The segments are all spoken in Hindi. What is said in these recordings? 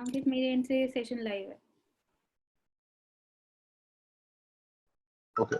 अंकित, मेरे एंड से सेशन लाइव है। ओके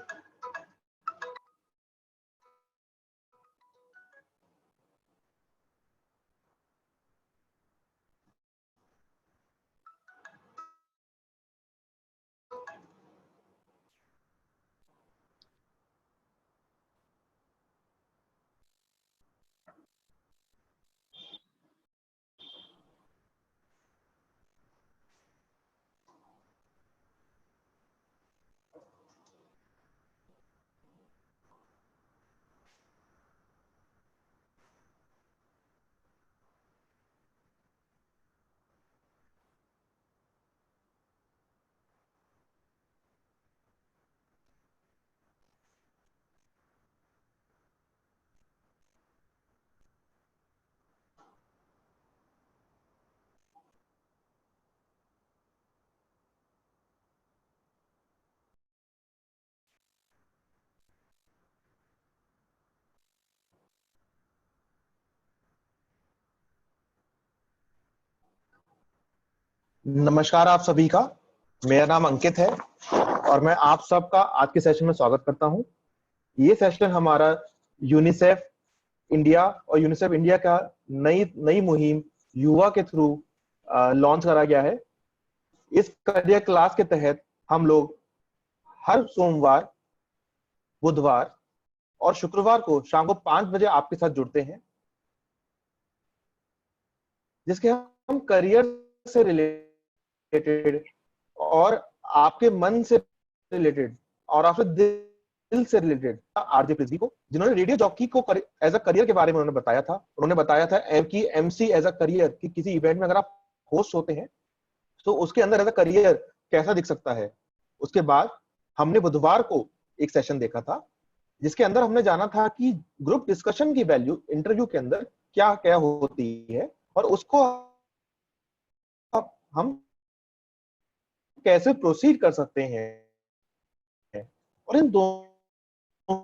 नमस्कार आप सभी का। मेरा नाम अंकित है और मैं आप सबका आज के सेशन में स्वागत करता हूं। ये सेशन हमारा यूनिसेफ इंडिया और यूनिसेफ इंडिया का नई नई मुहिम युवा के थ्रू लॉन्च करा गया है। इस करियर क्लास के तहत हम लोग हर सोमवार, बुधवार और शुक्रवार को शाम को 5 बजे आपके साथ जुड़ते हैं, जिसके हम करियर से रिलेटेड और आपके मन से रिलेटेड और आपके दिल से रिलेटेड आरजे पृथ्वी को, जिन्होंने रेडियो जॉकी को एज अ करियर के बारे में उन्होंने बताया था कि एमसी एज अ करियर कि किसी इवेंट में अगर आप होस्ट होते हैं तो उसके अंदर एज अ करियर कैसा दिख सकता है। उसके बाद हमने बुधवार को एक सेशन देखा था जिसके अंदर हमने जाना था कि ग्रुप डिस्कशन की वैल्यू इंटरव्यू के अंदर क्या क्या होती है और उसको हम कैसे प्रोसीड कर सकते हैं। और इन दोनों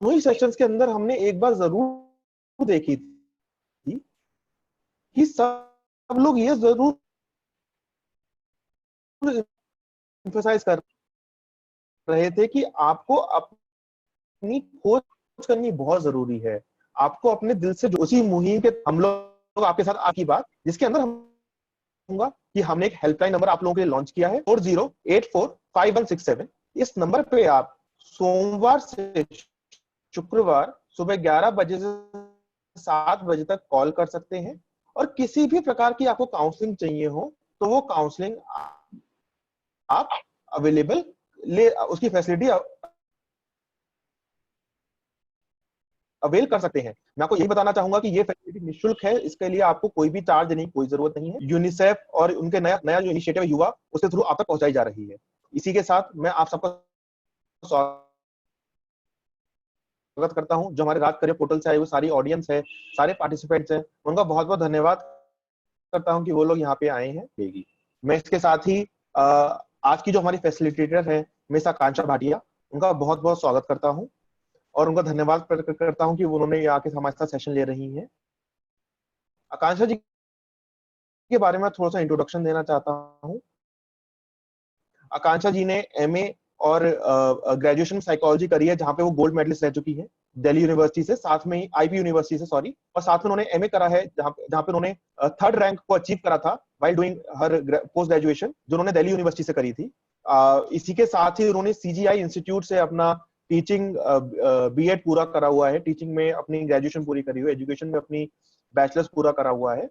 ही सेशंस के अंदर हमने एक बार जरूर देखी थी कि सब लोग ये जरूर एम्फसाइज कर रहे थे कि आपको अपनी खोज करनी बहुत जरूरी है। आपको अपने दिल से उसी मुहिम के हम लोग आपके साथ आपकी बात जिसके अंदर हम कि हमने एक हेल्पलाइन नंबर आप लोगों के लिए लॉन्च किया है 40845167। इस नंबर पे आप सोमवार से शुक्रवार सुबह 11 बजे से 7 बजे तक कॉल कर सकते हैं और किसी भी प्रकार की आपको काउंसलिंग चाहिए हो तो वो काउंसलिंग आप अवेलेबल उसकी फैसिलिटी अवेल कर सकते हैं। मैं आपको यही बताना चाहूंगा कि ये फैसिलिटी निःशुल्क है, इसके लिए आपको कोई भी चार्ज देने की कोई जरूरत नहीं है। यूनिसेफ और उनके नया जो इनिशिएटिव है युवा, उसके थ्रू आप तक पहुंचाई जा रही है। इसी के साथ मैं आप सबका स्वागत करता हूं। जो हमारे राज करियर पोर्टल से आए हुए सारी ऑडियंस है, सारे पार्टिसिपेंट्स हैं, उनका बहुत बहुत धन्यवाद करता हूं कि वो लोग यहाँ पे आए हैं। मैं इसके साथ ही आज की जो हमारी फैसिलिटेटर है मिस आकांक्षा भाटिया, उनका बहुत बहुत स्वागत करता हूं और उनका धन्यवाद करता हूं कि उन्होंने आके हमारे साथ सेशन ले रही हैं। आकांक्षा जी के बारे में थोड़ा सा इंट्रोडक्शन देना चाहता हूं। आकांक्षा जी ने एमए और ग्रेजुएशन साइकोलॉजी करी है, जहां पे वो गोल्ड मेडलिस्ट रह चुकी है दिल्ली यूनिवर्सिटी से, साथ में आईपी यूनिवर्सिटी से सॉरी, और साथ में उन्होंने एमए करा है जहां पे उन्होंने 3rd रैंक को अचीव करा था while doing her post graduation, जो उन्होंने दिल्ली यूनिवर्सिटी से करी थी। इसी के साथ ही उन्होंने सीजीआई इंस्टीट्यूट से अपना टीचिंग बीएड पूरा करा हुआ है, टीचिंग में अपनी ग्रेजुएशन पूरी करी हुई है, एजुकेशन में अपनी बैचलर्स पूरा करा हुआ है।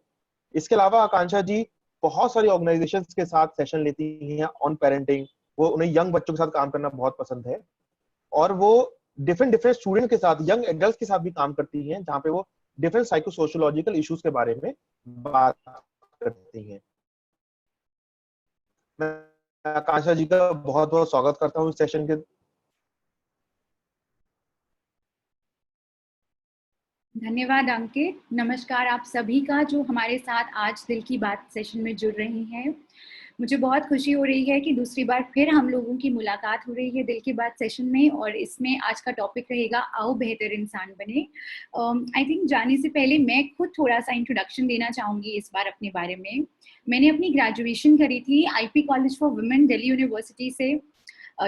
इसके अलावा आकांक्षा जी बहुत सारी ऑर्गेनाइजेशंस के साथ सेशन लेती हैं ऑन पेरेंटिंग। वो उन्हें यंग बच्चों के साथ काम करना बहुत पसंद है और वो डिफरेंट डिफरेंट स्टूडेंट के साथ, यंग एडल्ट के साथ भी काम करती हैं, जहां पे वो डिफरेंट साइकोसोशियोलॉजिकल इश्यूज के बारे में बात करती हैं। मैं आकांक्षा जी का बहुत बहुत स्वागत करता हूँ इस सेशन के। धन्यवाद अंकित। नमस्कार आप सभी का जो हमारे साथ आज दिल की बात सेशन में जुड़ रहे हैं। मुझे बहुत खुशी हो रही है कि दूसरी बार फिर हम लोगों की मुलाकात हो रही है दिल की बात सेशन में, और इसमें आज का टॉपिक रहेगा आओ बेहतर इंसान बने। आई थिंक जाने से पहले मैं खुद थोड़ा सा इंट्रोडक्शन देना चाहूँगी इस बार अपने बारे में। मैंने अपनी ग्रेजुएशन करी थी IP college for women Delhi university से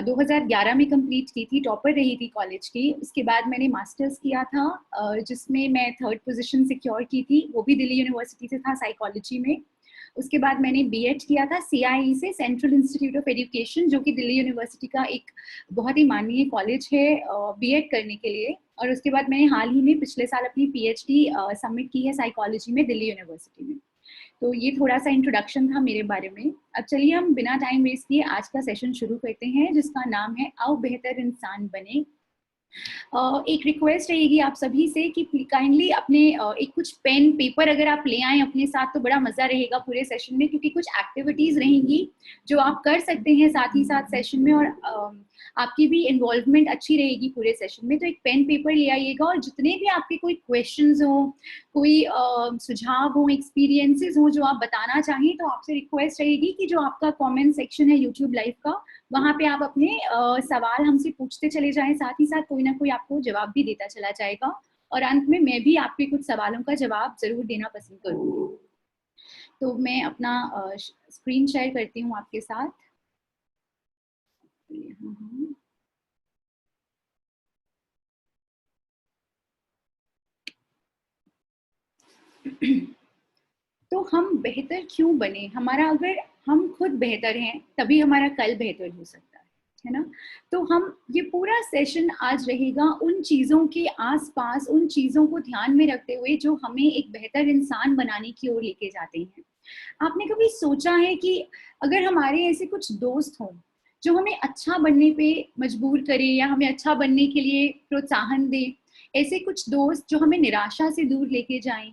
2011 में कंप्लीट की थी, टॉपर रही थी कॉलेज की। उसके बाद मैंने मास्टर्स किया था जिसमें मैं 3rd पोजीशन सिक्योर की थी, वो भी दिल्ली यूनिवर्सिटी से था, साइकोलॉजी में। उसके बाद मैंने बीएड किया था सीआईई से, सेंट्रल इंस्टीट्यूट ऑफ एजुकेशन, जो कि दिल्ली यूनिवर्सिटी का एक बहुत ही माननीय कॉलेज है बीएड करने के लिए। और उसके बाद मैंने हाल ही में पिछले साल अपनी पीएचडी सबमिट की है साइकोलॉजी में दिल्ली यूनिवर्सिटी में। तो ये थोड़ा सा इंट्रोडक्शन था मेरे बारे में। अब चलिए हम बिना टाइम वेस्ट किए आज का सेशन शुरू करते हैं, जिसका नाम है आओ बेहतर इंसान बने। एक रिक्वेस्ट रहेगी आप सभी से कि काइंडली अपने एक कुछ पेन पेपर अगर आप ले आएं अपने साथ तो बड़ा मजा रहेगा पूरे सेशन में, क्योंकि कुछ एक्टिविटीज रहेंगी जो आप कर सकते हैं साथ ही साथ सेशन में, और आपकी भी इन्वॉल्वमेंट अच्छी रहेगी पूरे सेशन में। तो एक पेन पेपर ले आइएगा, और जितने भी आपके कोई क्वेश्चंस हो, कोई सुझाव हो, एक्सपीरियंसेस हो जो आप बताना चाहें, तो आपसे रिक्वेस्ट रहेगी कि जो आपका कमेंट सेक्शन है यूट्यूब लाइव का, वहाँ पे आप अपने सवाल हमसे पूछते चले जाएं, साथ ही साथ कोई ना कोई आपको जवाब भी देता चला जाएगा, और अंत में मैं भी आपके कुछ सवालों का जवाब जरूर देना पसंद करूँगी। तो मैं अपना स्क्रीन शेयर करती हूँ आपके साथ। तो हम बेहतर क्यों बने? हमारा अगर हम खुद बेहतर हैं तभी हमारा कल बेहतर हो सकता है ना? तो हम ये पूरा सेशन आज रहेगा उन चीज़ों के आसपास, उन चीज़ों को ध्यान में रखते हुए जो हमें एक बेहतर इंसान बनाने की ओर लेके जाते हैं। आपने कभी सोचा है कि अगर हमारे ऐसे कुछ दोस्त हों जो हमें अच्छा बनने पे मजबूर करें या हमें अच्छा बनने के लिए प्रोत्साहन दें, ऐसे कुछ दोस्त जो हमें निराशा से दूर लेके जाएं,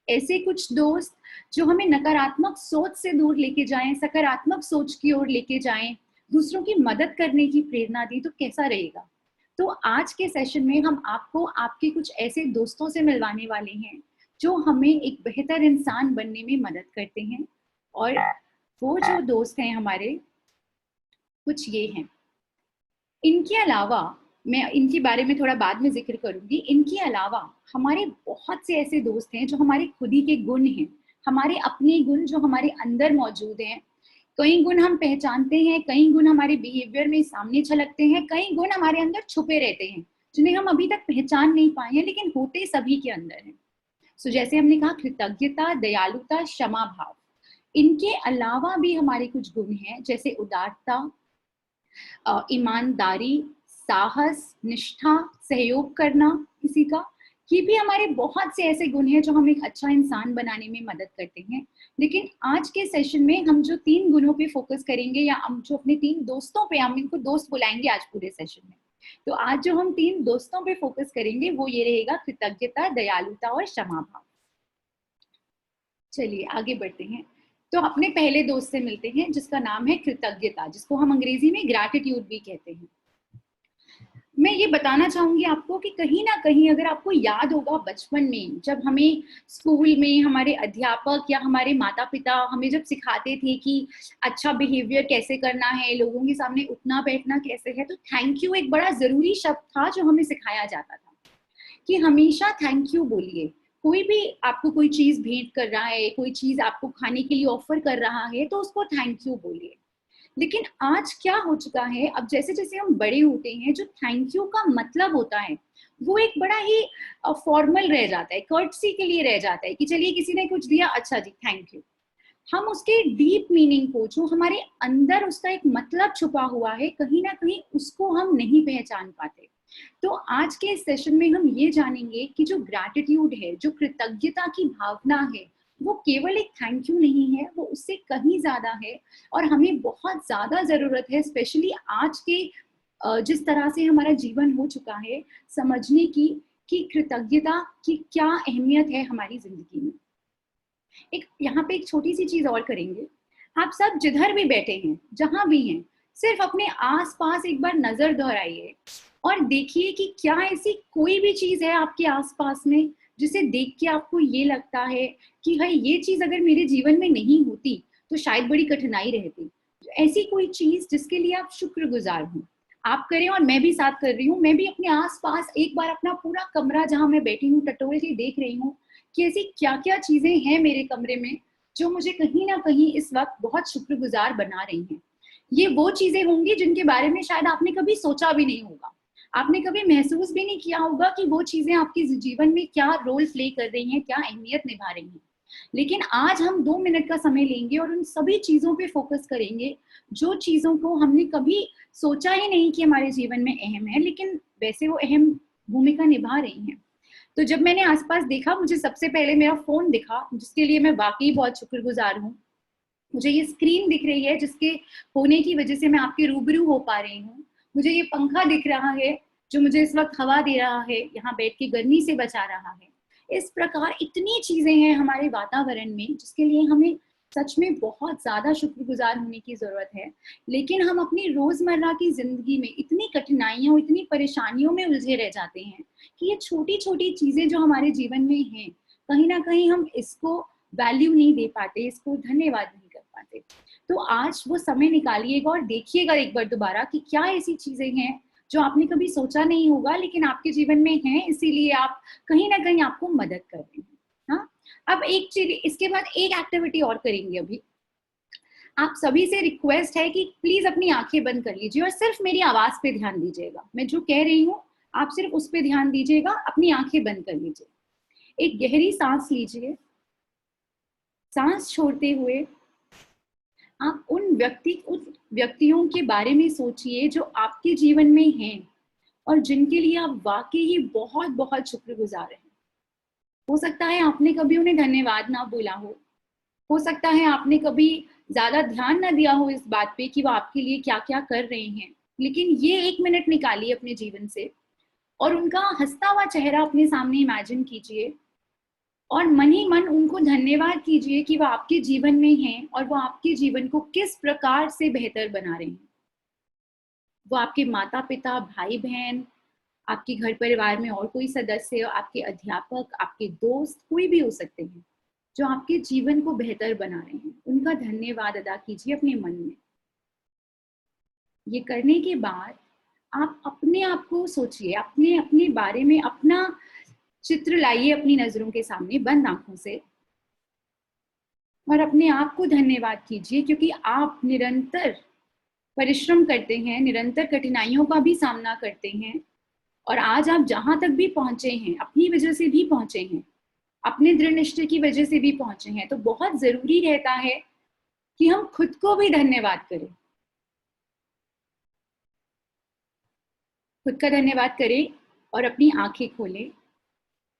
ऐसे कुछ दोस्त जो हमें नकारात्मक सोच से दूर लेके जाएं, सकारात्मक सोच की ओर लेके जाएं, दूसरों की मदद करने की प्रेरणा दी, तो कैसा रहेगा? तो आज के सेशन में हम आपको आपके कुछ ऐसे दोस्तों से मिलवाने वाले हैं जो हमें एक बेहतर इंसान बनने में मदद करते हैं। और वो जो दोस्त हैं हमारे, कुछ ये हैं। इनके अलावा मैं इनके बारे में थोड़ा बाद में जिक्र करूंगी। इनके अलावा हमारे बहुत से ऐसे दोस्त हैं जो हमारे खुद ही के गुण हैं, हमारे अपने गुण जो हमारे अंदर मौजूद हैं। कई गुण हम पहचानते हैं, कई गुण हमारे बिहेवियर में सामने झलकते हैं, कई गुण हमारे अंदर छुपे रहते हैं जिन्हें हम अभी तक पहचान नहीं पाए हैं, लेकिन होते सभी के अंदर हैं। सो जैसे हमने कहा, कृतज्ञता, दयालुता, क्षमा भाव। इनके अलावा भी हमारे कुछ गुण हैं, जैसे उदारता, ईमानदारी, साहस, निष्ठा, सहयोग करना किसी का। ये भी हमारे बहुत से ऐसे गुण हैं जो हमें एक अच्छा इंसान बनाने में मदद करते हैं। लेकिन आज के सेशन में हम जो 3 गुणों पे फोकस करेंगे, या हम जो अपने 3 दोस्तों पे, हम इनको दोस्त बुलाएंगे आज पूरे सेशन में। तो आज जो हम 3 दोस्तों पे फोकस करेंगे वो ये रहेगा, कृतज्ञता, दयालुता और क्षमा भाव। चलिए आगे बढ़ते हैं। तो अपने पहले दोस्त से मिलते हैं जिसका नाम है कृतज्ञता, जिसको हम अंग्रेजी में ग्रैटिट्यूड भी कहते हैं। मैं ये बताना चाहूंगी आपको कि कहीं ना कहीं अगर आपको याद होगा बचपन में, जब हमें स्कूल में हमारे अध्यापक या हमारे माता पिता हमें जब सिखाते थे कि अच्छा बिहेवियर कैसे करना है, लोगों के सामने उठना बैठना कैसे है, तो थैंक यू एक बड़ा जरूरी शब्द था जो हमें सिखाया जाता था कि हमेशा थैंक यू बोलिए। कोई भी आपको कोई चीज भेंट कर रहा है, कोई चीज आपको खाने के लिए ऑफर कर रहा है, तो उसको थैंक यू बोलिए। लेकिन आज क्या हो चुका है, अब जैसे जैसे हम बड़े होते हैं, जो थैंक यू का मतलब होता है वो एक बड़ा ही फॉर्मल रह जाता है, कर्टसी के लिए रह जाता है कि चलिए किसी ने कुछ दिया, अच्छा जी थैंक यू। हम उसके डीप मीनिंग को, जो हमारे अंदर उसका एक मतलब छुपा हुआ है, कहीं ना कहीं उसको हम नहीं पहचान पाते। तो आज के इस सेशन में हम ये जानेंगे कि जो ग्रैटिट्यूड है, जो कृतज्ञता की भावना है, वो केवल एक थैंक यू नहीं है, वो उससे कहीं ज्यादा है। और हमें बहुत ज्यादा जरूरत है, स्पेशली आज के जिस तरह से हमारा जीवन हो चुका है, समझने की कि कृतज्ञता की क्या अहमियत है हमारी जिंदगी में। एक यहाँ पे एक छोटी सी चीज और करेंगे। आप सब जिधर भी बैठे हैं, जहां भी हैं, सिर्फ अपने आसपास एक बार नजर दोहराइए और देखिए कि क्या ऐसी कोई भी चीज है आपके आसपास में जिसे देख के आपको ये लगता है कि भाई ये चीज अगर मेरे जीवन में नहीं होती तो शायद बड़ी कठिनाई रहती। ऐसी कोई चीज जिसके लिए आप शुक्रगुजार हो, आप करें और मैं भी साथ कर रही हूँ। मैं भी अपने आसपास एक बार अपना पूरा कमरा जहां मैं बैठी हूँ टटोल के देख रही हूँ कि ऐसी क्या क्या चीजें हैं मेरे कमरे में जो मुझे कहीं ना कहीं इस वक्त बहुत शुक्रगुजार बना रही हैं। ये वो चीजें होंगी जिनके बारे में शायद आपने कभी सोचा भी नहीं होगा, आपने कभी महसूस भी नहीं किया होगा कि वो चीजें आपके जीवन में क्या रोल प्ले कर रही हैं, क्या अहमियत निभा रही हैं। लेकिन आज हम 2 मिनट का समय लेंगे और उन सभी चीजों पे फोकस करेंगे जो चीजों को हमने कभी सोचा ही नहीं कि हमारे जीवन में अहम है, लेकिन वैसे वो अहम भूमिका निभा रही हैं। तो जब मैंने आसपास देखा, मुझे सबसे पहले मेरा फोन दिखा, जिसके लिए मैं वाकई बहुत शुक्रगुजार हूँ। मुझे ये स्क्रीन दिख रही है जिसके होने की वजह से मैं आपके रूबरू हो पा रही हूँ। मुझे ये पंखा दिख रहा है जो मुझे इस वक्त हवा दे रहा है, यहाँ बैठ के गर्मी से बचा रहा है। इस प्रकार इतनी चीजें हैं हमारे वातावरण में जिसके लिए हमें सच में बहुत ज्यादा शुक्रगुजार होने की जरूरत है। लेकिन हम अपनी रोजमर्रा की जिंदगी में इतनी कठिनाइयों, इतनी परेशानियों में उलझे रह जाते हैं कि ये छोटी छोटी चीजें जो हमारे जीवन में हैं, कहीं ना कहीं हम इसको वैल्यू नहीं दे पाते, इसको धन्यवाद नहीं कर पाते। तो आज वो समय निकालिएगा और देखिएगा एक बार दोबारा कि क्या ऐसी चीजें हैं जो आपने कभी सोचा नहीं होगा लेकिन आपके जीवन में हैं, इसीलिए आप कहीं ना कहीं आपको मदद कर रहे हैं। हाँ, अब एक चीज, इसके बाद एक एक्टिविटी और करेंगे। अभी आप सभी से रिक्वेस्ट है कि प्लीज अपनी आंखें बंद कर लीजिए और सिर्फ मेरी आवाज पे ध्यान दीजिएगा। मैं जो कह रही हूँ आप सिर्फ उस पे ध्यान दीजिएगा, अपनी आंखें बंद कर लीजिए। एक गहरी सांस लीजिए। सांस छोड़ते हुए आप उन व्यक्तियों के बारे में सोचिए जो आपके जीवन में हैं और जिनके लिए आप वाकई ही बहुत बहुत शुक्रगुजार हैं। हो सकता है आपने कभी उन्हें धन्यवाद ना बोला हो सकता है आपने कभी ज्यादा ध्यान ना दिया हो इस बात पे कि वो आपके लिए क्या क्या कर रहे हैं, लेकिन ये 1 मिनट निकालिए अपने जीवन से और उनका हंसता हुआ चेहरा अपने सामने इमेजिन कीजिए और मन ही मन उनको धन्यवाद कीजिए कि वो आपके जीवन में हैं और वो आपके जीवन को किस प्रकार से बेहतर बना रहे हैं। वो आपके माता पिता, भाई बहन, आपके घर परिवार में और कोई सदस्य, आपके अध्यापक, आपके दोस्त, कोई भी हो सकते हैं जो आपके जीवन को बेहतर बना रहे हैं। उनका धन्यवाद अदा कीजिए अपने मन में। ये करने के बाद आप अपने आप को सोचिए, अपने अपने बारे में अपना चित्र लाइए अपनी नजरों के सामने बंद आंखों से और अपने आप को धन्यवाद कीजिए क्योंकि आप निरंतर परिश्रम करते हैं, निरंतर कठिनाइयों का भी सामना करते हैं और आज आप जहां तक भी पहुंचे हैं अपनी वजह से भी पहुंचे हैं, अपने दृढ़ निश्चय की वजह से भी पहुंचे हैं। तो बहुत जरूरी रहता है कि हम खुद को भी धन्यवाद करें, खुद का धन्यवाद करें और अपनी आंखें खोलें।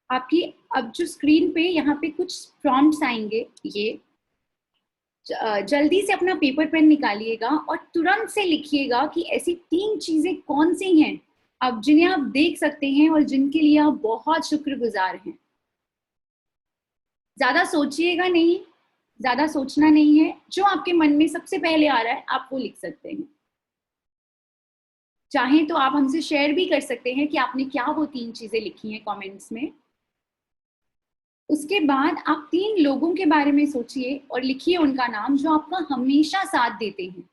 आपकी अब जो स्क्रीन पे यहाँ पे कुछ प्रॉम्प्ट्स आएंगे, ये जल्दी से अपना पेपर पेन निकालिएगा और तुरंत से लिखिएगा कि ऐसी 3 चीजें कौन सी हैं अब जिन्हें आप देख सकते हैं और जिनके लिए आप बहुत शुक्रगुजार हैं। ज्यादा सोचिएगा नहीं, ज्यादा सोचना नहीं है, जो आपके मन में सबसे पहले आ रहा है आप वो लिख सकते हैं। चाहें तो आप हमसे शेयर भी कर सकते हैं कि आपने क्या वो 3 चीजें लिखी हैं कमेंट्स में। उसके बाद आप 3 लोगों के बारे में सोचिए और लिखिए उनका नाम जो आपका हमेशा साथ देते हैं।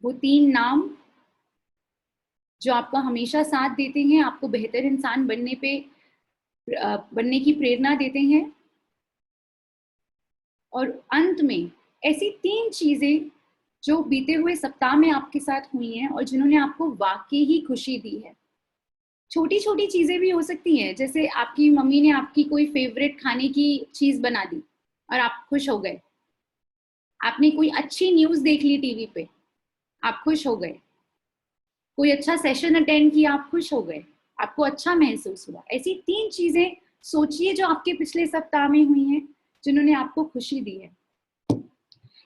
वो 3 नाम जो आपका हमेशा साथ देते हैं, आपको बेहतर इंसान बनने की प्रेरणा देते हैं। और अंत में ऐसी 3 चीजें जो बीते हुए सप्ताह में आपके साथ हुई हैं और जिन्होंने आपको वाकई ही खुशी दी है। छोटी छोटी चीजें भी हो सकती हैं, जैसे आपकी मम्मी ने आपकी कोई फेवरेट खाने की चीज बना दी और आप खुश हो गए। आपने कोई अच्छी न्यूज देख ली टीवी पे, आप खुश हो गए। कोई अच्छा सेशन अटेंड किया, आप खुश हो गए, आपको अच्छा महसूस हुआ। ऐसी 3 चीजें सोचिए जो आपके पिछले सप्ताह में हुई हैं जिन्होंने आपको खुशी दी है।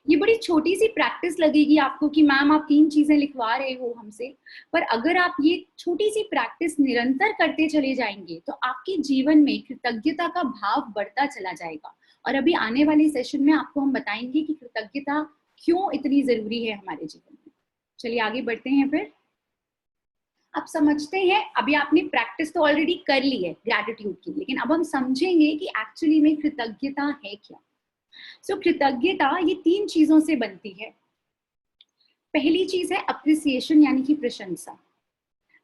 ये बड़ी छोटी सी प्रैक्टिस लगेगी आपको कि मैम आप 3 चीजें लिखवा रहे हो हमसे, पर अगर आप ये छोटी सी प्रैक्टिस निरंतर करते चले जाएंगे तो आपके जीवन में कृतज्ञता का भाव बढ़ता चला जाएगा। और अभी आने वाले सेशन में आपको हम बताएंगे कि कृतज्ञता क्यों इतनी जरूरी है हमारे जीवन में। चलिए आगे बढ़ते हैं फिर। आप समझते हैं, अभी आपने प्रैक्टिस तो ऑलरेडी कर ली है ग्रैटिट्यूड की, लेकिन अब हम समझेंगे कि एक्चुअली में कृतज्ञता है क्या। सो कृतज्ञता ये 3 चीजों से बनती है। पहली चीज है अप्रिसिएशन, यानी कि प्रशंसा।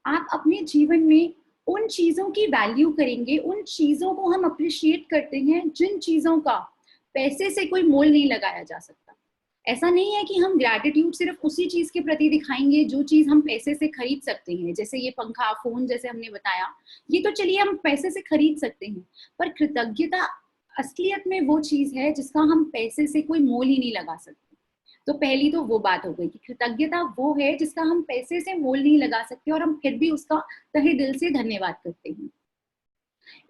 आप अपने जीवन में उन चीजों की वैल्यू करेंगे, उन चीजों को हम अप्रिशिएट करते हैं जिन चीजों का पैसे से कोई मोल नहीं लगाया जा सकता। ऐसा नहीं है कि हम ग्रैटिट्यूड सिर्फ उसी चीज के प्रति दिखाएंगे जो चीज हम पैसे से खरीद सकते हैं, जैसे ये पंखा, फोन, जैसे हमने बताया, ये तो चलिए हम पैसे से खरीद सकते हैं, पर कृतज्ञता असलियत में वो चीज है जिसका हम पैसे से कोई मोल ही नहीं लगा सकते। तो पहली तो वो बात हो गई कि कृतज्ञता वो है जिसका हम पैसे से मोल नहीं लगा सकते और हम फिर भी उसका तहे दिल से धन्यवाद करते हैं।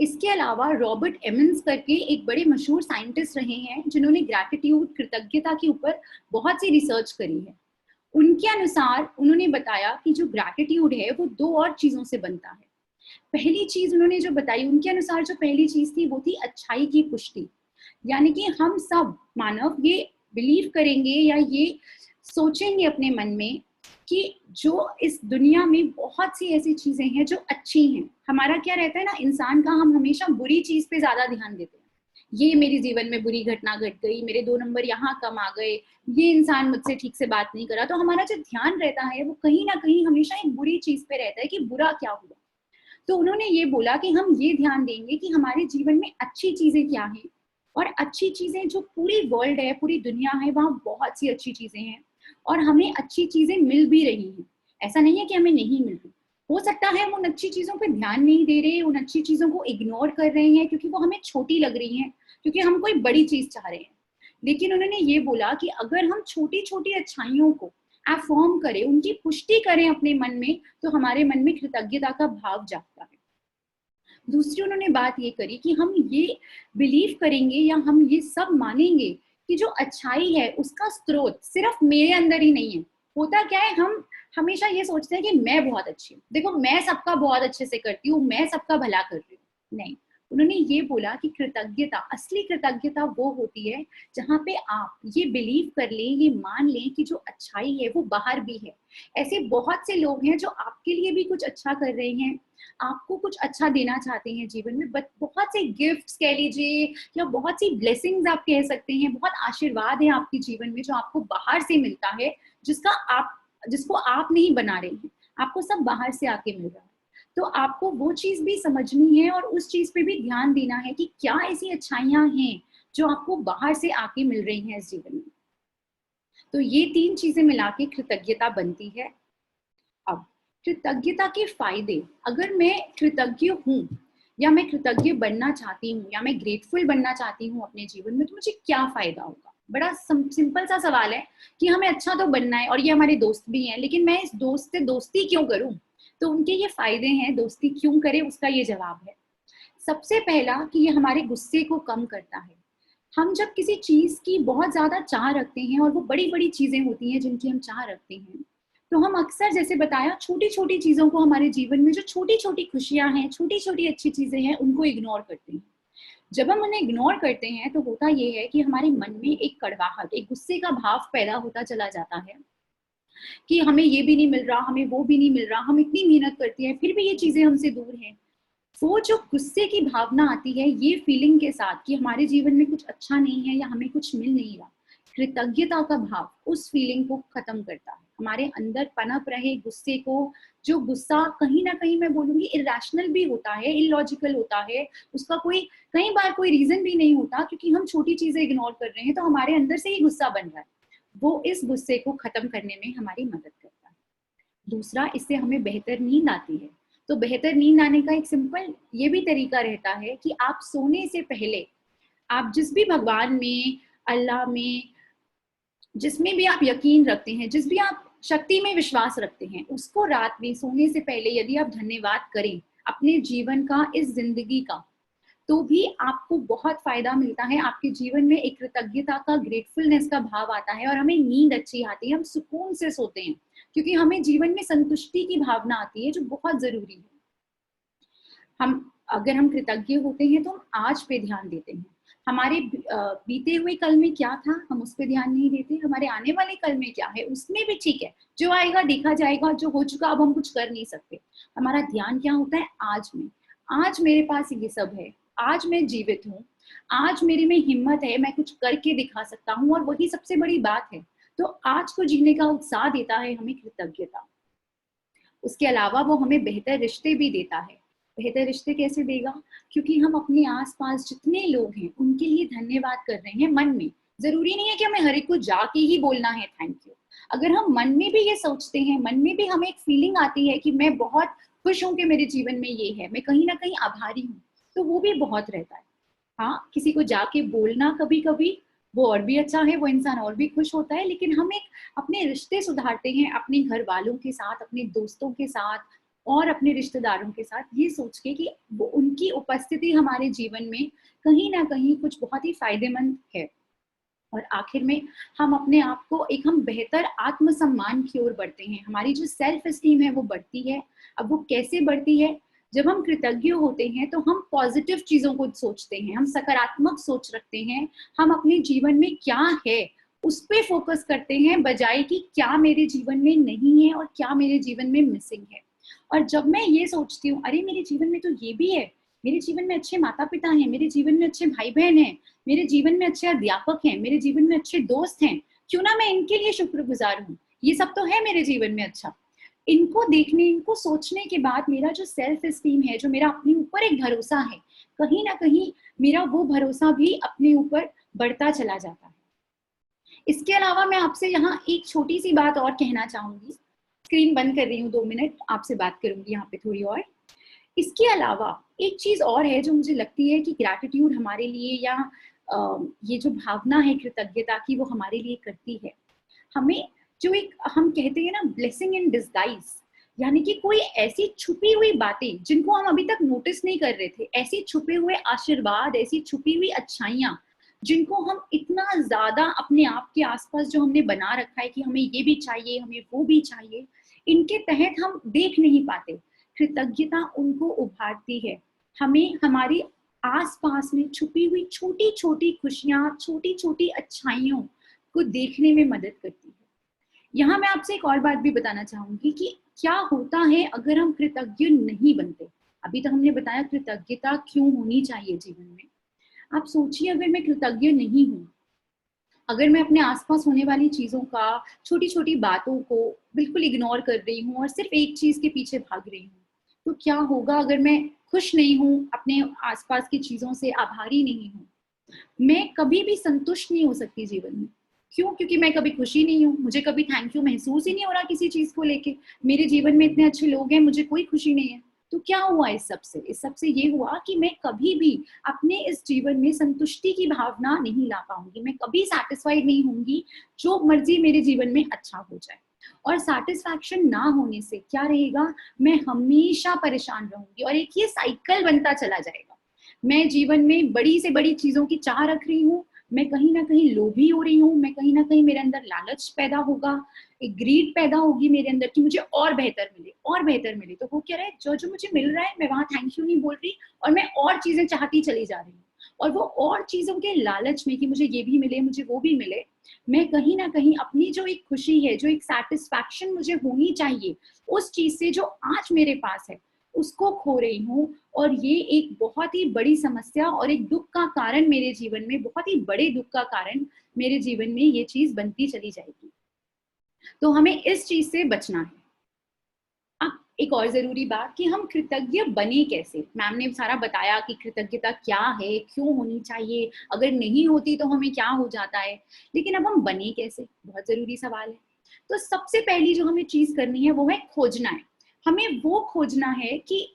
इसके अलावा रॉबर्ट एमंस करके एक बड़े मशहूर साइंटिस्ट रहे हैं जिन्होंने ग्रैटिट्यूड, कृतज्ञता के ऊपर बहुत सी रिसर्च करी है। उनके अनुसार उन्होंने बताया कि जो ग्रैटिट्यूड है वो 2 और चीजों से बनता है। पहली चीज उन्होंने जो बताई, उनके अनुसार जो पहली चीज थी वो थी अच्छाई की पुष्टि। यानी कि हम सब मानव ये बिलीव करेंगे या ये सोचेंगे अपने मन में कि जो इस दुनिया में बहुत सी ऐसी चीजें हैं जो अच्छी हैं। हमारा क्या रहता है ना, इंसान का, हम हमेशा बुरी चीज पे ज्यादा ध्यान देते हैं। ये मेरे जीवन में बुरी घटना घट गई, मेरे 2 नंबर यहाँ कम आ गए, ये इंसान मुझसे ठीक से बात नहीं करा, तो हमारा जो ध्यान रहता है वो कहीं ना कहीं हमेशा एक बुरी चीज पे रहता है कि बुरा क्या हुआ। तो उन्होंने ये बोला कि हम ये ध्यान देंगे कि हमारे जीवन में अच्छी चीजें क्या हैं, और अच्छी चीजें जो पूरी वर्ल्ड है, पूरी दुनिया है, वहाँ बहुत सी अच्छी चीजें हैं और हमें अच्छी चीजें मिल भी रही हैं। ऐसा नहीं है कि हमें नहीं मिल रही। हो सकता है हम उन अच्छी चीजों पे ध्यान नहीं दे रहे, उन अच्छी चीजों को इग्नोर कर रहे हैं क्योंकि वो हमें छोटी लग रही हैं, क्योंकि हम कोई बड़ी चीज चाह रहे हैं। लेकिन उन्होंने ये बोला कि अगर हम छोटी छोटी अच्छाइयों को अफर्म करें, उनकी पुष्टि करें अपने मन में, तो हमारे मन में कृतज्ञता का भाव जागता है। दूसरी उन्होंने बात ये करी कि हम ये बिलीव करेंगे या हम ये सब मानेंगे कि जो अच्छाई है उसका स्रोत सिर्फ मेरे अंदर ही नहीं है। होता क्या है, हम हमेशा ये सोचते हैं कि मैं बहुत अच्छी हूँ, देखो मैं सबका बहुत अच्छे से करती हूँ, मैं सबका भला कर रही हूँ। नहीं, उन्होंने ये बोला कि कृतज्ञता, असली कृतज्ञता वो होती है जहाँ पे आप ये बिलीव कर लें, ये मान लें कि जो अच्छाई है वो बाहर भी है। ऐसे बहुत से लोग हैं जो आपके लिए भी कुछ अच्छा कर रहे हैं, आपको कुछ अच्छा देना चाहते हैं जीवन में, बट बहुत से गिफ्ट्स कह लीजिए या बहुत सी ब्लेसिंग्स आप कह सकते हैं, बहुत आशीर्वाद है आपके जीवन में जो आपको बाहर से मिलता है, जिसको आप नहीं बना रहे हैं, आपको सब बाहर से आके मिल रहा है। तो आपको वो चीज भी समझनी है और उस चीज पे भी ध्यान देना है कि क्या ऐसी अच्छाइयां हैं जो आपको बाहर से आके मिल रही हैं इस जीवन में। तो ये 3 चीजें मिला के कृतज्ञता बनती है। अब कृतज्ञता के फायदे, अगर मैं कृतज्ञ हूँ या मैं कृतज्ञ बनना चाहती हूँ या मैं ग्रेटफुल बनना चाहती हूँ अपने जीवन में, तो मुझे क्या फायदा होगा। बड़ा सिंपल सा सवाल है कि हमें अच्छा तो बनना है और ये हमारे दोस्त भी हैं, लेकिन मैं इस दोस्त से दोस्ती क्यों करूं। तो उनके ये फायदे हैं, दोस्ती क्यों करें उसका ये जवाब है। सबसे पहला कि ये हमारे गुस्से को कम करता है। हम जब किसी चीज की बहुत ज्यादा चाह रखते हैं और वो बड़ी बड़ी चीजें होती हैं जिनकी हम चाह रखते हैं, तो हम अक्सर, जैसे बताया, छोटी छोटी चीजों को, हमारे जीवन में जो छोटी छोटी खुशियां हैं, छोटी छोटी अच्छी चीजें हैं, उनको इग्नोर करते हैं। जब हम उन्हें इग्नोर करते हैं तो होता ये है कि हमारे मन में एक कड़वाहट, एक गुस्से का भाव पैदा होता चला जाता है कि हमें ये भी नहीं मिल रहा, हमें वो भी नहीं मिल रहा, हम इतनी मेहनत करते हैं फिर भी ये चीजें हमसे दूर हैं। वो जो गुस्से की भावना आती है ये फीलिंग के साथ कि हमारे जीवन में कुछ अच्छा नहीं है या हमें कुछ मिल नहीं रहा, कृतज्ञता का भाव उस फीलिंग को खत्म करता है। हमारे अंदर पनप रहे गुस्से को, जो गुस्सा कहीं ना कहीं मैं बोलूंगी इरेशनल भी होता है, इलॉजिकल होता है, उसका कोई कई बार कोई रीजन भी नहीं होता, क्योंकि हम छोटी चीजें इग्नोर कर रहे हैं तो हमारे अंदर से ही गुस्सा बन रहा है, वो इस गुस्से को खत्म करने में हमारी मदद करता है। दूसरा, इससे हमें बेहतर नींद आती है। तो बेहतर नींद आने का एक सिंपल ये भी तरीका रहता है कि आप सोने से पहले, आप जिस भी भगवान में, अल्लाह में, जिसमें भी आप यकीन रखते हैं, जिस भी आप शक्ति में विश्वास रखते हैं, उसको रात में सोने से पहले यदि आप धन्यवाद करें अपने जीवन का, इस जिंदगी का, तो भी आपको बहुत फायदा मिलता है। आपके जीवन में एक कृतज्ञता का, ग्रेटफुलनेस का भाव आता है और हमें नींद अच्छी आती है, हम सुकून से सोते हैं, क्योंकि हमें जीवन में संतुष्टि की भावना आती है जो बहुत जरूरी है। हम अगर हम कृतज्ञ होते हैं तो हम आज पे ध्यान देते हैं। हमारे बीते हुए कल में क्या था हम उस पर ध्यान नहीं देते, हमारे आने वाले कल में क्या है उसमें भी ठीक है, जो आएगा देखा जाएगा, जो हो चुका अब हम कुछ कर नहीं सकते। हमारा ध्यान क्या होता है आज में, आज मेरे पास ये सब है, आज मैं जीवित हूँ, आज मेरे में हिम्मत है, मैं कुछ करके दिखा सकता हूँ, और वही सबसे बड़ी बात है। तो आज को जीने का उत्साह देता है हमें कृतज्ञता। उसके अलावा वो हमें बेहतर रिश्ते भी देता है। बेहतर रिश्ते कैसे देगा? क्योंकि हम अपने आसपास जितने लोग हैं उनके लिए धन्यवाद कर रहे हैं मन में। जरूरी नहीं है कि हमें हर एक को जाके ही बोलना है थैंक यू। अगर हम मन में भी ये सोचते हैं, मन में भी हमें एक फीलिंग आती है कि मैं बहुत खुश हूं कि मेरे जीवन में ये है, मैं कहीं ना कहीं आभारी हूँ, तो वो भी बहुत रहता है। हाँ, किसी को जाके बोलना कभी कभी वो और भी अच्छा है, वो इंसान और भी खुश होता है, लेकिन हम एक अपने रिश्ते सुधारते हैं अपने घर वालों के साथ, अपने दोस्तों के साथ और अपने रिश्तेदारों के साथ, ये सोच के कि वो उनकी उपस्थिति हमारे जीवन में कहीं ना कहीं कुछ बहुत ही फायदेमंद है। और आखिर में हम अपने आप को एक हम बेहतर आत्मसम्मान की ओर बढ़ते हैं, हमारी जो सेल्फ एस्टीम है वो बढ़ती है। अब वो कैसे बढ़ती है? जब हम कृतज्ञ होते हैं तो हम पॉजिटिव चीजों को सोचते हैं, हम सकारात्मक सोच रखते हैं, हम अपने जीवन में क्या है उस पे फोकस करते हैं, बजाय कि क्या मेरे जीवन में नहीं है और क्या मेरे जीवन में मिसिंग है। और जब मैं ये सोचती हूँ अरे मेरे जीवन में तो ये भी है, मेरे जीवन में अच्छे माता पिता हैं, मेरे जीवन में अच्छे भाई बहन हैं, मेरे जीवन में अच्छे अध्यापक हैं, मेरे जीवन में अच्छे दोस्त हैं, क्यों ना मैं इनके लिए शुक्रगुजार हूँ, ये सब तो है मेरे जीवन में अच्छा। इनको देखने, इनको सोचने के बाद मेरा जो सेल्फ एस्टीम है, जो मेरा अपने ऊपर एक भरोसा है, कहीं ना कहीं मेरा वो भरोसा भी अपने ऊपर बढ़ता चला जाता है। इसके अलावा मैं आपसे यहाँ एक छोटी सी बात और कहना चाहूंगी। स्क्रीन बंद कर रही हूँ, 2 मिनट आपसे बात करूंगी यहाँ पे थोड़ी और। इसके अलावा एक चीज और है जो मुझे लगती है कि ग्रैटिट्यूड हमारे लिए, या ये जो भावना है कृतज्ञता की, वो हमारे लिए करती है। हमें जो एक हम कहते हैं ना ब्लेसिंग इन डिस्गाइज, यानी कि कोई ऐसी छुपी हुई बातें जिनको हम अभी तक नोटिस नहीं कर रहे थे, ऐसी छुपे हुए आशीर्वाद, ऐसी छुपी हुई अच्छाइयां जिनको हम इतना ज्यादा अपने आप के आसपास जो हमने बना रखा है कि हमें ये भी चाहिए, हमें वो भी चाहिए, इनके तहत हम देख नहीं पाते। कृतज्ञता उनको उभारती है, हमें हमारी आसपास में छुपी हुई छोटी छोटी खुशियां, छोटी छोटी अच्छाइयों को देखने में मदद करती है। यहाँ मैं आपसे एक और बात भी बताना चाहूंगी कि क्या होता है अगर हम कृतज्ञ नहीं बनते। अभी तो हमने बताया कृतज्ञता क्यों होनी चाहिए जीवन में। आप सोचिए अगर मैं कृतज्ञ नहीं हूँ, अगर मैं अपने आसपास होने वाली चीजों का, छोटी छोटी बातों को बिल्कुल इग्नोर कर रही हूँ और सिर्फ एक चीज के पीछे भाग रही हूँ, तो क्या होगा? अगर मैं खुश नहीं हूँ, अपने आसपास की चीजों से आभारी नहीं हूँ, मैं कभी भी संतुष्ट नहीं हो सकती जीवन में। क्यों? क्योंकि मैं कभी खुशी नहीं हूँ, मुझे कभी थैंक यू महसूस ही नहीं हो रहा किसी चीज को लेके, मेरे जीवन में इतने अच्छे लोग हैं, मुझे कोई खुशी नहीं है। तो क्या हुआ इस सब से? इस सब से ये हुआ कि मैं कभी भी अपने इस जीवन में संतुष्टि की भावना नहीं ला पाऊंगी, मैं कभी सेटिस्फाइड नहीं होंगी, जो मर्जी मेरे जीवन में अच्छा हो जाए। और सेटिस्फैक्शन ना होने से क्या रहेगा? मैं हमेशा परेशान रहूंगी और एक ये साइकिल बनता चला जाएगा। मैं जीवन में बड़ी से बड़ी चीजों की चाह रख रही हूँ, मैं कहीं ना कहीं लोभी हो रही हूँ, मैं कहीं ना कहीं मेरे अंदर लालच पैदा होगा, एक ग्रीड पैदा होगी मेरे अंदर कि मुझे और बेहतर मिले, और बेहतर मिले। तो वो क्या रहा है, जो जो मुझे मिल रहा है मैं वहां थैंक यू नहीं बोल रही, और मैं और चीजें चाहती चली जा रही हूँ। और वो और चीजों के लालच में कि मुझे ये भी मिले, मुझे वो भी मिले, मैं कहीं ना कहीं अपनी जो एक खुशी है, जो एक सेटिस्फैक्शन मुझे होनी चाहिए उस चीज से जो आज मेरे पास है, उसको खो रही हूँ। और ये एक बहुत ही बड़ी समस्या और एक दुख का कारण मेरे जीवन में, बहुत ही बड़े दुख का कारण मेरे जीवन में ये चीज बनती चली जाएगी। तो हमें इस चीज से बचना है। अब एक और जरूरी बात कि हम कृतज्ञ बने कैसे। मैम ने सारा बताया कि कृतज्ञता क्या है, क्यों होनी चाहिए, अगर नहीं होती तो हमें क्या हो जाता है, लेकिन अब हम बने कैसे, बहुत जरूरी सवाल है। तो सबसे पहली जो हमें चीज करनी है वो है खोजना है। हमें वो खोजना है कि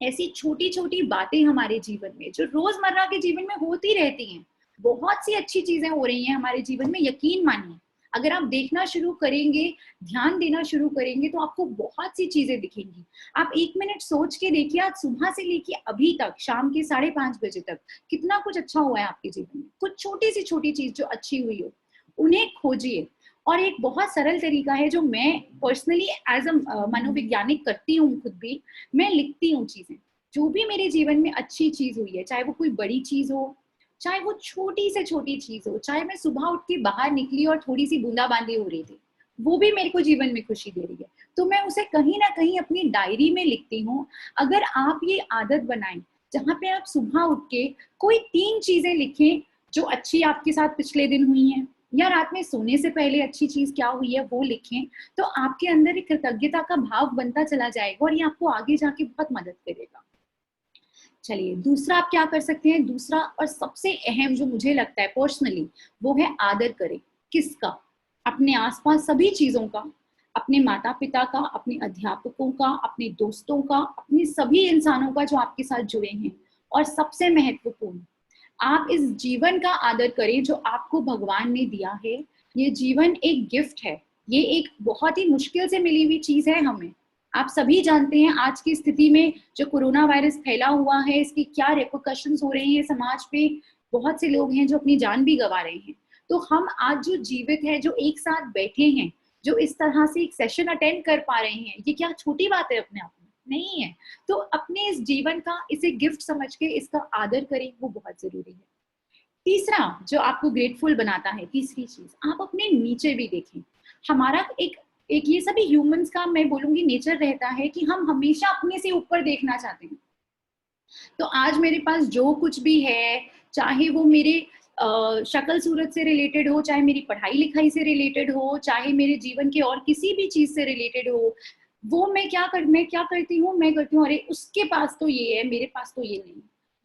ऐसी छोटी छोटी बातें हमारे जीवन में जो रोजमर्रा के जीवन में होती रहती हैं, बहुत सी अच्छी चीजें हो रही हैं हमारे जीवन में, यकीन मानिए अगर आप देखना शुरू करेंगे, ध्यान देना शुरू करेंगे, तो आपको बहुत सी चीजें दिखेंगी। आप 1 मिनट सोच के देखिए, आज सुबह से लेके अभी तक शाम के 5:30 बजे तक कितना कुछ अच्छा हुआ है आपके जीवन में। कुछ छोटी सी छोटी चीज जो अच्छी हुई हो, उन्हें खोजिए। और एक बहुत सरल तरीका है जो मैं पर्सनली एज अ मनोवैज्ञानिक करती हूँ खुद भी, मैं लिखती हूँ चीजें। जो भी मेरे जीवन में अच्छी चीज हुई है, चाहे वो कोई बड़ी चीज हो, चाहे वो छोटी से छोटी चीज हो, चाहे मैं सुबह उठ के बाहर निकली और थोड़ी सी बूंदाबांदी हो रही थी, वो भी मेरे को जीवन में खुशी दे रही है, तो मैं उसे कहीं ना कहीं अपनी डायरी में लिखती हूँ। अगर आप ये आदत बनाएं जहाँ पे आप सुबह उठ के कोई 3 चीजें लिखें जो अच्छी आपके साथ पिछले दिन हुई हैं, या रात में सोने से पहले अच्छी चीज क्या हुई है वो लिखें, तो आपके अंदर एक कृतज्ञता का भाव बनता चला जाएगा और ये आपको आगे जाके बहुत मदद करेगा। चलिए, दूसरा आप क्या कर सकते हैं, दूसरा और सबसे अहम जो मुझे लगता है पर्सनली, वो है आदर करें। किसका? अपने आसपास सभी चीजों का, अपने माता पिता का, अपने अध्यापकों का, अपने दोस्तों का, अपने सभी इंसानों का जो आपके साथ जुड़े हैं, और सबसे महत्वपूर्ण, आप इस जीवन का आदर करें जो आपको भगवान ने दिया है। ये जीवन एक गिफ्ट है, ये एक बहुत ही मुश्किल से मिली हुई चीज है हमें। आप सभी जानते हैं आज की स्थिति में जो कोरोना वायरस फैला हुआ है, इसकी क्या रिपरकशंस हो रहे हैं समाज पे। बहुत से लोग हैं जो अपनी जान भी गंवा रहे हैं। तो हम आज जो जीवित हैं, जो एक साथ बैठे हैं, जो इस तरह से एक सेशन अटेंड कर पा रहे हैं, ये क्या छोटी बात है? अपने आप में नहीं है। तो अपने इस जीवन का इसे गिफ्ट समझ के इसका आदर करें, वो बहुत जरूरी है। तीसरा जो आपको ग्रेटफुल बनाता है, तीसरी चीज, आप अपने नीचे भी देखें। हमारा एक एक ये सभी ह्यूमंस का मैं बोलूंगी नेचर रहता है कि हम हमेशा अपने से ऊपर देखना चाहते हैं। तो आज मेरे पास जो कुछ भी है, चाहे वो मेरे शक्ल सूरत से रिलेटेड हो, चाहे मेरी पढ़ाई लिखाई से रिलेटेड हो, चाहे मेरे जीवन के और किसी भी चीज से रिलेटेड हो, वो मैं क्या करती हूँ, मैं करती हूँ अरे उसके पास तो ये है, मेरे पास तो ये नहीं,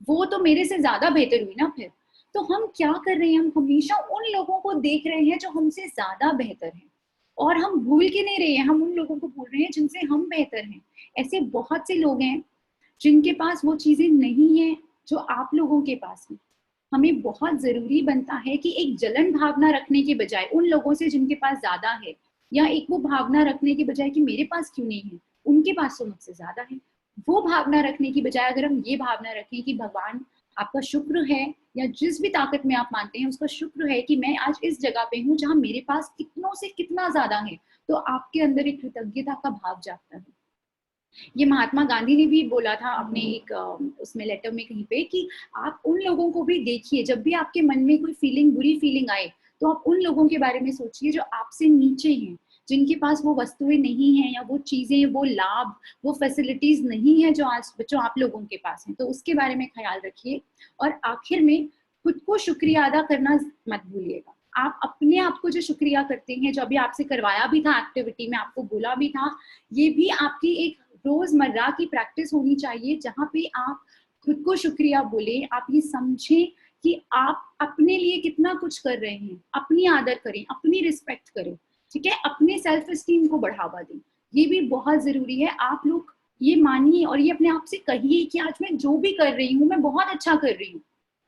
वो तो मेरे से ज्यादा बेहतर हुई ना फिर। तो हम क्या कर रहे हैं, हम हमेशा उन लोगों को देख रहे हैं जो हमसे ज्यादा बेहतर हैं, और हम भूल के नहीं रहे हैं, हम उन लोगों को भूल रहे हैं जिनसे हम बेहतर हैं। ऐसे बहुत से लोग हैं जिनके पास वो चीजें नहीं है जो आप लोगों के पास है। हमें बहुत जरूरी बनता है कि एक जलन भावना रखने के बजाय उन लोगों से जिनके पास ज्यादा है, या एक वो भावना रखने के बजाय कि मेरे पास क्यों नहीं है, उनके पास तो मुझसे ज्यादा है, वो भावना रखने की बजाय अगर हम ये भावना रखें कि भगवान आपका शुक्र है, या जिस भी ताकत में आप मानते हैं उसका शुक्र है कि मैं आज इस जगह पे हूँ जहाँ मेरे पास कितनों से कितना ज्यादा है, तो आपके अंदर एक कृतज्ञता का भाव जागता है। ये महात्मा गांधी ने भी बोला था अपने एक उसमें लेटर में कहीं पे कि आप उन लोगों को भी देखिए, जब भी आपके मन में कोई फीलिंग, बुरी फीलिंग आए, तो आप उन लोगों के बारे में सोचिए जो आपसे नीचे हैं, जिनके पास वो वस्तुएं नहीं हैं, या वो चीजें, वो लाभ, वो फैसिलिटीज नहीं है जो आज बच्चों आप लोगों के पास हैं, तो उसके बारे में ख्याल रखिए। और आखिर में खुद को शुक्रिया अदा करना मत भूलिएगा। आप अपने आप को जो शुक्रिया करते हैं, जो अभी आपसे करवाया भी था एक्टिविटी में, आपको बोला भी था, ये भी आपकी एक रोजमर्रा की प्रैक्टिस होनी चाहिए, जहाँ पे आप खुद को शुक्रिया बोले, आप ये समझें कि आप अपने लिए कितना कुछ कर रहे हैं, अपनी आदर करें, अपनी रिस्पेक्ट करें, ठीक है, अपने सेल्फ एस्टीम को बढ़ावा दें। ये भी बहुत जरूरी है। आप लोग ये मानिए और ये अपने आप से कहिए कि आज मैं जो भी कर रही हूँ मैं बहुत अच्छा कर रही हूँ,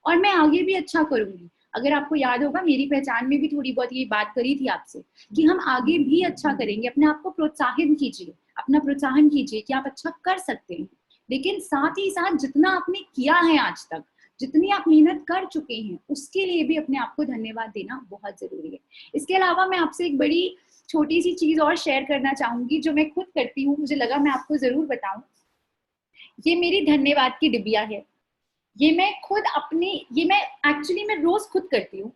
और मैं आगे भी अच्छा करूंगी। अगर आपको याद होगा, मेरी पहचान में भी थोड़ी बहुत ये बात करी थी आपसे कि हम आगे भी अच्छा करेंगे। अपने आप को प्रोत्साहित कीजिए, अपना प्रोत्साहन कीजिए कि आप अच्छा कर सकते हैं। लेकिन साथ ही साथ जितना आपने किया है आज तक, जितनी आप मेहनत कर चुके हैं, उसके लिए भी अपने आप को धन्यवाद देना बहुत जरूरी है। इसके अलावा मैं आपसे एक बड़ी छोटी सी चीज और शेयर करना चाहूंगी जो मैं खुद करती हूँ, मुझे लगा मैं आपको जरूर बताऊं। ये मेरी धन्यवाद की डिबिया है। ये मैं खुद अपनी, ये मैं एक्चुअली मैं रोज खुद करती हूँ।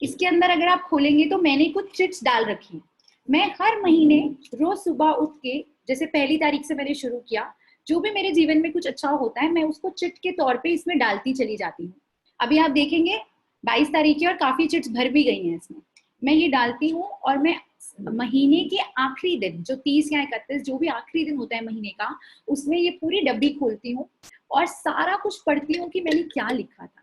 इसके अंदर अगर आप खोलेंगे तो मैंने कुछ चिट्स डाल रखी हैं। मैं हर महीने रोज सुबह उठ के, जैसे 1 तारीख से मैंने शुरू किया, जो भी मेरे जीवन में कुछ अच्छा होता है मैं उसको चिट के तौर पे इसमें डालती चली जाती हूँ। अभी आप देखेंगे 22 तारीख है और काफी चिट्स भर भी गई हैं इसमें। मैं ये डालती हूँ और मैं महीने के आखिरी दिन, जो 30 या 31 जो भी आखिरी दिन होता है महीने का, उसमें ये पूरी डब्बी खोलती हूँ और सारा कुछ पढ़ती हूँ कि मैंने क्या लिखा था।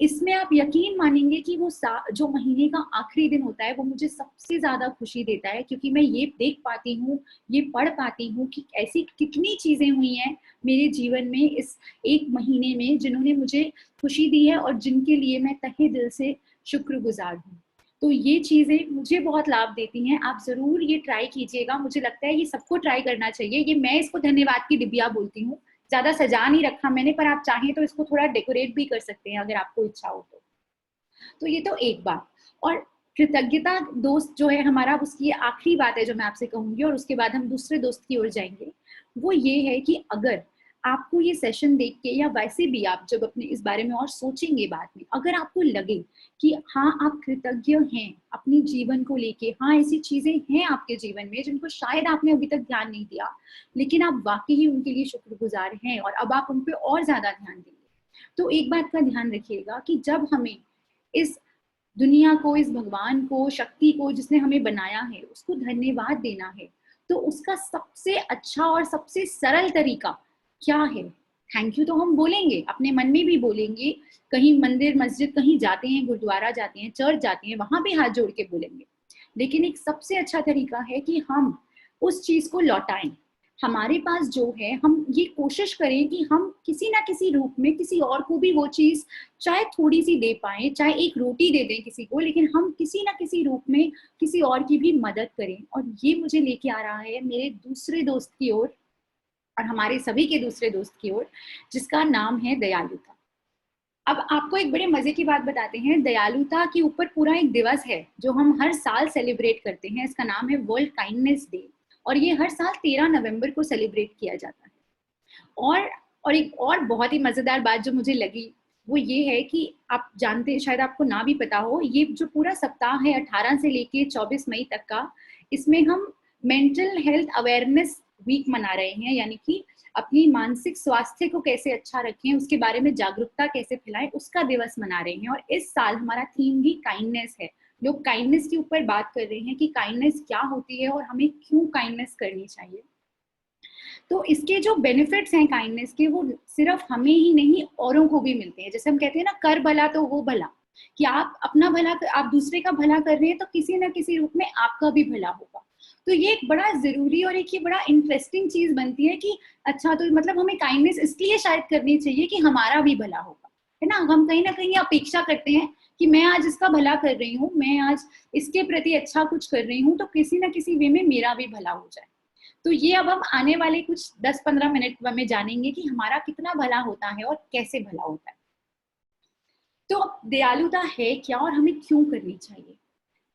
इसमें आप यकीन मानेंगे कि वो जो महीने का आखिरी दिन होता है वो मुझे सबसे ज्यादा खुशी देता है, क्योंकि मैं ये देख पाती हूँ, ये पढ़ पाती हूँ कि ऐसी कितनी चीजें हुई हैं मेरे जीवन में इस एक महीने में जिन्होंने मुझे खुशी दी है और जिनके लिए मैं तहे दिल से शुक्रगुजार हूँ। तो ये चीजें मुझे बहुत लाभ देती हैं। आप जरूर ये ट्राई कीजिएगा, मुझे लगता है ये सबको ट्राई करना चाहिए। ये मैं इसको धन्यवाद की डिबिया बोलती हूँ। ज्यादा सजा नहीं रखा मैंने, पर आप चाहें तो इसको थोड़ा डेकोरेट भी कर सकते हैं अगर आपको इच्छा हो तो ये तो एक बात। और कृतज्ञता दोस्त जो है हमारा, उसकी आखिरी बात है जो मैं आपसे कहूंगी, और उसके बाद हम दूसरे दोस्त की ओर जाएंगे। वो ये है कि अगर आपको ये सेशन देख के या वैसे भी आप जब अपने इस बारे में और सोचेंगे बाद में, अगर आपको लगे कि हाँ आप कृतज्ञ हैं अपने जीवन को लेके, हाँ ऐसी चीजें हैं आपके जीवन में जिनको शायद आपने अभी तक ध्यान नहीं दिया, लेकिन आप वाकई ही उनके लिए शुक्रगुजार हैं और अब आप उन पे और ज्यादा ध्यान देंगे, तो एक बात का ध्यान रखिएगा कि जब हमें इस दुनिया को, इस भगवान को, शक्ति को जिसने हमें बनाया है, उसको धन्यवाद देना है, तो उसका सबसे अच्छा और सबसे सरल तरीका क्या है? थैंक यू तो हम बोलेंगे, अपने मन में भी बोलेंगे, कहीं मंदिर मस्जिद कहीं जाते हैं, गुरुद्वारा जाते हैं, चर्च जाते हैं, वहां भी हाथ जोड़ के बोलेंगे, लेकिन एक सबसे अच्छा तरीका है कि हम उस चीज को लौटाएं। हमारे पास जो है, हम ये कोशिश करें कि हम किसी ना किसी रूप में किसी और को भी वो चीज चाहे थोड़ी सी दे पाए, चाहे एक रोटी दे दें किसी को, लेकिन हम किसी ना किसी रूप में किसी और की भी मदद करें। और ये मुझे लेके आ रहा है मेरे दूसरे दोस्त की ओर, और हमारे सभी के दूसरे दोस्त की ओर, जिसका नाम है दयालुता। अब आपको एक बड़े मजे की बात बताते हैं, दयालुता के ऊपर पूरा एक दिवस है जो हम हर साल सेलिब्रेट करते हैं, इसका नाम है वर्ल्ड काइंडनेस डे, और ये हर साल 13 नवंबर को सेलिब्रेट किया जाता है। और एक और बहुत ही मजेदार बात जो मुझे लगी वो ये है कि आप जानते, शायद आपको ना भी पता हो, ये जो पूरा सप्ताह है 18 से लेके 24 मई तक का, इसमें हम मेंटल हेल्थ अवेयरनेस वीक मना रहे हैं, यानी कि अपनी मानसिक स्वास्थ्य को कैसे अच्छा रखें, उसके बारे में जागरूकता कैसे फैलाएं, उसका दिवस मना रहे हैं। और इस साल हमारा थीम भी काइंडनेस है। लोग काइंडनेस के ऊपर बात कर रहे हैं कि काइंडनेस क्या होती है और हमें क्यों काइंडनेस करनी चाहिए। तो इसके जो बेनिफिट्स हैं काइंडनेस के, वो सिर्फ हमें ही नहीं औरों को भी मिलते हैं। जैसे हम कहते हैं ना, कर भला तो वो भला, कि आप अपना भला, आप दूसरे का भला कर रहे हैं तो किसी ना किसी रूप में आपका भी भला होगा। तो ये एक बड़ा जरूरी और एक ये बड़ा इंटरेस्टिंग चीज बनती है कि अच्छा, तो मतलब हमें काइंडनेस इसलिए शायद करनी चाहिए कि हमारा भी भला होगा, है ना। हम कहीं ना कहीं अपेक्षा करते हैं कि मैं आज इसका भला कर रही हूँ, मैं आज इसके प्रति अच्छा कुछ कर रही हूँ, तो किसी ना किसी वे में मेरा भी भला हो जाए। तो ये अब हम आने वाले कुछ 10-15 मिनट में जानेंगे कि हमारा कितना भला होता है और कैसे भला होता है। तो दयालुता है क्या और हमें क्यों करनी चाहिए?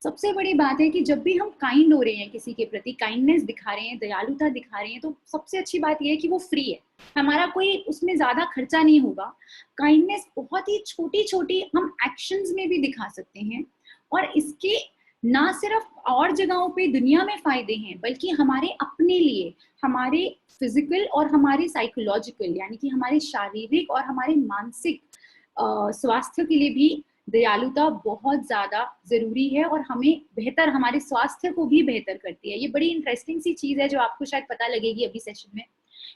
सबसे बड़ी बात है कि जब भी हम काइंड हो रहे हैं, किसी के प्रति काइंडनेस दिखा रहे हैं, दयालुता दिखा रहे हैं, तो सबसे अच्छी बात यह है कि वो फ्री है, हमारा कोई उसमें ज्यादा खर्चा नहीं होगा। काइंडनेस बहुत ही छोटी छोटी हम एक्शंस में भी दिखा सकते हैं, और इसके ना सिर्फ और जगहों पे दुनिया में फायदे हैं, बल्कि हमारे अपने लिए, हमारे फिजिकल और हमारे साइकोलॉजिकल, यानी कि हमारे शारीरिक और हमारे मानसिक स्वास्थ्य के लिए भी दयालुता बहुत ज्यादा जरूरी है, और हमें बेहतर, हमारे स्वास्थ्य को भी बेहतर करती है। ये बड़ी इंटरेस्टिंग सी चीज है जो आपको शायद पता लगेगी अभी सेशन में,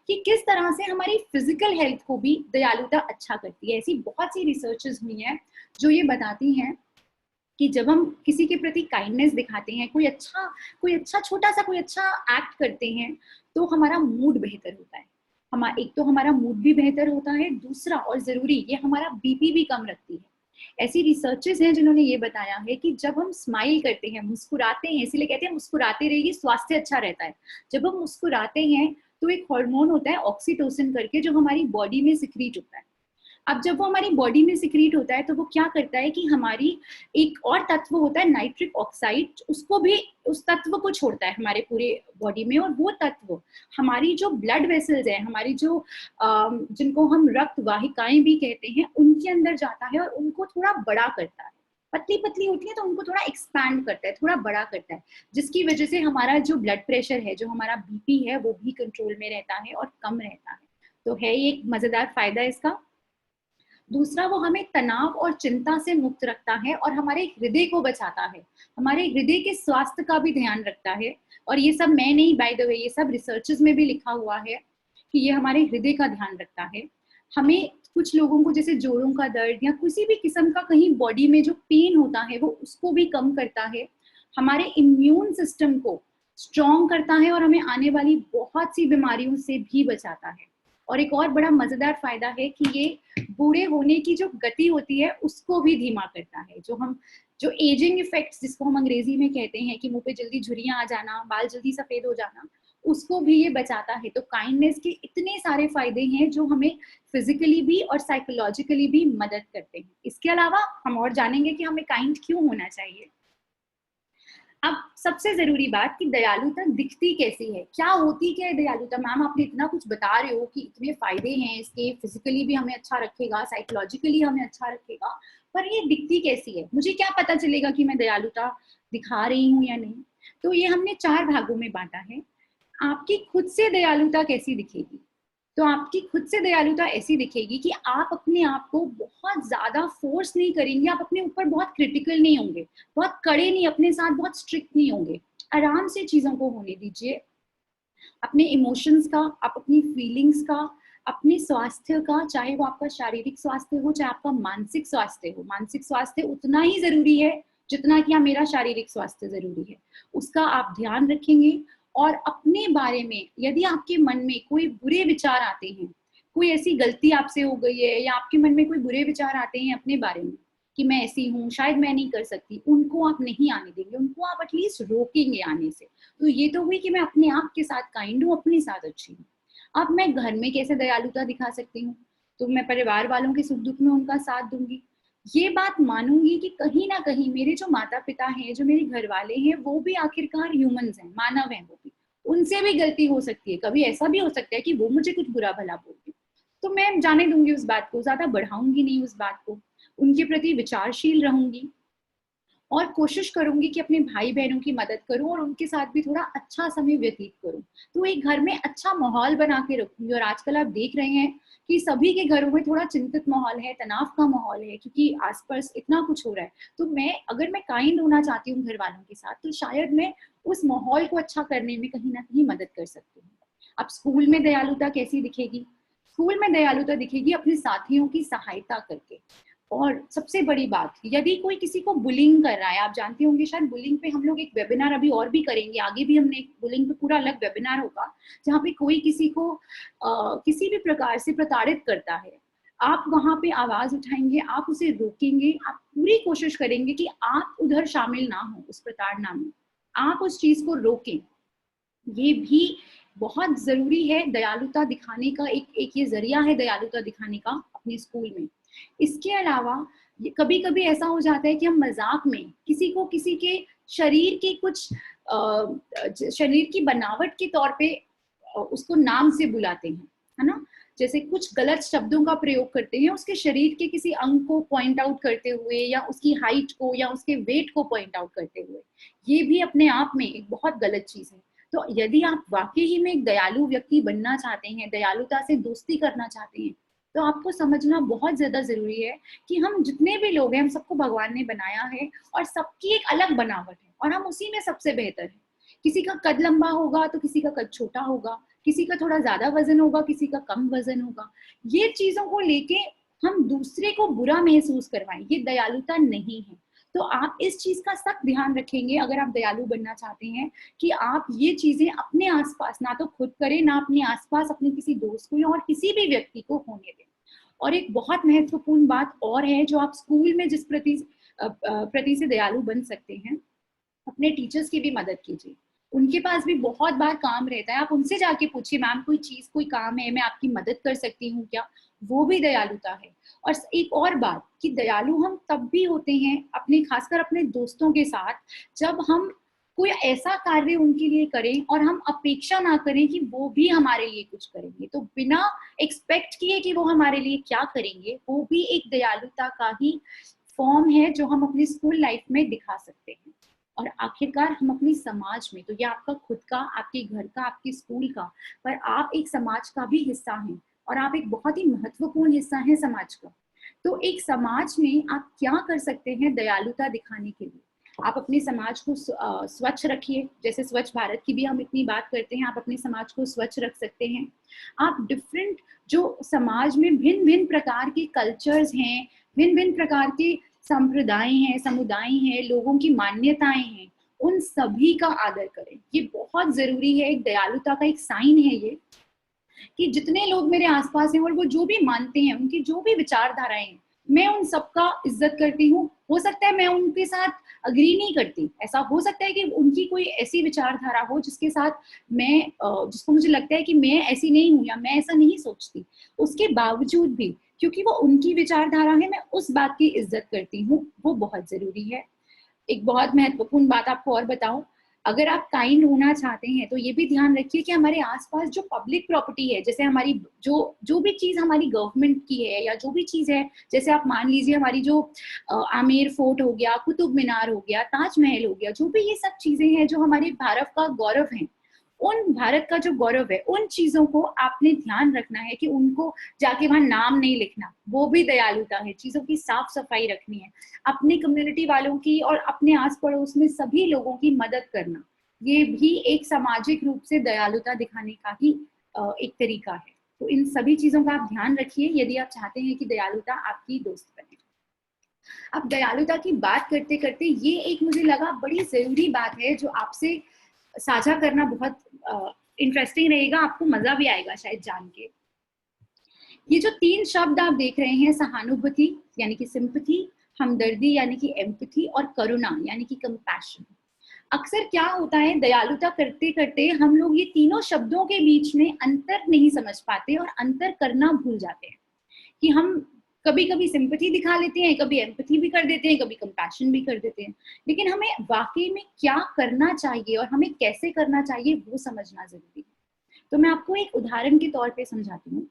कि किस तरह से हमारी फिजिकल हेल्थ को भी दयालुता अच्छा करती है। ऐसी बहुत सी रिसर्चेस हुई हैं जो ये बताती हैं कि जब हम किसी के प्रति काइंडनेस दिखाते हैं, कोई अच्छा छोटा सा कोई अच्छा एक्ट करते हैं, तो हमारा मूड बेहतर होता है। एक तो हमारा मूड भी बेहतर होता है, दूसरा और जरूरी, ये हमारा बीपी भी कम रखती है। ऐसी रिसर्चेस हैं जिन्होंने ये बताया है कि जब हम स्माइल करते हैं, मुस्कुराते हैं, इसीलिए कहते हैं मुस्कुराते रहिए, स्वास्थ्य अच्छा रहता है। जब हम मुस्कुराते हैं तो एक हार्मोन होता है ऑक्सीटोसिन करके, जो हमारी बॉडी में सिक्रीट होता है। अब जब वो हमारी बॉडी में सिक्रीट होता है तो वो क्या करता है कि हमारी एक और तत्व होता है नाइट्रिक ऑक्साइड, उसको भी, उस तत्व को छोड़ता है हमारे पूरे बॉडी में, और वो तत्व हमारी जो ब्लड वेसल्स है, हमारी जो जिनको हम रक्त वाहिकाएं भी कहते हैं, उनके अंदर जाता है और उनको थोड़ा बड़ा करता है। पतली पतली होती है तो उनको थोड़ा एक्सपैंड करता है, थोड़ा बड़ा करता है, जिसकी वजह से हमारा जो ब्लड प्रेशर है, जो हमारा बीपी है, वो भी कंट्रोल में रहता है और कम रहता है। तो है ये एक मजेदार फायदा इसका। दूसरा, वो हमें तनाव और चिंता से मुक्त रखता है और हमारे हृदय को बचाता है, हमारे हृदय के स्वास्थ्य का भी ध्यान रखता है। और ये सब मैं नहीं, बाय द वे, ये सब रिसर्चेस में भी लिखा हुआ है कि ये हमारे हृदय का ध्यान रखता है। हमें, कुछ लोगों को जैसे जोड़ों का दर्द या किसी भी किस्म का कहीं बॉडी में जो पेन होता है, वो उसको भी कम करता है, हमारे इम्यून सिस्टम को स्ट्रॉन्ग करता है और हमें आने वाली बहुत सी बीमारियों से भी बचाता है। और एक और बड़ा मजेदार फायदा है कि ये बूढ़े होने की जो गति होती है उसको भी धीमा करता है। जो एजिंग इफेक्ट्स जिसको हम अंग्रेजी में कहते हैं कि मुंह पे जल्दी झुर्रियां आ जाना, बाल जल्दी सफेद हो जाना, उसको भी ये बचाता है। तो काइंडनेस के इतने सारे फायदे हैं जो हमें फिजिकली भी और साइकोलॉजिकली भी मदद करते हैं। इसके अलावा हम और जानेंगे कि हमें काइंड क्यों होना चाहिए। अब सबसे जरूरी बात कि दयालुता दिखती कैसी है, क्या होती क्या है दयालुता। मैम आपने इतना कुछ बता रहे हो कि इतने फायदे हैं इसके, फिजिकली भी हमें अच्छा रखेगा, साइकोलॉजिकली हमें अच्छा रखेगा, पर ये दिखती कैसी है, मुझे क्या पता चलेगा कि मैं दयालुता दिखा रही हूँ या नहीं। तो ये हमने 4 भागों में बांटा है। आपकी खुद से दयालुता कैसी दिखेगी, तो आपकी खुद से दयालुता ऐसी दिखेगी कि आप अपने आप को बहुत ज्यादा फोर्स नहीं करेंगे, आप अपने ऊपर बहुत क्रिटिकल नहीं होंगे, बहुत कड़े नहीं, अपने साथ बहुत स्ट्रिक्ट नहीं होंगे, आराम से चीजों को होने दीजिए। अपने इमोशंस का, आप अपनी फीलिंग्स का, अपने स्वास्थ्य का, चाहे वो आपका शारीरिक स्वास्थ्य हो चाहे आपका मानसिक स्वास्थ्य हो, मानसिक स्वास्थ्य उतना ही जरूरी है जितना कि मेरा शारीरिक स्वास्थ्य जरूरी है, उसका आप ध्यान रखेंगे। और अपने बारे में यदि आपके मन में कोई बुरे विचार आते हैं, कोई ऐसी गलती आपसे हो गई है या आपके मन में कोई बुरे विचार आते हैं अपने बारे में कि मैं ऐसी हूँ, शायद मैं नहीं कर सकती, उनको आप नहीं आने देंगे, उनको आप एटलीस्ट रोकेंगे आने से। तो ये तो हुई कि मैं अपने आप के साथ काइंड हूँ, अपने साथ अच्छी हूँ। अब मैं घर में कैसे दयालुता दिखा सकती हूँ, तो मैं परिवार वालों के सुख दुख में उनका साथ दूंगी, ये बात मानूंगी कि कहीं ना कहीं मेरे जो माता पिता हैं, जो मेरे घर वाले हैं, वो भी आखिरकार ह्यूमंस हैं, मानव हैं, वो भी, उनसे भी गलती हो सकती है, कभी ऐसा भी हो सकता है कि वो मुझे कुछ बुरा भला बोल दे, तो मैं जाने दूंगी उस बात को, ज्यादा बढ़ाऊंगी नहीं उस बात को, उनके प्रति विचारशील रहूंगी और कोशिश करूंगी कि अपने भाई बहनों की मदद करूं और उनके साथ भी थोड़ा अच्छा समय व्यतीत करूं। तो एक घर में अच्छा माहौल बना के रखूंगी। और आजकल आप देख रहे हैं कि सभी के घरों में थोड़ा चिंतित माहौल है, तनाव का माहौल है, क्योंकि आसपास इतना कुछ हो रहा है। तो मैं काइंड होना चाहती हूँ घर वालों के साथ, तो शायद मैं उस माहौल को अच्छा करने में कहीं ना कहीं मदद कर सकती हूँ। अब स्कूल में दयालुता कैसी दिखेगी, स्कूल में दयालुता दिखेगी अपने साथियों की सहायता करके। और सबसे बड़ी बात, यदि कोई किसी को बुलिंग कर रहा है, आप जानते होंगे शायद बुलिंग पे हम लोग एक वेबिनार अभी और भी करेंगे, आगे भी हमने एक बुलिंग पे पूरा अलग वेबिनार होगा, जहाँ पे कोई किसी को किसी भी प्रकार से प्रताड़ित करता है, आप वहां पे आवाज उठाएंगे, आप उसे रोकेंगे, आप पूरी कोशिश करेंगे कि आप उधर शामिल ना हो, उस प्रताड़ना में आप उस चीज को रोकें। ये भी बहुत जरूरी है दयालुता दिखाने का, एक ये जरिया है दयालुता दिखाने का अपने स्कूल में। इसके अलावा कभी कभी ऐसा हो जाता है कि हम मजाक में किसी को, किसी के शरीर के कुछ शरीर की बनावट के तौर पे उसको नाम से बुलाते हैं, है ना, जैसे कुछ गलत शब्दों का प्रयोग करते हैं उसके शरीर के किसी अंग को पॉइंट आउट करते हुए, या उसकी हाइट को या उसके वेट को पॉइंट आउट करते हुए। ये भी अपने आप में एक बहुत गलत चीज है। तो यदि आप वाकई ही में एक दयालु व्यक्ति बनना चाहते हैं, दयालुता से दोस्ती करना चाहते हैं, तो आपको समझना बहुत ज्यादा जरूरी है कि हम जितने भी लोग हैं, हम सबको भगवान ने बनाया है और सबकी एक अलग बनावट है और हम उसी में सबसे बेहतर है। किसी का कद लंबा होगा तो किसी का कद छोटा होगा, किसी का थोड़ा ज्यादा वजन होगा, किसी का कम वजन होगा। ये चीजों को लेके हम दूसरे को बुरा महसूस करवाएं, ये दयालुता नहीं है। तो आप इस चीज का सख्त ध्यान रखेंगे अगर आप दयालु बनना चाहते हैं, कि आप ये चीजें अपने आसपास ना तो खुद करें, ना अपने आसपास अपने किसी दोस्त को या और किसी भी व्यक्ति को होने दें। और एक बहुत महत्वपूर्ण बात और है जो आप स्कूल में जिस प्रति से दयालु बन सकते हैं, अपने टीचर्स की भी मदद कीजिए। उनके पास भी बहुत बार काम रहता है, आप उनसे जाके पूछिए, मैम कोई चीज, कोई काम है, मैं आपकी मदद कर सकती हूँ क्या, वो भी दयालुता है। और एक और बात कि दयालु हम तब भी होते हैं अपने, खासकर अपने दोस्तों के साथ, जब हम कोई ऐसा कार्य उनके लिए करें और हम अपेक्षा ना करें कि वो भी हमारे लिए कुछ करेंगे, तो बिना एक्सपेक्ट किए कि वो हमारे लिए क्या करेंगे, वो भी एक दयालुता का ही फॉर्म है जो हम अपनी स्कूल लाइफ में दिखा सकते हैं। और आखिरकार हम अपनी समाज में, तो ये आपका खुद का, आपके घर का, आपके स्कूल का, पर आप एक समाज का भी हिस्सा हैं और आप एक बहुत ही महत्वपूर्ण हिस्सा हैं समाज का। तो एक समाज में आप क्या कर सकते हैं दयालुता दिखाने के लिए, आप अपने समाज को स्वच्छ रखिए, जैसे स्वच्छ भारत की भी हम इतनी बात करते हैं, आप अपने समाज को स्वच्छ रख सकते हैं। आप डिफरेंट, जो समाज में भिन्न भिन्न प्रकार के कल्चर्स हैं, भिन्न भिन्न प्रकार के संप्रदाय हैं, समुदाय हैं, लोगों की मान्यताएं हैं, उन सभी का आदर करें। ये बहुत जरूरी है, एक दयालुता का एक साइन है ये, कि जितने लोग मेरे आसपास हैं और वो जो भी मानते हैं, उनकी जो भी विचारधाराएं हैं, मैं उन सबका इज्जत करती हूँ। हो सकता है मैं उनके साथ अग्री नहीं करती, ऐसा हो सकता है कि उनकी कोई ऐसी विचारधारा हो जिसके साथ मैं जिसको मुझे लगता है कि मैं ऐसी नहीं हूँ या मैं ऐसा नहीं सोचती, उसके बावजूद भी क्योंकि वो उनकी विचारधारा है, मैं उस बात की इज्जत करती हूँ, वो बहुत जरूरी है। एक बहुत महत्वपूर्ण बात आपको और बताऊं, अगर आप काइंड होना चाहते हैं तो ये भी ध्यान रखिए कि हमारे आसपास जो पब्लिक प्रॉपर्टी है, जैसे हमारी जो जो भी चीज हमारी गवर्नमेंट की है या जो भी चीज है, जैसे आप मान लीजिए हमारी जो आमेर फोर्ट हो गया, कुतुब मीनार हो गया, ताजमहल हो गया, जो भी ये सब चीजें हैं जो हमारे भारत का गौरव है, उन भारत का जो गौरव है, उन चीजों को आपने ध्यान रखना है कि उनको जाके वहां नाम नहीं लिखना, वो भी दयालुता है। चीजों की साफ सफाई रखनी है, अपनी कम्युनिटी वालों की और अपने आस पड़ोस में सभी लोगों की मदद करना, ये भी एक सामाजिक रूप से दयालुता दिखाने का ही एक तरीका है। तो इन सभी चीजों का आप ध्यान रखिए यदि आप चाहते हैं कि दयालुता आपकी दोस्त बने। अब दयालुता की बात करते करते ये एक मुझे लगा बड़ी जरूरी बात है जो आपसे साझा करना बहुत इंटरेस्टिंग रहेगा, आपको मजा भी आएगा शायद जान के। ये जो 3 शब्द आप देख रहे हैं, सहानुभूति यानी कि सिंपैथी, हमदर्दी यानी कि एम्पैथी और करुणा यानी कि कंपैशन। अक्सर क्या होता है, दयालुता करते करते हम लोग ये तीनों शब्दों के बीच में अंतर नहीं समझ पाते और अंतर करना भूल जाते हैं कि हम कभी कभी सिंपैथी दिखा लेते हैं, कभी एम्पैथी भी कर देते हैं, कभी कंपैशन भी कर देते हैं, लेकिन हमें वाकई में क्या करना चाहिए और हमें कैसे करना चाहिए वो समझना जरूरी है। तो मैं आपको एक उदाहरण के तौर पे समझाती हूँ।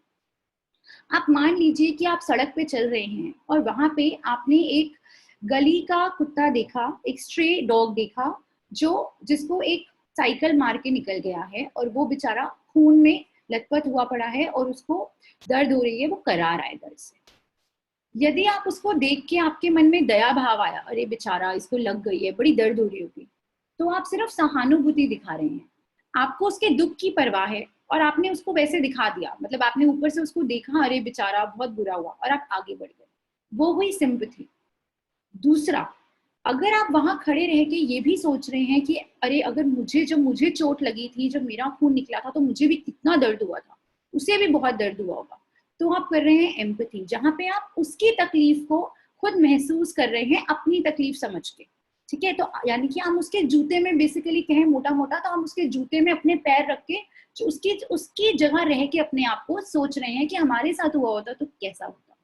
आप मान लीजिए कि आप सड़क पे चल रहे हैं और वहां पे आपने एक गली का कुत्ता देखा, एक स्ट्रे डॉग देखा, जो जिसको एक साइकिल मार के निकल गया है और वो बेचारा खून में लथपथ हुआ पड़ा है और उसको दर्द हो रही है, वो करा रहा है दर्द से। यदि आप उसको देख के आपके मन में दया भाव आया, अरे बेचारा इसको लग गई है, बड़ी दर्द हो रही होगी, तो आप सिर्फ सहानुभूति दिखा रहे हैं, आपको उसके दुख की परवाह है और आपने उसको वैसे दिखा दिया, मतलब आपने ऊपर से उसको देखा, अरे बेचारा बहुत बुरा हुआ, और आप आगे बढ़ गए, वो हुई सिंपैथी। दूसरा, अगर आप वहां खड़े रह के ये भी सोच रहे हैं कि अरे अगर मुझे चोट लगी थी, जब मेरा खून निकला था तो मुझे भी कितना दर्द हुआ था, उसे भी बहुत दर्द हुआ होगा, तो आप कर रहे हैं एम्पैथी, जहां पे आप उसकी तकलीफ को खुद महसूस कर रहे हैं अपनी तकलीफ समझ के। ठीक है, तो यानी कि हम उसके जूते में बेसिकली कहें मोटा मोटा, तो हम उसके जूते में अपने पैर रख के जो उसकी उसकी जगह रह के अपने आप को सोच रहे हैं कि हमारे साथ हुआ होता तो कैसा होता।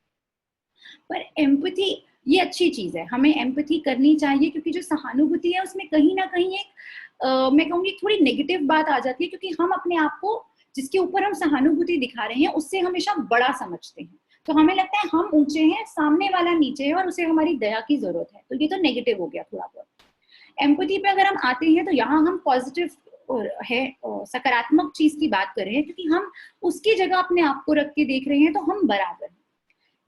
पर एम्पैथी ये अच्छी चीज है, हमें एम्पैथी करनी चाहिए, क्योंकि जो सहानुभूति है उसमें कहीं ना कहीं एक मैं कहूंगी थोड़ी नेगेटिव बात आ जाती है, क्योंकि हम अपने आप को जिसके ऊपर हम सहानुभूति दिखा रहे हैं उससे हमेशा बड़ा समझते हैं, तो हमें लगता है हम ऊंचे हैं, सामने वाला नीचे है और उसे हमारी दया की जरूरत है, तो ये तो नेगेटिव हो गया थोड़ा बहुत। एम्पैथी पे अगर हम आते हैं तो यहाँ हम पॉजिटिव है सकारात्मक चीज की बात कर रहे हैं, क्योंकि हम उसकी जगह अपने आप को रख के देख रहे हैं तो हम बराबर हैं।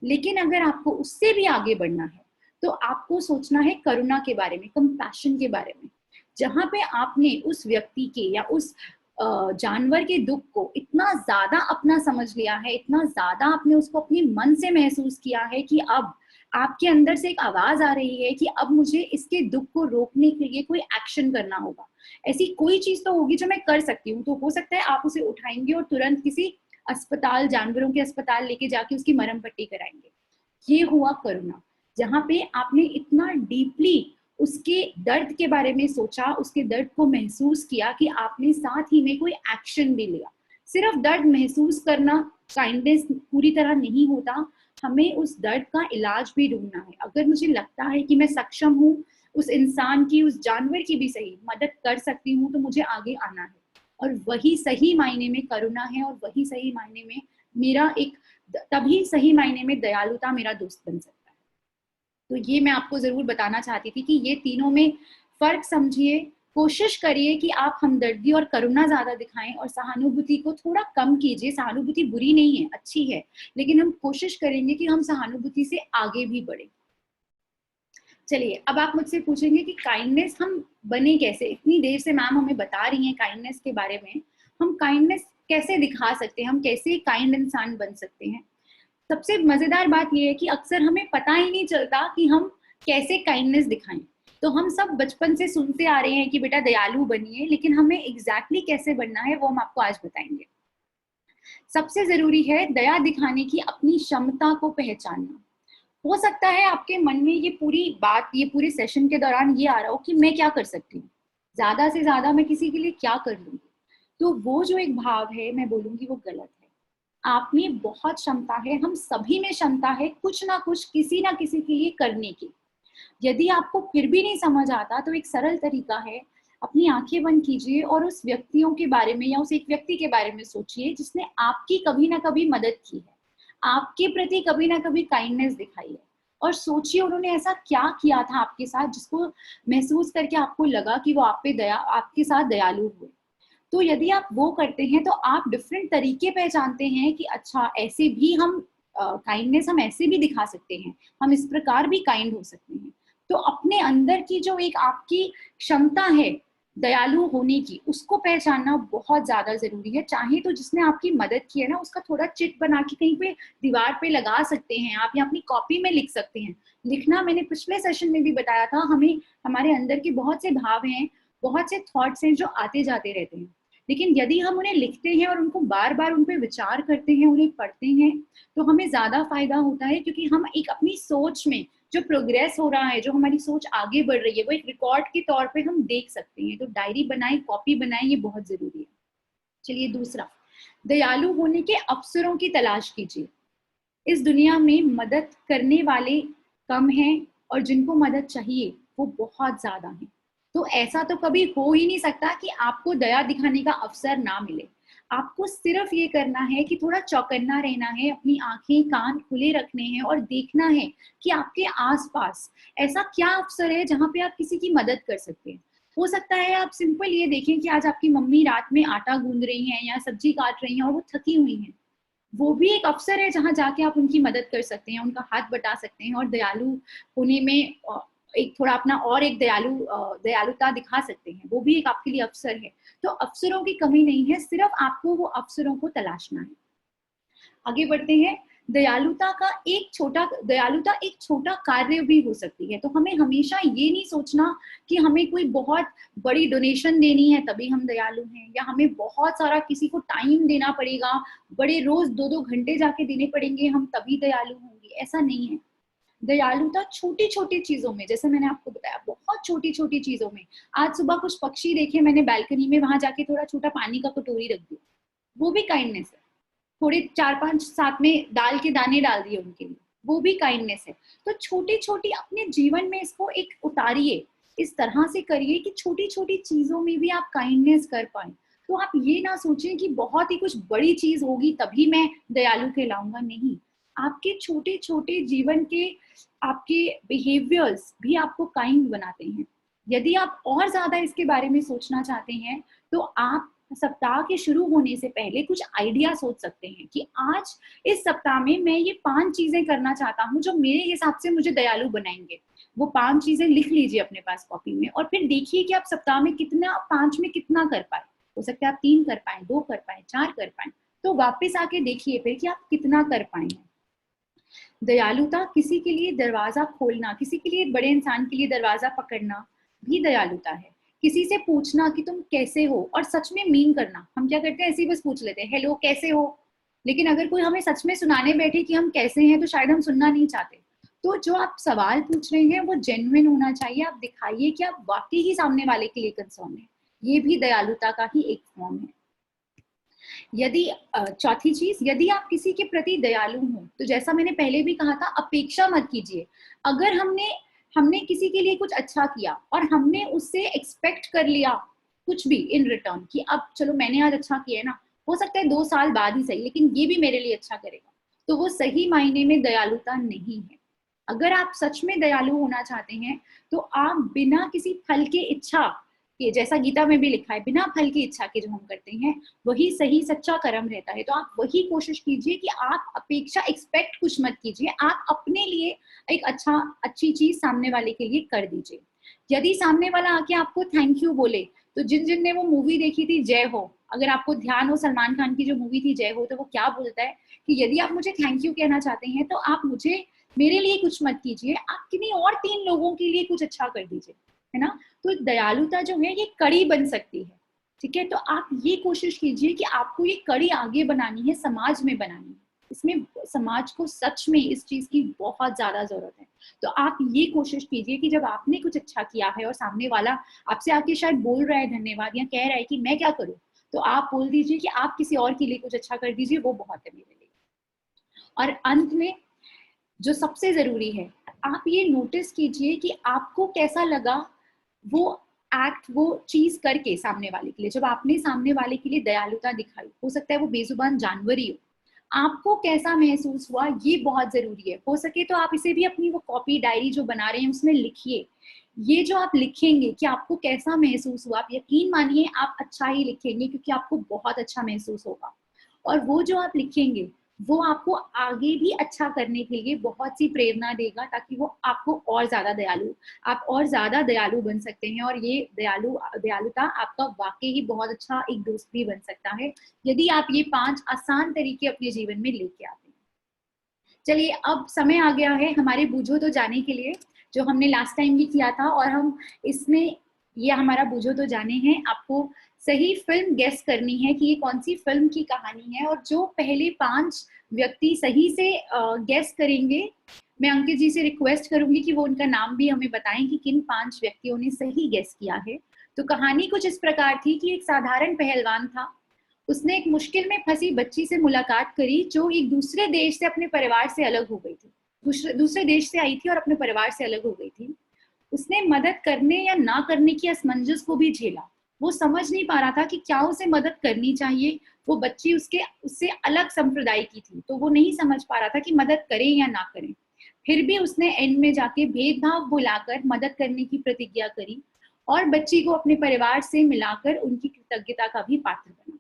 लेकिन अगर आपको उससे भी आगे बढ़ना है तो आपको सोचना है करुणा के बारे में, कंपैशन के बारे में, जहां पे आपने उस व्यक्ति के या उस जानवर के दुख को इतना ज्यादा अपना समझ लिया है, इतना ज्यादा आपने उसको अपने मन से महसूस किया है कि अब आपके अंदर से एक आवाज आ रही है कि अब मुझे इसके दुख को रोकने के लिए कोई एक्शन करना होगा, ऐसी कोई चीज तो होगी जो मैं कर सकती हूँ। तो हो सकता है आप उसे उठाएंगे और तुरंत किसी अस्पताल, जानवरों के अस्पताल लेके जाके उसकी मरहम पट्टी कराएंगे। ये हुआ करुणा, जहां पे आपने इतना डीपली उसके दर्द के बारे में सोचा, उसके दर्द को महसूस किया कि आपने साथ ही में कोई एक्शन भी लिया। सिर्फ दर्द महसूस करना काइंडनेस पूरी तरह नहीं होता, हमें उस दर्द का इलाज भी ढूंढना है। अगर मुझे लगता है कि मैं सक्षम हूँ उस इंसान की, उस जानवर की भी सही मदद कर सकती हूँ, तो मुझे आगे आना है, और वही सही मायने में करुणा है और वही सही मायने में मेरा एक, तभी सही मायने में दयालुता मेरा दोस्त बन सकता है। तो ये मैं आपको जरूर बताना चाहती थी कि ये तीनों में फर्क समझिए, कोशिश करिए कि आप हमदर्दी और करुणा ज्यादा दिखाएं और सहानुभूति को थोड़ा कम कीजिए। सहानुभूति बुरी नहीं है, अच्छी है, लेकिन हम कोशिश करेंगे कि हम सहानुभूति से आगे भी बढ़े। चलिए, अब आप मुझसे पूछेंगे कि काइंडनेस हम बने कैसे, इतनी देर से मैम हमें बता रही हैं काइंडनेस के बारे में, हम काइंडनेस कैसे दिखा सकते हैं, हम कैसे काइंड इंसान बन सकते हैं। सबसे मजेदार बात यह है कि अक्सर हमें पता ही नहीं चलता कि हम कैसे काइंडनेस दिखाएं। तो हम सब बचपन से सुनते आ रहे हैं कि बेटा दयालु बनिए, लेकिन हमें एग्जैक्टली कैसे बनना है वो हम आपको आज बताएंगे। सबसे जरूरी है दया दिखाने की अपनी क्षमता को पहचानना। हो सकता है आपके मन में ये पूरी बात, ये पूरे सेशन के दौरान ये आ रहा हो कि मैं क्या कर सकती हूँ, ज्यादा से ज्यादा मैं किसी के लिए क्या कर लूंगी, तो वो जो एक भाव है मैं बोलूंगी वो गलत है। आप में बहुत क्षमता है, हम सभी में क्षमता है कुछ ना कुछ किसी ना किसी के लिए करने की। यदि आपको फिर भी नहीं समझ आता तो एक सरल तरीका है, अपनी आंखें बंद कीजिए और उस व्यक्तियों के बारे में या उस एक व्यक्ति के बारे में सोचिए जिसने आपकी कभी ना कभी मदद की है, आपके प्रति कभी ना कभी काइंडनेस दिखाई है, और सोचिए उन्होंने ऐसा क्या किया था आपके साथ जिसको महसूस करके आपको लगा कि वो आप पे आपके साथ दयालु हुए। तो यदि आप वो करते हैं तो आप डिफरेंट तरीके पहचानते हैं कि अच्छा ऐसे भी हम काइंडनेस हम ऐसे भी दिखा सकते हैं, हम इस प्रकार भी काइंड हो सकते हैं। तो अपने अंदर की जो एक आपकी क्षमता है दयालु होने की, उसको पहचानना बहुत ज्यादा जरूरी है। चाहे तो जिसने आपकी मदद की है ना, उसका थोड़ा चिट बना के कहीं पे दीवार पे लगा सकते हैं आप, या अपनी कॉपी में लिख सकते हैं। लिखना मैंने पिछले सेशन में भी बताया था, हमें हमारे अंदर के बहुत से भाव हैं, बहुत से थॉट्स हैं जो आते जाते रहते हैं, लेकिन यदि हम उन्हें लिखते हैं और उनको बार बार उन पर विचार करते हैं, उन्हें पढ़ते हैं, तो हमें ज्यादा फायदा होता है, क्योंकि हम एक अपनी सोच में जो प्रोग्रेस हो रहा है, जो हमारी सोच आगे बढ़ रही है, वो एक रिकॉर्ड के तौर पे हम देख सकते हैं। तो डायरी बनाएं, कॉपी बनाएं, ये बहुत जरूरी है। चलिए दूसरा, दयालु होने के अवसरों की तलाश कीजिए। इस दुनिया में मदद करने वाले कम हैं और जिनको मदद चाहिए वो बहुत ज्यादा हैं। तो ऐसा तो कभी हो ही नहीं सकता कि आपको दया दिखाने का अवसर ना मिले। आपको सिर्फ ये करना है कि थोड़ा चौकन्ना रहना है, अपनी आंखें कान खुले रखने हैं और देखना है कि आपके आसपास ऐसा क्या अवसर है जहां पे आप किसी की मदद कर सकते हैं। हो सकता है आप सिंपल ये देखें कि आज आपकी मम्मी रात में आटा गूंद रही हैं या सब्जी काट रही हैं और वो थकी हुई हैं, वो भी एक अवसर है जहां जाके आप उनकी मदद कर सकते हैं, उनका हाथ बटा सकते हैं और दयालु होने में एक थोड़ा अपना और एक दयालुता दिखा सकते हैं। वो भी एक आपके लिए अवसर है। तो अवसरों की कमी नहीं है, सिर्फ आपको वो अवसरों को तलाशना है। आगे बढ़ते हैं। दयालुता एक छोटा कार्य भी हो सकती है। तो हमें हमेशा ये नहीं सोचना कि हमें कोई बहुत बड़ी डोनेशन देनी है तभी हम दयालु हैं, या हमें बहुत सारा किसी को टाइम देना पड़ेगा, बड़े रोज 2-2 घंटे जाके देने पड़ेंगे हम तभी दयालु होंगे, ऐसा नहीं है। दयालुता छोटी छोटी चीजों में, जैसे मैंने आपको बताया, बहुत छोटी छोटी चीजों में। आज सुबह कुछ पक्षी देखे मैंने बैल्कनी में, वहां जाके थोड़ा छोटा पानी का कटोरी रख दिया, वो भी काइंडनेस है। थोड़े 4-5 साथ में दाल के दाने डाल दिए उनके लिए, वो भी काइंडनेस है। तो छोटी छोटी अपने जीवन में इसको एक उतारिए, इस तरह से करिए कि छोटी छोटी चीजों में भी आप काइंडनेस कर पाए। तो आप ये ना सोचें कि बहुत ही कुछ बड़ी चीज होगी तभी मैं दयालु कहलाऊंगा, नहीं। आपके छोटे छोटे जीवन के आपके बिहेवियर्स भी आपको काइंड बनाते हैं। यदि आप और ज्यादा इसके बारे में सोचना चाहते हैं तो आप सप्ताह के शुरू होने से पहले कुछ आइडिया सोच सकते हैं कि आज इस सप्ताह में मैं ये 5 चीजें करना चाहता हूँ जो मेरे हिसाब से मुझे दयालु बनाएंगे। वो 5 चीजें लिख लीजिए अपने पास कॉपी में और फिर देखिए कि आप सप्ताह में कितना, 5 में कितना कर पाए। हो सकता है आप 3 कर पाए, 2 कर पाए, 4 कर पाए। तो वापस आके देखिए फिर कि आप कितना कर पाए हैं। दयालुता किसी के लिए दरवाजा खोलना, किसी के लिए, बड़े इंसान के लिए दरवाजा पकड़ना भी दयालुता है। किसी से पूछना कि तुम कैसे हो, और सच में मीन करना। हम क्या करते हैं, ऐसे ही बस पूछ लेते हैं हेलो कैसे हो, लेकिन अगर कोई हमें सच में सुनाने बैठे कि हम कैसे हैं तो शायद हम सुनना नहीं चाहते। तो जो आप सवाल पूछ रहे हैं वो जेन्युइन होना चाहिए। आप दिखाइए कि आप वाकई ही सामने वाले के लिए कंसर्न है। ये भी दयालुता का ही एक फॉर्म है। यदि चौथी चीज, यदि आप किसी के प्रति दयालु हो तो जैसा मैंने पहले भी कहा था, अपेक्षा मत कीजिए। अगर हमने हमने किसी के लिए कुछ अच्छा किया और हमने उससे एक्सपेक्ट कर लिया कुछ भी इन रिटर्न कि अब चलो मैंने आज अच्छा किया है ना, हो सकता है 2 साल बाद ही सही, लेकिन ये भी मेरे लिए अच्छा करेगा, तो वो सही मायने में दयालुता नहीं है। अगर आप सच में दयालु होना चाहते हैं तो आप बिना किसी फल के इच्छा के, जैसा गीता में भी लिखा है, बिना फल की इच्छा के जो हम करते हैं वही सही सच्चा कर्म रहता है। तो आप वही कोशिश कीजिए कि आप अपेक्षा, एक्सपेक्ट कुछ मत कीजिए, आप अपने लिए एक अच्छी चीज सामने वाले के लिए कर दीजिए। यदि सामने वाला आके आपको थैंक यू बोले, तो जिन ने वो मूवी देखी थी जय हो, अगर आपको ध्यान हो सलमान खान की जो मूवी थी जय हो, तो वो क्या बोलता है कि यदि आप मुझे थैंक यू कहना चाहते हैं तो आप मुझे, मेरे लिए कुछ मत कीजिए, आप किन्हीं और 3 लोगों के लिए कुछ अच्छा कर दीजिए, है ना। तो दयालुता जो है ये कड़ी बन सकती है, ठीक है। तो आप ये कोशिश कीजिए कि आपको ये कड़ी आगे बनानी है, समाज में बनानी है। इसमें समाज को सच में इस चीज की बहुत ज्यादा जरूरत है। तो आप ये कोशिश कीजिए कि जब आपने कुछ अच्छा किया है और सामने वाला आपसे आके शायद बोल रहा है धन्यवाद या कह रहा है कि मैं क्या करूं, तो आप बोल दीजिए कि आप किसी और के लिए कुछ अच्छा कर दीजिए, वो बहुत है मेरे लिए। और अंत में जो सबसे जरूरी है, आप ये नोटिस कीजिए कि आपको कैसा लगा वो एक्ट, वो चीज करके सामने वाले के लिए। जब आपने सामने वाले के लिए दयालुता दिखाई, हो सकता है वो बेजुबान जानवर ही हो, आपको कैसा महसूस हुआ, ये बहुत जरूरी है। हो सके तो आप इसे भी अपनी वो कॉपी डायरी जो बना रहे हैं उसमें लिखिए। ये जो आप लिखेंगे कि आपको कैसा महसूस हुआ, आप यकीन मानिए आप अच्छा ही लिखेंगे, क्योंकि आपको बहुत अच्छा महसूस होगा। और वो जो आप लिखेंगे वो आपको आगे भी अच्छा करने के लिए बहुत सी प्रेरणा देगा, ताकि वो आपको और ज्यादा दयालु, आप और ज्यादा दयालु बन सकते हैं। और ये दयालुता आपका वाकई ही बहुत अच्छा एक दोस्त भी बन सकता है, यदि आप ये 5 आसान तरीके अपने जीवन में लेके आते हैं। चलिए, अब समय आ गया है हमारे बूझो तो जाने के लिए, जो हमने लास्ट टाइम भी किया था। और हम इसमें, ये हमारा बूझो तो जाने हैं, आपको सही फिल्म गेस करनी है कि ये कौन सी फिल्म की कहानी है। और जो पहले 5 व्यक्ति सही से गेस करेंगे, मैं अंकित जी से रिक्वेस्ट करूंगी कि वो उनका नाम भी हमें बताएं कि किन 5 व्यक्तियों ने सही गेस किया है। तो कहानी कुछ इस प्रकार थी कि एक साधारण पहलवान था, उसने एक मुश्किल में फंसी बच्ची से मुलाकात करी जो एक दूसरे देश से अपने परिवार से अलग हो गई थी, दूसरे देश से आई थी और अपने परिवार से अलग हो गई थी। उसने मदद करने या ना करने की असमंजस को भी झेला। वो समझ नहीं पा रहा था कि क्या उसे मदद करनी चाहिए। वो बच्ची उससे अलग संप्रदाय की थी, तो वो नहीं समझ पा रहा था कि मदद करें या ना करें। फिर भी उसने एंड में जाके भेदभाव भुलाकर मदद करने की प्रतिज्ञा करी और बच्ची को अपने परिवार से मिलाकर उनकी कृतज्ञता का भी पात्र बना।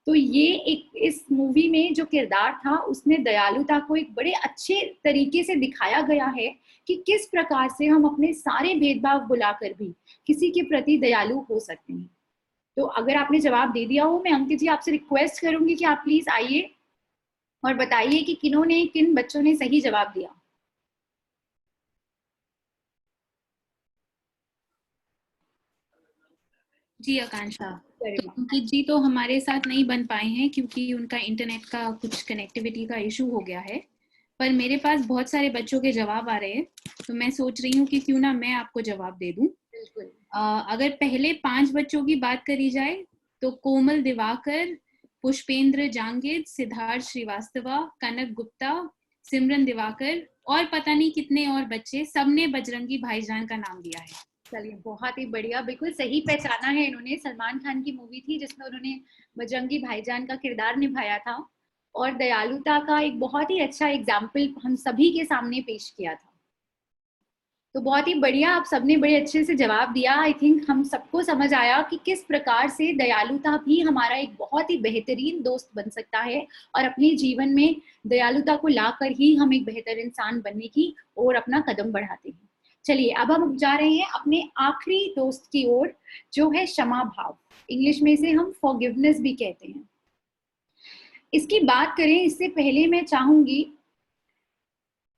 तो ये एक, इस मूवी में जो किरदार था उसमें दयालुता को एक बड़े अच्छे तरीके से दिखाया गया है कि किस प्रकार से हम अपने सारे भेदभाव भुलाकर भी किसी के प्रति दयालु हो सकते हैं। तो अगर आपने जवाब दे दिया हो, मैं अंकित जी आपसे रिक्वेस्ट करूंगी कि आप प्लीज आइए और बताइए कि किन्होंने, किन बच्चों ने सही जवाब दिया। जी आकांक्षा, अरे तो वाह। अंकित जी तो हमारे साथ नहीं बन पाए हैं क्योंकि उनका इंटरनेट का कुछ कनेक्टिविटी का इशू हो गया है। पर मेरे पास बहुत सारे बच्चों के जवाब आ रहे हैं, तो मैं सोच रही हूँ कि क्यों ना मैं आपको जवाब दे दूं। बिल्कुल। अगर पहले 5 बच्चों की बात करी जाए तो कोमल दिवाकर, पुष्पेंद्र जांगिद, सिद्धार्थ श्रीवास्तवा, कनक गुप्ता, सिमरन दिवाकर और पता नहीं कितने और बच्चे, सबने बजरंगी भाईजान का नाम दिया है। चलिए, बहुत ही बढ़िया, बिल्कुल सही पहचाना है इन्होंने। सलमान खान की मूवी थी जिसमें उन्होंने बजरंगी भाईजान का किरदार निभाया था और दयालुता का एक बहुत ही अच्छा एग्जाम्पल हम सभी के सामने पेश किया था। तो बहुत ही बढ़िया, आप सबने बड़े अच्छे से जवाब दिया। आई थिंक हम सबको समझ आया कि किस प्रकार से दयालुता भी हमारा एक बहुत ही बेहतरीन दोस्त बन सकता है और अपने जीवन में दयालुता को लाकर ही हम एक बेहतर इंसान बनने की ओर अपना कदम बढ़ाते हैं। चलिए, अब हम जा रहे हैं अपने आखिरी दोस्त की ओर, जो है क्षमा भाव। इंग्लिश में इसे हम फॉरगिवनेस भी कहते हैं। इसकी बात करें इससे पहले मैं चाहूंगी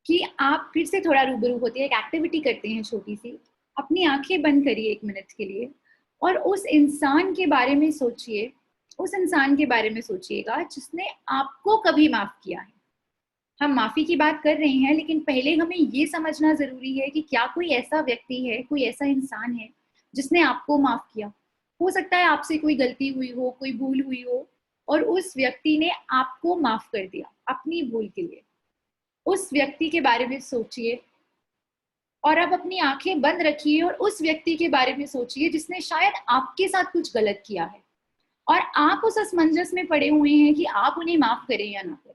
कि आप फिर से थोड़ा रूबरू होते हैं, एक एक्टिविटी करते हैं छोटी सी। अपनी आंखें बंद करिए 1 मिनट के लिए और उस इंसान के बारे में सोचिए, उस इंसान के बारे में सोचिएगा जिसने आपको कभी माफ किया है। हम माफी की बात कर रहे हैं, लेकिन पहले हमें ये समझना जरूरी है कि क्या कोई ऐसा व्यक्ति है, कोई ऐसा इंसान है जिसने आपको माफ किया। हो सकता है आपसे कोई गलती हुई हो, कोई भूल हुई हो और उस व्यक्ति ने आपको माफ कर दिया अपनी भूल के लिए। उस व्यक्ति के बारे में सोचिए और अब अपनी आंखें बंद रखिए और उस व्यक्ति के बारे में सोचिए जिसने शायद आपके साथ कुछ गलत किया है और आप उस असमंजस में पड़े हुए हैं कि आप उन्हें माफ करें या ना करें।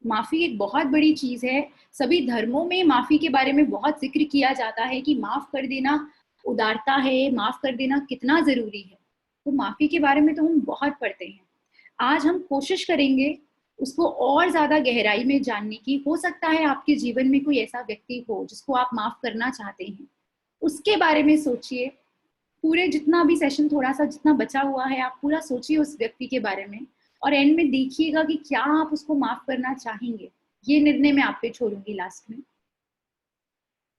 माफी एक बहुत बड़ी चीज है। सभी धर्मों में माफी के बारे में बहुत जिक्र किया जाता है कि माफ कर देना उदारता है, माफ कर देना कितना जरूरी है। तो माफी के बारे में तो हम बहुत पढ़ते हैं। आज हम कोशिश करेंगे उसको और ज्यादा गहराई में जानने की। हो सकता है आपके जीवन में कोई ऐसा व्यक्ति हो जिसको आप माफ करना चाहते हैं, उसके बारे में सोचिए। पूरे जितना भी सेशन, थोड़ा सा जितना बचा हुआ है, आप पूरा सोचिए उस व्यक्ति के बारे में और एंड में देखिएगा कि क्या आप उसको माफ करना चाहेंगे। ये निर्णय मैं आप पे छोड़ूंगी लास्ट में।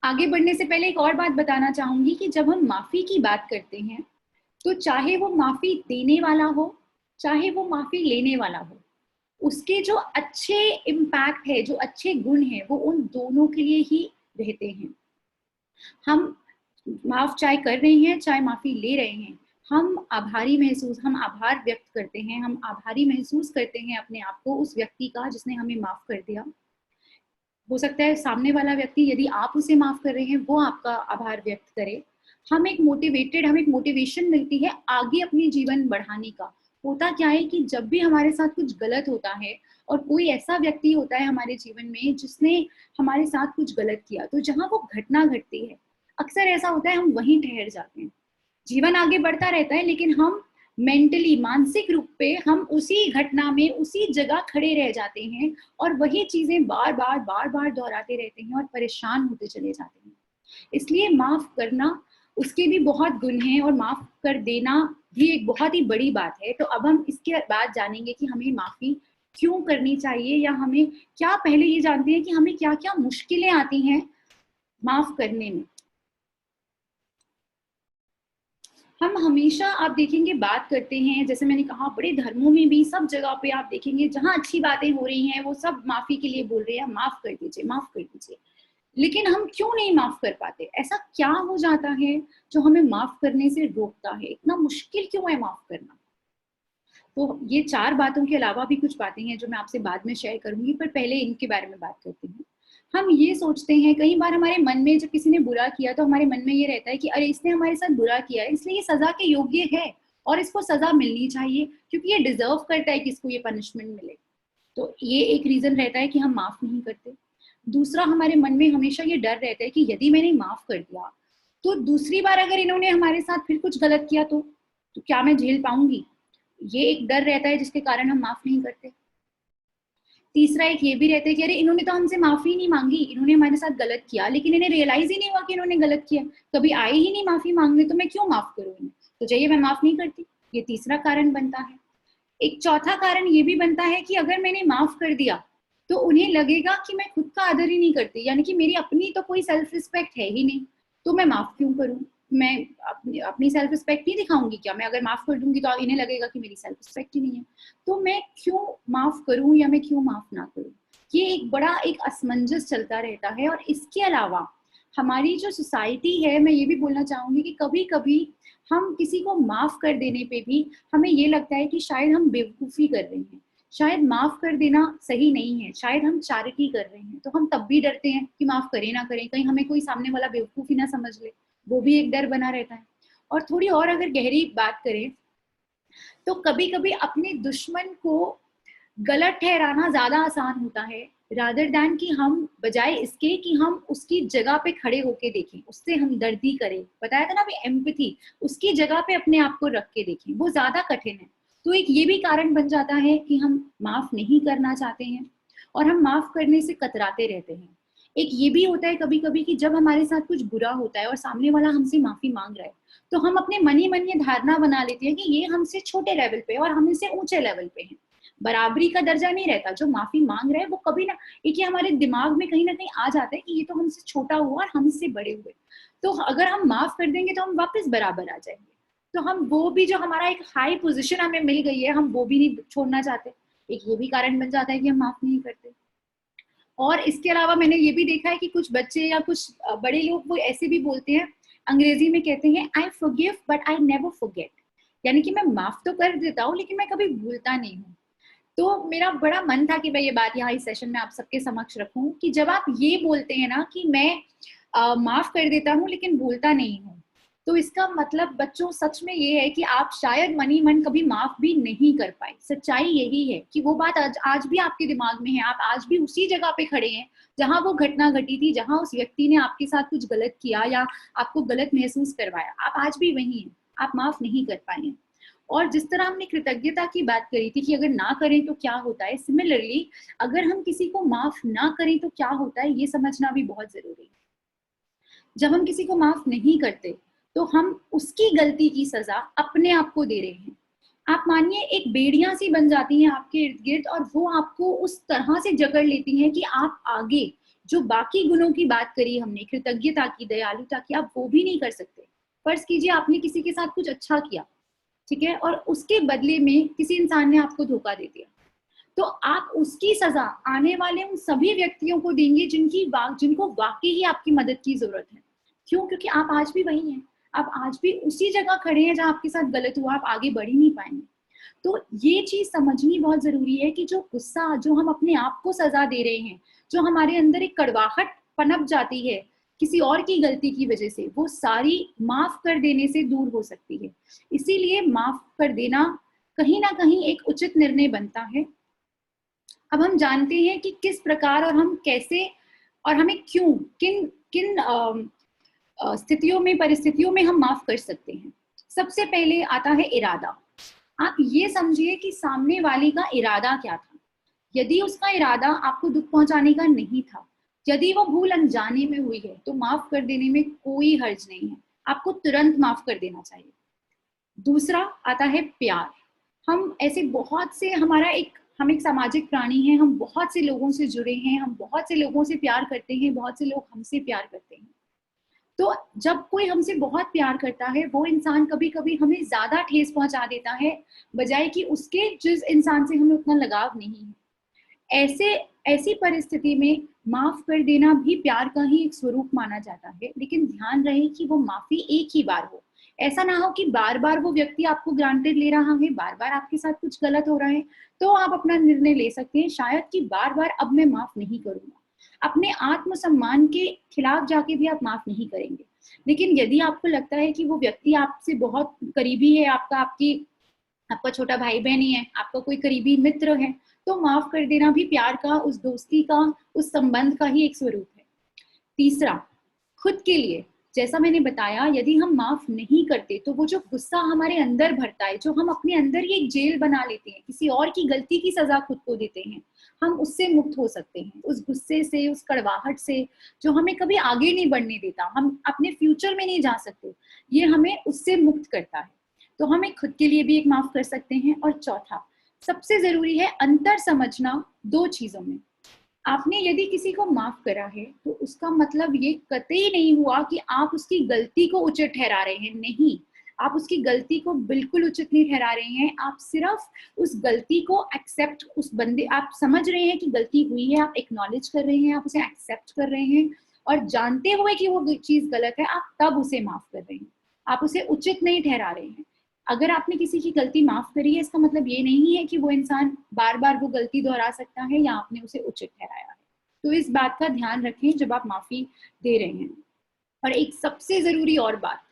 आगे बढ़ने से पहले एक और बात बताना चाहूंगी कि जब हम माफी की बात करते हैं तो चाहे वो माफी देने वाला हो, चाहे वो माफी लेने वाला हो, उसके जो अच्छे इम्पैक्ट है, जो अच्छे गुण हैं, वो उन दोनों के लिए ही रहते हैं। हम माफ चाहे कर रहे हैं, चाहे माफी ले रहे हैं, हम आभार व्यक्त करते हैं, हम आभारी महसूस करते हैं अपने आप को उस व्यक्ति का जिसने हमें माफ कर दिया। हो सकता है सामने वाला व्यक्ति, यदि आप उसे माफ कर रहे हैं, वो आपका आभार व्यक्त करे। हमें एक मोटिवेशन मिलती है आगे अपनी जीवन बढ़ाने का। होता क्या है कि जब भी हमारे साथ कुछ गलत होता है और कोई ऐसा व्यक्ति होता है हमारे जीवन में जिसने हमारे साथ कुछ गलत किया, तो जहाँ वो घटना घटती है, अक्सर ऐसा होता है हम वहीं ठहर जाते हैं। जीवन आगे बढ़ता रहता है, लेकिन हम मेंटली, मानसिक रूप पे हम उसी घटना में, उसी जगह खड़े रह जाते हैं और वही चीजें बार बार दोहराते रहते हैं और परेशान होते चले जाते हैं। इसलिए माफ करना, उसके भी बहुत गुण हैं और माफ कर देना भी एक बहुत ही बड़ी बात है। तो अब हम इसके बाद जानेंगे कि हमें माफी क्यों करनी चाहिए, या हमें क्या, पहले ये जानते हैं कि हमें क्या क्या मुश्किलें आती हैं माफ करने में। हम हमेशा, आप देखेंगे, बात करते हैं, जैसे मैंने कहा, बड़े धर्मों में भी सब जगह पे आप देखेंगे जहां अच्छी बातें हो रही हैं वो सब माफी के लिए बोल रहे हैं, माफ कर दीजिए, माफ कर दीजिए। लेकिन हम क्यों नहीं माफ कर पाते? ऐसा क्या हो जाता है जो हमें माफ करने से रोकता है? इतना मुश्किल क्यों है माफ करना? तो ये 4 बातों के अलावा भी कुछ बातें हैं जो मैं आपसे बाद में शेयर करूंगी, पर पहले इनके बारे में बात करती हूँ। हम ये सोचते हैं, कई बार हमारे मन में जब किसी ने बुरा किया तो हमारे मन में ये रहता है कि अरे इसने हमारे साथ बुरा किया है, इसलिए ये सजा के योग्य है और इसको सजा मिलनी चाहिए, क्योंकि ये डिजर्व करता है कि इसको ये पनिशमेंट मिले। तो ये एक रीजन रहता है कि हम माफ नहीं करते। दूसरा, हमारे मन में हमेशा ये डर रहता है कि यदि मैंने माफ कर दिया तो दूसरी बार अगर इन्होंने हमारे साथ फिर कुछ गलत किया तो क्या मैं झेल पाऊंगी? ये एक डर रहता है जिसके कारण हम माफ नहीं करते। तीसरा एक ये भी रहता है कि अरे इन्होंने तो हमसे माफी नहीं मांगी, इन्होंने हमारे साथ गलत किया, लेकिन इन्हें रियलाइज ही नहीं हुआ कि इन्होंने गलत किया, कभी आए ही नहीं माफी मांगने, तो मैं क्यों माफ करूँ इन्हें, तो चाहिए मैं माफ नहीं करती। ये तीसरा कारण बनता है। एक चौथा कारण ये भी बनता है कि अगर मैंने माफ कर दिया तो उन्हें लगेगा कि मैं खुद का आदर ही नहीं करती, यानी कि मेरी अपनी तो कोई सेल्फ रिस्पेक्ट है ही नहीं, तो मैं माफ क्यों करूं? मैं अपनी सेल्फ रिस्पेक्ट नहीं दिखाऊंगी क्या? मैं अगर माफ कर दूंगी तो इन्हें लगेगा कि मेरी सेल्फ रिस्पेक्ट ही नहीं है, तो मैं क्यों माफ करूं या मैं क्यों माफ ना करूं? ये एक बड़ा एक असमंजस चलता रहता है। और इसके अलावा हमारी जो सोसाइटी है, मैं ये भी बोलना चाहूंगी कि कभी कभी हम किसी को माफ कर देने पे भी हमें ये लगता है कि शायद हम बेवकूफ़ी कर रहे हैं, शायद माफ कर देना सही नहीं है, शायद हम चैरिटी कर रहे हैं, तो हम तब भी डरते हैं कि माफ करें ना करें, कहीं हमें कोई सामने वाला बेवकूफ़ी ना समझ ले, वो भी एक डर बना रहता है। और थोड़ी और अगर गहरी बात करें तो कभी कभी अपने दुश्मन को गलत ठहराना ज्यादा आसान होता है, रादर दैन कि हम, बजाय इसके कि हम उसकी जगह पे खड़े होके देखें, उससे हमदर्दी करें, बताया था ना अभी, एम्पैथी, उसकी जगह पे अपने आप को रख के देखें, वो ज्यादा कठिन है। तो एक ये भी कारण बन जाता है कि हम माफ नहीं करना चाहते हैं और हम माफ करने से कतराते रहते हैं। एक ये भी होता है कभी कभी कि जब हमारे साथ कुछ बुरा होता है और सामने वाला हमसे माफी मांग रहा है, तो हम अपने मन ही मन ये धारणा बना लेते हैं कि ये हमसे छोटे लेवल पे और हम इससे ऊंचे लेवल पे हैं, बराबरी का दर्जा नहीं रहता। जो माफी मांग रहे हैं वो कभी ना, एक ये हमारे दिमाग में कहीं ना कहीं आ जाता है कि ये तो हमसे छोटा हुआ और हमसे बड़े हुए, तो अगर हम माफ कर देंगे तो हम वापस बराबर आ जाएंगे, तो हम वो भी, जो हमारा एक हाई पोजीशन हमें मिल गई है, हम वो भी नहीं छोड़ना चाहते। एक ये भी कारण बन जाता है कि हम माफ नहीं करते। और इसके अलावा मैंने ये भी देखा है कि कुछ बच्चे या कुछ बड़े लोग वो ऐसे भी बोलते हैं, अंग्रेजी में कहते हैं I forgive but I never forget, यानी कि मैं माफ तो कर देता हूँ लेकिन मैं कभी भूलता नहीं हूँ। तो मेरा बड़ा मन था कि मैं ये बात यहाँ इस सेशन में आप सबके समक्ष रखूं कि जब आप ये बोलते हैं ना कि मैं माफ कर देता हूँ लेकिन भूलता नहीं हूँ, तो इसका मतलब बच्चों सच में ये है कि आप शायद मन ही मन कभी माफ भी नहीं कर पाए। सच्चाई यही है कि वो बात आज भी आपके दिमाग में है, आप आज भी उसी जगह पे खड़े हैं जहां वो घटना घटी थी, जहां उस व्यक्ति ने आपके साथ कुछ गलत किया या आपको गलत महसूस करवाया, आप आज भी वही हैं, आप माफ नहीं कर पाए हैं। और जिस तरह हमने कृतज्ञता की बात करी थी कि अगर ना करें तो क्या होता है, सिमिलरली अगर हम किसी को माफ ना करें तो क्या होता है, ये समझना भी बहुत जरूरी है। जब हम किसी को माफ नहीं करते तो हम उसकी गलती की सजा अपने आप को दे रहे हैं। आप मानिए एक बेड़ियां सी बन जाती हैं आपके इर्द गिर्द और वो आपको उस तरह से जकड़ लेती हैं कि आप आगे जो बाकी गुणों की बात करी हमने, कृतज्ञता की, दयालुता की, आप वो भी नहीं कर सकते। फर्ज कीजिए आपने किसी के साथ कुछ अच्छा किया, ठीक है, और उसके बदले में किसी इंसान ने आपको धोखा दे दिया, तो आप उसकी सजा आने वाले उन सभी व्यक्तियों को देंगे जिनको वाकई ही आपकी मदद की जरूरत है। क्यों? क्योंकि आप आज भी वही हैं, आप आज भी उसी जगह खड़े हैं जहां आपके साथ गलत हुआ, आप आगे बढ़ ही नहीं पाएंगे। तो ये चीज समझनी बहुत जरूरी है कि जो गुस्सा, जो हम अपने आप को सजा दे रहे हैं, जो हमारे अंदर एक कड़वाहट पनप जाती है किसी और की गलती की वजह से, वो सारी माफ कर देने से दूर हो सकती है। इसीलिए माफ कर देना कहीं ना कहीं एक उचित निर्णय बनता है। अब हम जानते हैं कि किस प्रकार और हम कैसे और हमें क्यों, किन किन स्थितियों में, परिस्थितियों में हम माफ कर सकते हैं। सबसे पहले आता है इरादा। आप ये समझिए कि सामने वाले का इरादा क्या था। यदि उसका इरादा आपको दुख पहुंचाने का नहीं था, यदि वो भूल अनजाने में हुई है, तो माफ कर देने में कोई हर्ज नहीं है, आपको तुरंत माफ कर देना चाहिए। दूसरा आता है प्यार। हम ऐसे बहुत से, हम एक सामाजिक प्राणी हैं, हम बहुत से लोगों से जुड़े हैं, हम बहुत से लोगों से प्यार करते हैं, बहुत से लोग हमसे प्यार करते हैं। तो जब कोई हमसे बहुत प्यार करता है, वो इंसान कभी कभी हमें ज्यादा ठेस पहुंचा देता है, बजाय कि उसके जिस इंसान से हमें उतना लगाव नहीं है। ऐसी परिस्थिति में माफ कर देना भी प्यार का ही एक स्वरूप माना जाता है, लेकिन ध्यान रहे कि वो माफी एक ही बार हो। ऐसा ना हो कि बार बार वो व्यक्ति आपको ग्रांटेड ले रहा है, बार बार आपके साथ कुछ गलत हो रहा है, तो आप अपना निर्णय ले सकते हैं शायद कि बार बार अब मैं माफ नहीं करूंगा। अपने आत्मसम्मान के खिलाफ जाके भी आप माफ नहीं करेंगे। लेकिन यदि आपको लगता है कि वो व्यक्ति आपसे बहुत करीबी है, आपका छोटा भाई बहन ही है, आपका कोई करीबी मित्र है, तो माफ कर देना भी प्यार का, उस दोस्ती का, उस संबंध का ही एक स्वरूप है। तीसरा, खुद के लिए, जैसा मैंने बताया, यदि हम माफ नहीं करते तो वो जो गुस्सा हमारे अंदर भरता है, जो हम अपने अंदर ही एक जेल बना लेते हैं, किसी और की गलती की सजा खुद को देते हैं, हम उससे मुक्त हो सकते हैं। उस गुस्से से, उस कड़वाहट से जो हमें कभी आगे नहीं बढ़ने देता, हम अपने फ्यूचर में नहीं जा सकते, ये हमें उससे मुक्त करता है। तो हमें खुद के लिए भी एक माफ कर सकते हैं। और चौथा, सबसे जरूरी है अंतर समझना दो चीजों में। आपने यदि किसी को माफ करा है तो उसका मतलब ये कतई नहीं हुआ कि आप उसकी गलती को उचित ठहरा रहे हैं। नहीं, आप उसकी गलती को बिल्कुल उचित नहीं ठहरा रहे हैं। आप सिर्फ उस गलती को एक्सेप्ट, आप समझ रहे हैं कि गलती हुई है, आप एक्नॉलेज कर रहे हैं, आप उसे एक्सेप्ट कर रहे हैं, और जानते हुए कि वो चीज गलत है, आप तब उसे माफ कर रहे हैं, आप उसे उचित नहीं ठहरा रहे हैं। अगर आपने किसी की गलती माफ करी है, इसका मतलब ये नहीं है कि वो इंसान बार बार वो गलती दोहरा सकता है या आपने उसे उचित ठहराया है। तो इस बात का ध्यान रखें जब आप माफी दे रहे हैं। और एक सबसे जरूरी और बात,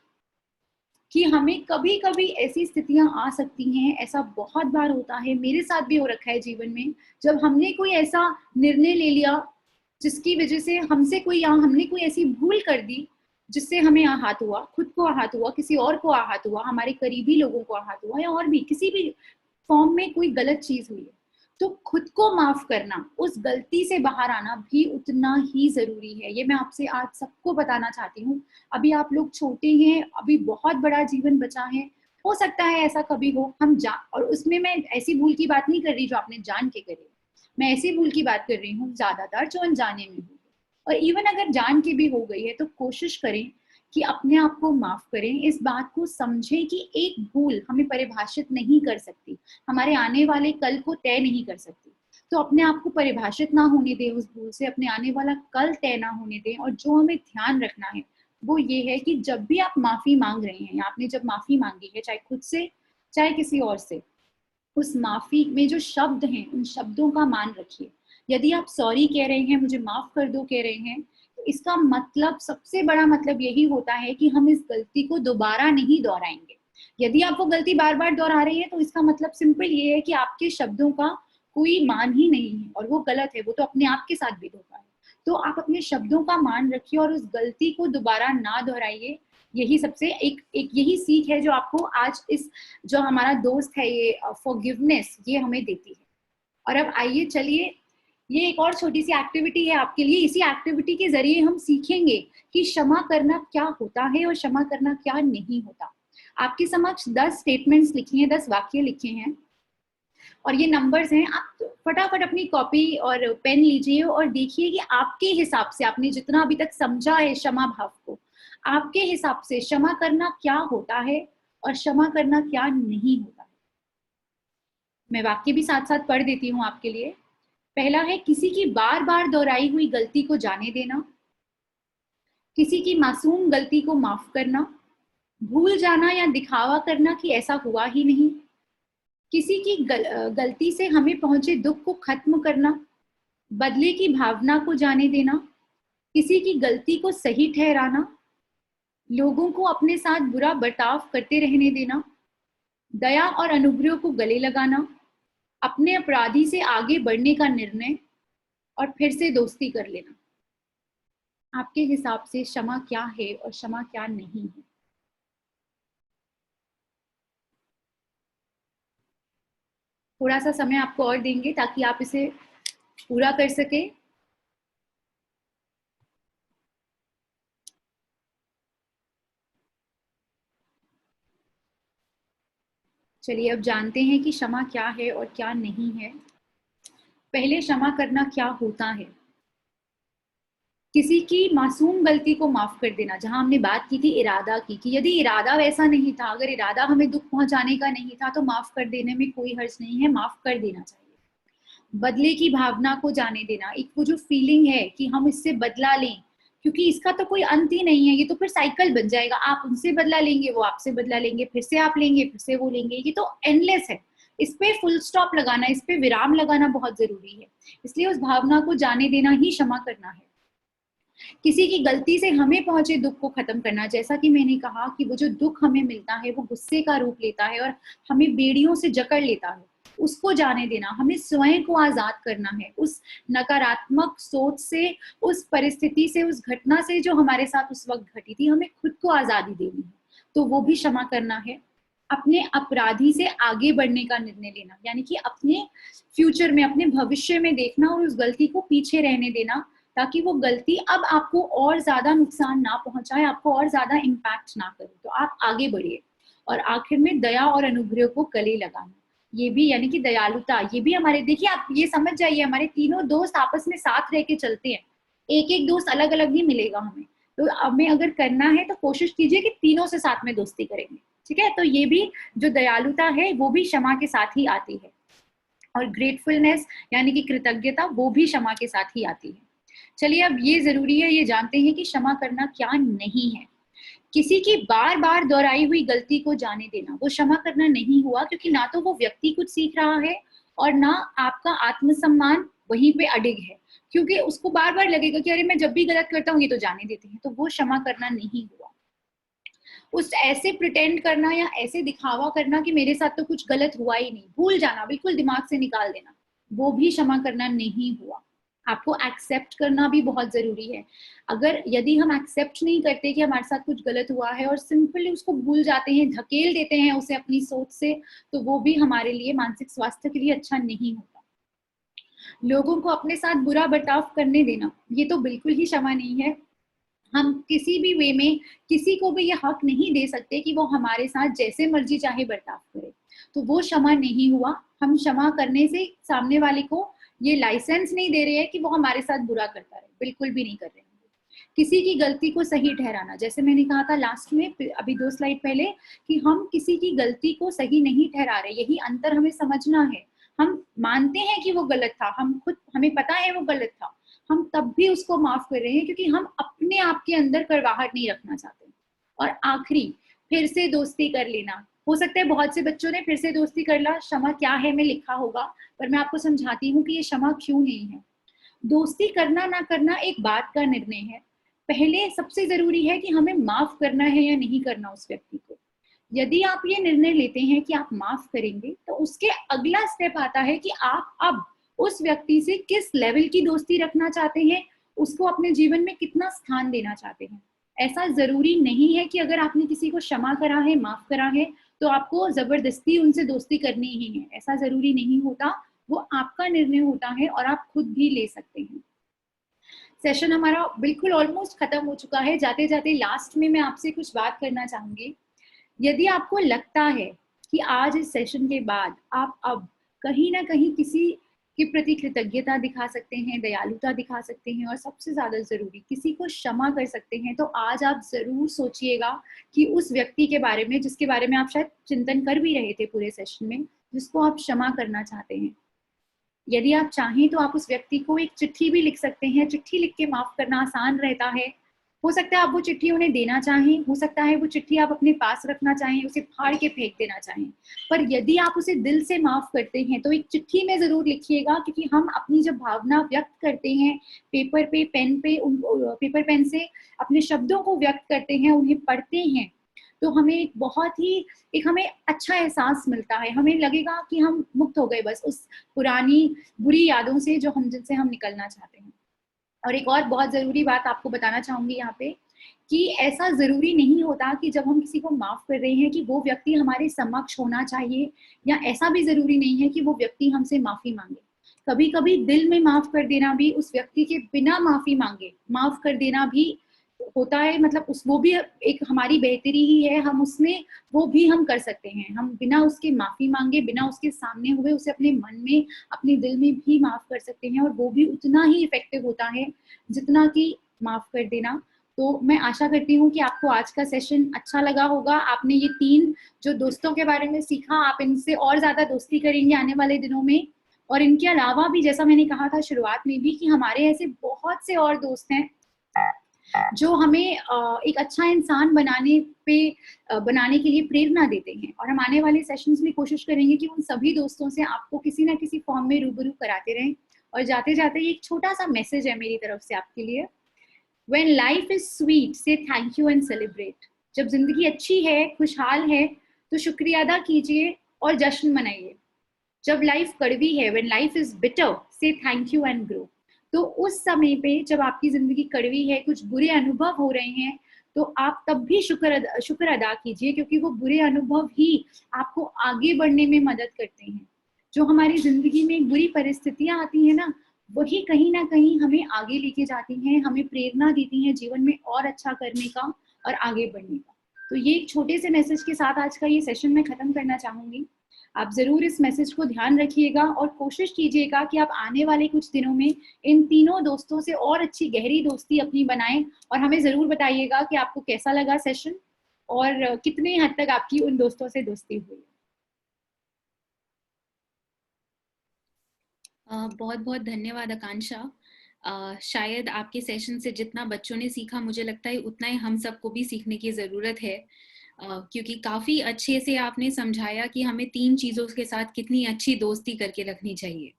कि हमें कभी कभी ऐसी स्थितियां आ सकती हैं, ऐसा बहुत बार होता है, मेरे साथ भी हो रखा है जीवन में, जब हमने कोई ऐसा निर्णय ले लिया जिसकी वजह से हमने कोई ऐसी भूल कर दी जिससे हमें आहत हुआ, खुद को आहत हुआ, किसी और को आहत हुआ, हमारे करीबी लोगों को आहत हुआ, या और भी किसी भी फॉर्म में कोई गलत चीज हुई है, तो खुद को माफ करना, उस गलती से बाहर आना भी उतना ही जरूरी है। ये मैं आपसे आज सबको बताना चाहती हूँ। अभी आप लोग छोटे हैं, अभी बहुत बड़ा जीवन बचा है, हो सकता है ऐसा कभी हो, और उसमें मैं ऐसी भूल की बात नहीं कर रही जो आपने जान के करी, मैं ऐसी भूल की बात कर रही हूँ ज्यादातर जो अनजाने में हुई। और इवन अगर जान के भी हो गई है तो कोशिश करें कि अपने आप को माफ करें। इस बात को समझें कि एक भूल हमें परिभाषित नहीं कर सकती, हमारे आने वाले कल को तय नहीं कर सकती। तो अपने आप को परिभाषित ना होने दें उस भूल से, अपने आने वाला कल तय ना होने दें। और जो हमें ध्यान रखना है वो ये है कि जब भी आप माफी मांग रहे हैं, या आपने जब माफी मांगी है, चाहे खुद से चाहे किसी और से, उस माफी में जो शब्द हैं उन शब्दों का मान रखिए। यदि आप सॉरी कह रहे हैं, मुझे माफ कर दो कह रहे हैं, तो इसका मतलब, सबसे बड़ा मतलब यही होता है कि हम इस गलती को दोबारा नहीं दोहराएंगे। यदि आप वो गलती बार बार दोहरा रहे हैं तो इसका मतलब सिंपल ये है कि आपके शब्दों का कोई मान ही नहीं है, और वो गलत है, वो तो अपने आप के साथ भी धोखा है। तो आप अपने शब्दों का मान रखिए और उस गलती को दोबारा ना दोहराइए। यही सबसे एक यही सीख है जो आपको आज इस, जो हमारा दोस्त है ये फॉरगिवनेस, ये हमें देती है। और अब आइए चलिए, ये एक और छोटी सी एक्टिविटी है आपके लिए। इसी एक्टिविटी के जरिए हम सीखेंगे कि क्षमा करना क्या होता है और क्षमा करना क्या नहीं होता। आपके समक्ष 10 स्टेटमेंट्स लिखी हैं, 10 वाक्य लिखे हैं, और ये नंबर्स हैं। आप फटाफट अपनी कॉपी और पेन लीजिए और देखिए कि आपके हिसाब से, आपने जितना अभी तक समझा है क्षमा भाव को, आपके हिसाब से क्षमा करना क्या होता है और क्षमा करना क्या नहीं होता है। मैं वाक्य भी साथ साथ पढ़ देती हूँ आपके लिए। पहला है, किसी की बार बार दोहराई हुई गलती को जाने देना, किसी की मासूम गलती को माफ करना, भूल जाना या दिखावा करना कि ऐसा हुआ ही नहीं, किसी की गलती से हमें पहुंचे दुख को खत्म करना, बदले की भावना को जाने देना, किसी की गलती को सही ठहराना, लोगों को अपने साथ बुरा बर्ताव करते रहने देना, दया और अनुग्रह को गले लगाना, अपने अपराधी से आगे बढ़ने का निर्णय और फिर से दोस्ती कर लेना। आपके हिसाब से क्षमा क्या है और क्षमा क्या नहीं है? थोड़ा सा समय आपको और देंगे ताकि आप इसे पूरा कर सके। चलिए अब जानते हैं कि क्षमा क्या है और क्या नहीं है। पहले क्षमा करना क्या होता है। किसी की मासूम गलती को माफ कर देना, जहां हमने बात की थी इरादा की, कि यदि इरादा वैसा नहीं था, अगर इरादा हमें दुख पहुंचाने का नहीं था तो माफ कर देने में कोई हर्ज नहीं है, माफ कर देना चाहिए। बदले की भावना को जाने देना, एक वो जो फीलिंग है कि हम इससे बदला लें, क्योंकि इसका तो कोई अंत ही नहीं है, ये तो फिर साइकिल बन जाएगा, आप उनसे बदला लेंगे, वो आपसे बदला लेंगे, फिर से आप लेंगे, फिर से वो लेंगे, ये तो एंडलेस है। इस पे फुल स्टॉप लगाना, इस पे विराम लगाना बहुत जरूरी है। इसलिए उस भावना को जाने देना ही क्षमा करना है। किसी की गलती से हमें पहुंचे दुख को खत्म करना, जैसा कि मैंने कहा कि वो जो दुख हमें मिलता है वो गुस्से का रूप लेता है और हमें बेड़ियों से जकड़ लेता है, उसको जाने देना। हमें स्वयं को आजाद करना है उस नकारात्मक सोच से, उस परिस्थिति से, उस घटना से जो हमारे साथ उस वक्त घटी थी, हमें खुद को आजादी देनी है, तो वो भी क्षमा करना है। अपने अपराधी से आगे बढ़ने का निर्णय लेना, यानी कि अपने फ्यूचर में, अपने भविष्य में देखना और उस गलती को पीछे रहने देना, ताकि वो गलती अब आपको और ज्यादा नुकसान ना पहुंचाए, आपको और ज्यादा इम्पैक्ट ना करे, तो आप आगे बढ़िए। और आखिर में दया और अनुग्रह को गले लगाना, ये भी यानी कि दयालुता, ये भी हमारे, देखिए आप ये समझ जाइए, हमारे तीनों दोस्त आपस में साथ रह के चलते हैं, एक एक दोस्त अलग अलग नहीं मिलेगा हमें। तो हमें अगर करना है तो कोशिश कीजिए कि तीनों से साथ में दोस्ती करेंगे, ठीक है। तो ये भी जो दयालुता है वो भी क्षमा के साथ ही आती है। और ग्रेटफुलनेस यानी कि कृतज्ञता, वो भी क्षमा के साथ ही आती है। चलिए अब ये जरूरी है, ये जानते हैं कि क्षमा करना क्या नहीं है। किसी की बार बार दोहराई हुई गलती को जाने देना, वो क्षमा करना नहीं हुआ, क्योंकि ना तो वो व्यक्ति कुछ सीख रहा है और ना आपका आत्मसम्मान वहीं पे अडिग है, क्योंकि उसको बार बार लगेगा कि अरे मैं जब भी गलत करता हूँ ये तो जाने देते हैं, तो वो क्षमा करना नहीं हुआ। उस ऐसे प्रिटेंड करना या ऐसे दिखावा करना कि मेरे साथ तो कुछ गलत हुआ ही नहीं, भूल जाना, बिल्कुल दिमाग से निकाल देना, वो भी क्षमा करना नहीं हुआ। आपको एक्सेप्ट करना भी बहुत जरूरी है। अगर यदि हम एक्सेप्ट नहीं करते कि हमारे साथ कुछ गलत हुआ है और सिंपली उसको भूल जाते हैं, धकेल देते हैं उसे अपनी सोच से, तो वो भी हमारे लिए, मानसिक स्वास्थ्य के लिए अच्छा नहीं होता। लोगों को अपने साथ बुरा बर्ताव करने देना, ये तो बिल्कुल ही क्षमा नहीं है। हम किसी भी वे में किसी को भी ये हक नहीं दे सकते कि वो हमारे साथ जैसे मर्जी चाहे बर्ताव करे, तो वो क्षमा नहीं हुआ। हम क्षमा करने से सामने वाले को ये लाइसेंस नहीं दे रहे हैं कि वो हमारे साथ बुरा करता रहे, बिल्कुल भी नहीं कर रहे हैं। किसी की गलती को सही ठहराना, जैसे मैंने कहा था लास्ट में, अभी 2 स्लाइड पहले, कि हम किसी की गलती को सही नहीं ठहरा रहे, यही अंतर हमें समझना है। हम मानते हैं कि वो गलत था, हम खुद, हमें पता है वो गलत था, हम तब भी उसको माफ कर रहे हैं क्योंकि हम अपने आप के अंदर कड़वाहट नहीं रखना चाहते। और आखिरी, फिर से दोस्ती कर लेना। हो सकता है बहुत से बच्चों ने फिर से दोस्ती कर ला, क्षमा क्या है में लिखा होगा, पर मैं आपको समझाती हूँ कि ये क्षमा क्यों नहीं है। दोस्ती करना ना करना एक बात का निर्णय है। पहले सबसे जरूरी है कि हमें माफ करना है या नहीं करना उस व्यक्ति को। यदि आप ये निर्णय लेते हैं कि आप माफ करेंगे, तो उसके अगला स्टेप आता है कि आप अब उस व्यक्ति से किस लेवल की दोस्ती रखना चाहते हैं, उसको अपने जीवन में कितना स्थान देना चाहते हैं। ऐसा जरूरी नहीं है कि अगर आपने किसी को क्षमा करा है, माफ करा है, तो आपको जबरदस्ती उनसे दोस्ती करनी ही है, ऐसा जरूरी नहीं होता। वो आपका निर्णय होता है और आप खुद भी ले सकते हैं। सेशन हमारा बिल्कुल ऑलमोस्ट खत्म हो चुका है। जाते जाते लास्ट में मैं आपसे कुछ बात करना चाहूंगी। यदि आपको लगता है कि आज इस सेशन के बाद आप अब कहीं ना कहीं किसी के प्रति कृतज्ञता दिखा सकते हैं, दयालुता दिखा सकते हैं, और सबसे ज्यादा जरूरी किसी को क्षमा कर सकते हैं, तो आज आप जरूर सोचिएगा कि उस व्यक्ति के बारे में जिसके बारे में आप शायद चिंतन कर भी रहे थे पूरे सेशन में, जिसको आप क्षमा करना चाहते हैं। यदि आप चाहें तो आप उस व्यक्ति को एक चिट्ठी भी लिख सकते हैं। चिट्ठी लिख के माफ करना आसान रहता है, हो सकता है आप वो चिट्ठी उन्हें देना चाहें, हो सकता है वो चिट्ठी आप अपने पास रखना चाहें, उसे फाड़ के फेंक देना चाहें, पर यदि आप उसे दिल से माफ करते हैं तो एक चिट्ठी में जरूर लिखिएगा, क्योंकि हम अपनी जब भावना व्यक्त करते हैं पेपर पे, पेन पे, पेपर पेन से अपने शब्दों को व्यक्त करते हैं, उन्हें पढ़ते हैं, तो हमें एक बहुत ही एक हमें अच्छा एहसास मिलता है, हमें लगेगा कि हम मुक्त हो गए बस उस पुरानी बुरी यादों से जो हम जिनसे हम निकलना चाहते हैं। और एक और बहुत जरूरी बात आपको बताना चाहूंगी यहाँ पे, कि ऐसा जरूरी नहीं होता कि जब हम किसी को माफ कर रहे हैं कि वो व्यक्ति हमारे समक्ष होना चाहिए, या ऐसा भी जरूरी नहीं है कि वो व्यक्ति हमसे माफी मांगे। कभी कभी दिल में माफ कर देना भी, उस व्यक्ति के बिना माफी मांगे माफ कर देना भी होता है, मतलब उस वो भी एक हमारी बेहतरी ही है, हम उसमें वो भी हम कर सकते हैं, हम बिना उसके माफी मांगे, बिना उसके सामने हुए उसे अपने मन में, अपने दिल में भी माफ कर सकते हैं, और वो भी उतना ही इफेक्टिव होता है जितना कि माफ कर देना। तो मैं आशा करती हूँ कि आपको आज का सेशन अच्छा लगा होगा, आपने ये 3 जो दोस्तों के बारे में सीखा, आप इनसे और ज्यादा दोस्ती करेंगे आने वाले दिनों में। और इनके अलावा भी, जैसा मैंने कहा था शुरुआत में भी, कि हमारे ऐसे बहुत से और दोस्त हैं जो हमें एक अच्छा इंसान बनाने के लिए प्रेरणा देते हैं, और हम आने वाले सेशंस में कोशिश करेंगे कि उन सभी दोस्तों से आपको किसी ना किसी फॉर्म में रूबरू कराते रहें। और जाते जाते एक छोटा सा मैसेज है मेरी तरफ से आपके लिए। When life is sweet, say thank you and celebrate. जब जिंदगी अच्छी है, खुशहाल है, तो शुक्रिया अदा कीजिए और जश्न मनाइए। जब लाइफ कड़वी है, when life is bitter, say thank you and grow. तो उस समय पे जब आपकी जिंदगी कड़वी है, कुछ बुरे अनुभव हो रहे हैं, तो आप तब भी शुक्र अदा कीजिए, क्योंकि वो बुरे अनुभव ही आपको आगे बढ़ने में मदद करते हैं। जो हमारी जिंदगी में बुरी परिस्थितियां आती हैं ना, वही कहीं ना कहीं हमें आगे लेके जाती हैं, हमें प्रेरणा देती हैं जीवन में और अच्छा करने का और आगे बढ़ने का। तो ये एक छोटे से मैसेज के साथ आज का ये सेशन मैं खत्म करना चाहूंगी। आप जरूर इस मैसेज को ध्यान रखिएगा और कोशिश कीजिएगा कि आप आने वाले कुछ दिनों में इन तीनों दोस्तों से और अच्छी गहरी दोस्ती अपनी बनाएं, और हमें जरूर बताइएगा कि आपको कैसा लगा सेशन और कितने हद तक आपकी उन दोस्तों से दोस्ती हुई। बहुत बहुत धन्यवाद आकांक्षा। शायद आपके सेशन से जितना बच्चों ने सीखा, मुझे लगता है उतना ही हम सबको भी सीखने की ज़रूरत है, क्योंकि काफ़ी अच्छे से आपने समझाया कि हमें 3 चीज़ों के साथ कितनी अच्छी दोस्ती करके रखनी चाहिए।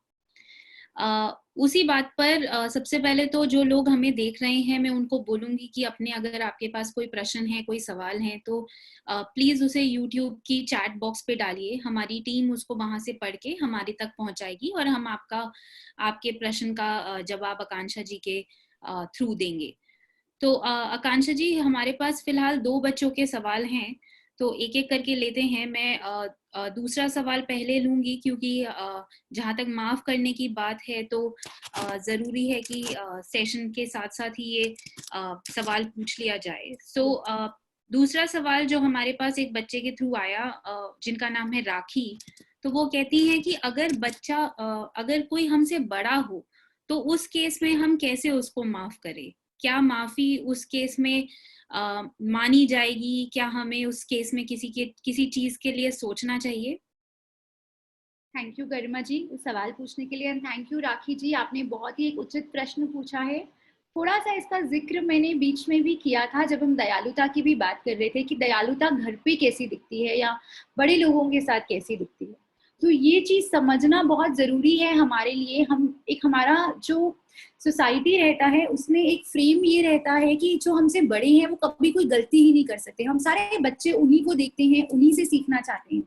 उसी बात पर सबसे पहले तो जो लोग हमें देख रहे हैं, मैं उनको बोलूंगी कि अपने, अगर आपके पास कोई प्रश्न है, कोई सवाल है, तो प्लीज उसे YouTube की चैट बॉक्स पे डालिए। हमारी टीम उसको वहां से पढ़ के हमारे तक पहुंचाएगी और हम आपके प्रश्न का जवाब आकांक्षा जी के थ्रू देंगे। तो आकांक्षा जी, हमारे पास फिलहाल 2 बच्चों के सवाल हैं, तो एक एक करके लेते हैं। मैं दूसरा सवाल पहले लूंगी, क्योंकि जहां तक माफ करने की बात है तो जरूरी है कि सेशन के साथ साथ ही ये सवाल पूछ लिया जाए। दूसरा सवाल जो हमारे पास एक बच्चे के थ्रू आया, जिनका नाम है राखी, तो वो कहती हैं कि अगर कोई हमसे बड़ा हो तो उस केस में हम कैसे उसको माफ करें? क्या माफी उस केस में मानी जाएगी? क्या हमें उस केस में किसी चीज के लिए सोचना चाहिए? थैंक यू गरिमा जी इस सवाल पूछने के लिए, एंड थैंक यू राखी जी, आपने बहुत ही एक उचित प्रश्न पूछा है। थोड़ा सा इसका जिक्र मैंने बीच में भी किया था जब हम दयालुता की भी बात कर रहे थे, कि दयालुता घर पे कैसी दिखती है या बड़े लोगों के साथ कैसी दिखती है। तो ये चीज समझना बहुत जरूरी है हमारे लिए। हमारा जो सोसाइटी रहता है उसमें एक फ्रेम ये रहता है कि जो हमसे बड़े हैं वो कभी कोई गलती ही नहीं कर सकते, हम सारे बच्चे उन्हीं को देखते हैं, उन्हीं से सीखना चाहते हैं।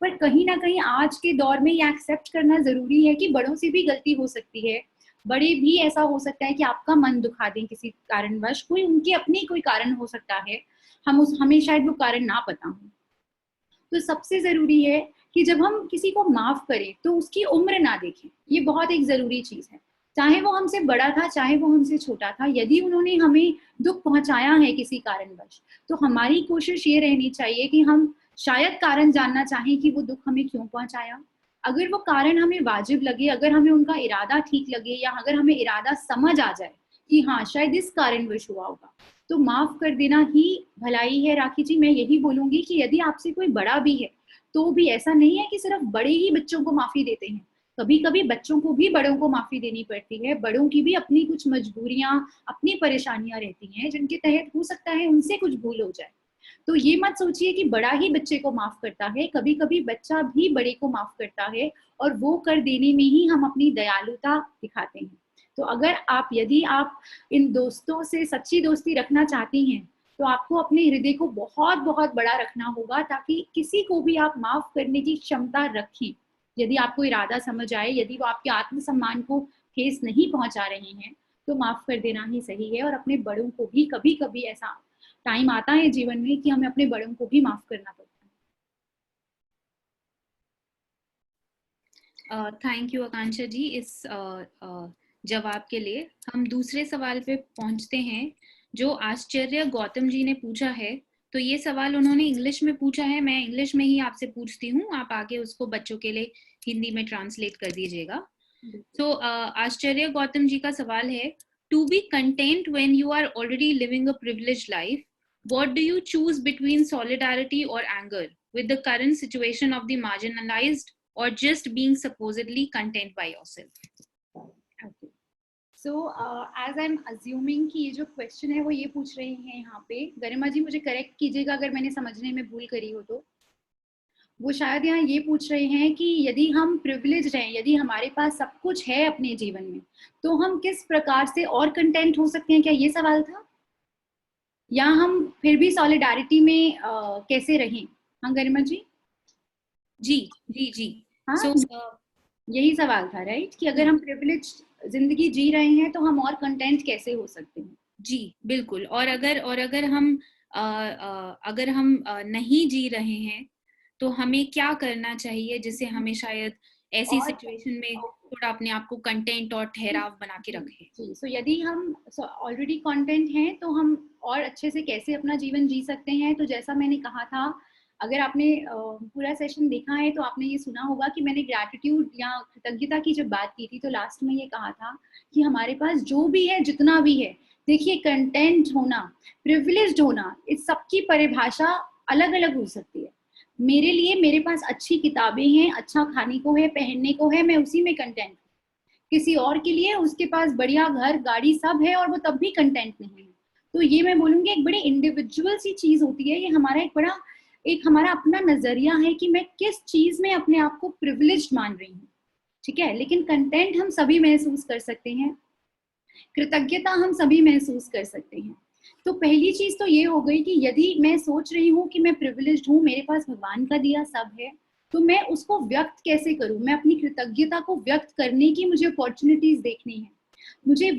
पर कहीं ना कहीं आज के दौर में ये एक्सेप्ट करना जरूरी है कि बड़ों से भी गलती हो सकती है, बड़े भी ऐसा हो सकता है कि आपका मन दुखा दें किसी कारणवश, कोई उनके अपने कोई कारण हो सकता है, हमें शायद वो कारण ना पता हो। तो सबसे जरूरी है कि जब हम किसी को माफ करें तो उसकी उम्र ना देखें, ये बहुत एक जरूरी चीज है। चाहे वो हमसे बड़ा था, चाहे वो हमसे छोटा था, यदि उन्होंने हमें दुख पहुंचाया है किसी कारणवश, तो हमारी कोशिश ये रहनी चाहिए कि हम शायद कारण जानना चाहें कि वो दुख हमें क्यों पहुंचाया। अगर वो कारण हमें वाजिब लगे, अगर हमें उनका इरादा ठीक लगे, या अगर हमें इरादा समझ आ जाए कि हाँ शायद इस कारणवश हुआ होगा, तो माफ कर देना ही भलाई है। राखी जी, मैं यही बोलूंगी कि यदि आपसे कोई बड़ा भी है तो भी ऐसा नहीं है कि सिर्फ बड़े ही बच्चों को माफी देते हैं। कभी कभी बच्चों को भी बड़ों को माफी देनी पड़ती है, बड़ों की भी अपनी कुछ मजबूरियां, अपनी परेशानियां रहती हैं जिनके तहत हो सकता है उनसे कुछ भूल हो जाए। तो ये मत सोचिए कि बड़ा ही बच्चे को माफ करता है, कभी कभी बच्चा भी बड़े को माफ करता है, और वो कर देने में ही हम अपनी दयालुता दिखाते हैं। तो अगर आप, यदि आप इन दोस्तों से सच्ची दोस्ती रखना चाहती हैं, तो आपको अपने हृदय को बहुत बहुत बड़ा रखना होगा, ताकि किसी को भी आप माफ करने की क्षमता रखें। यदि आपको इरादा समझ आए, यदि वो आपके आत्मसम्मान को ठेस नहीं पहुंचा रहे हैं, तो माफ कर देना ही सही है। और अपने बड़ों को भी, कभी कभी ऐसा टाइम आता है जीवन में कि हमें अपने बड़ों को भी माफ करना पड़ता है। थैंक यू आकांक्षा जी इस जवाब के लिए। हम दूसरे सवाल पे पहुंचते हैं जो आश्चर्य गौतम जी ने पूछा है। तो ये सवाल उन्होंने इंग्लिश में पूछा है, मैं इंग्लिश में ही आपसे पूछती हूँ, आप आगे उसको बच्चों के लिए हिंदी में ट्रांसलेट कर दीजिएगा। तो आश्चर्य गौतम जी का सवाल है, to be content when you are already living a privileged life, what do you choose between solidarity और anger with the current situation of the marginalised, or just being supposedly content by yourself? Okay. So as I'm assuming कि ये जो क्वेश्चन है वो ये पूछ रहे हैं यहाँ पे, गरिमा जी मुझे करेक्ट कीजिएगा अगर मैंने समझने में भूल करी हो तो, वो शायद यहाँ ये पूछ रहे हैं कि यदि हम प्रिविलेज हैं, यदि हमारे पास सब कुछ है अपने जीवन में, तो हम किस प्रकार से और कंटेंट हो सकते हैं, क्या ये सवाल था? या हम फिर भी सॉलिडारिटी में कैसे रहें? हाँ गरिमा जी? जी जी जी। हाँ, यही सवाल था राइट, कि अगर हम प्रिविलेज जिंदगी जी रहे हैं तो हम और कंटेंट कैसे हो सकते हैं? जी बिल्कुल। और अगर हम नहीं जी रहे हैं तो हमें क्या करना चाहिए जिससे हमें शायद ऐसी सिचुएशन में थोड़ा अपने आप को कंटेंट और ठहराव बना के रखें? जी, सो यदि हम ऑलरेडी कंटेंट हैं तो हम और अच्छे से कैसे अपना जीवन जी सकते हैं? तो जैसा मैंने कहा था, अगर आपने पूरा सेशन देखा है तो आपने ये सुना होगा कि मैंने ग्रैटिट्यूड या कृतज्ञता की जब बात की थी तो लास्ट में ये कहा था कि हमारे पास जो भी है, जितना भी है, देखिए कंटेंट होना, प्रिविलेज्ड होना, इस सबकी परिभाषा अलग अलग हो सकती है। मेरे लिए मेरे पास अच्छी किताबें हैं, अच्छा खाने को है, पहनने को है, मैं उसी में कंटेंट। किसी और के लिए उसके पास बढ़िया घर, गाड़ी सब है और वो तब भी कंटेंट नहीं है। तो ये मैं बोलूंगी एक बड़ी इंडिविजुअल सी चीज होती है। ये हमारा एक हमारा अपना नजरिया है कि मैं किस चीज में अपने आप को प्रिविलेज्ड मान रही हूँ, ठीक है। लेकिन कंटेंट हम सभी महसूस कर सकते हैं, कृतज्ञता हम सभी महसूस कर सकते हैं। तो पहली चीज तो ये हो गई कि यदि मैं सोच रही हूँ कि मैं प्रिविलेज्ड हूँ, मेरे पास भगवान का दिया सब है, तो मैं उसको व्यक्त कैसे करूँ? मैं अपनी कृतज्ञता को व्यक्त करने की मुझे अपॉर्चुनिटीज देखनी है। मुझे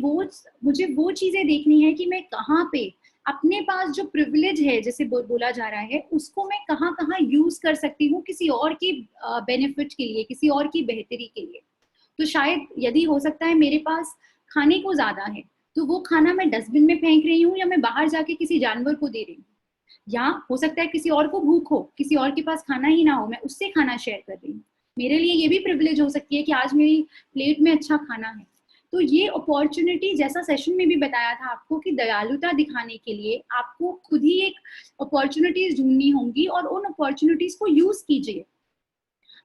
वो चीजें देखनी है कि मैं कहाँ पे अपने पास जो प्रिविलेज है, जैसे बोला जा रहा है, उसको मैं कहाँ कहाँ यूज कर सकती हूँ किसी और की बेनिफिट के लिए, किसी और की बेहतरी के लिए। तो शायद यदि हो सकता है मेरे पास खाने को ज्यादा है, तो वो खाना मैं डस्टबिन में फेंक रही हूँ या मैं बाहर जाके किसी जानवर को दे रही हूँ। या हो सकता है किसी और को भूख हो, किसी और के पास खाना ही ना हो, मैं उससे खाना शेयर कर रही हूँ। मेरे लिए ये भी प्रिविलेज हो सकती है कि आज मेरी प्लेट में अच्छा खाना है। तो ये अपॉर्चुनिटी, जैसा सेशन में भी बताया था आपको, कि दयालुता दिखाने के लिए आपको खुद ही एक अपॉर्चुनिटीज ढूंढनी होंगी और उन अपॉर्चुनिटीज को यूज कीजिए।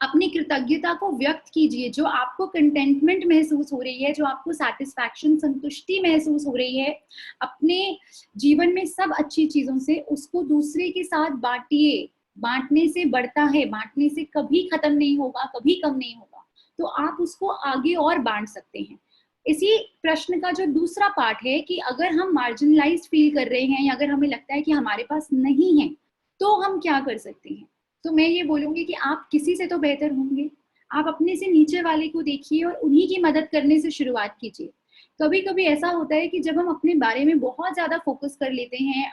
अपनी कृतज्ञता को व्यक्त कीजिए। जो आपको कंटेंटमेंट महसूस हो रही है, जो आपको सेटिस्फैक्शन, संतुष्टि महसूस हो रही है अपने जीवन में सब अच्छी चीजों से, उसको दूसरे के साथ बांटिए। बांटने से बढ़ता है, बांटने से कभी खत्म नहीं होगा, कभी कम नहीं होगा। तो आप उसको आगे और बांट सकते हैं। इसी प्रश्न का जो दूसरा पार्ट है कि अगर हम मार्जिनलाइज्ड फील कर रहे हैं या अगर हमें लगता है कि हमारे पास नहीं है, तो हम क्या कर सकते हैं? तो मैं ये बोलूंगी कि आप किसी से तो बेहतर होंगे, आप अपने से नीचे वाले को देखिए और उन्हीं की मदद करने से शुरुआत कीजिए। कभी कभी ऐसा होता है कि जब हम अपने बारे में बहुत ज्यादा फोकस कर लेते हैं,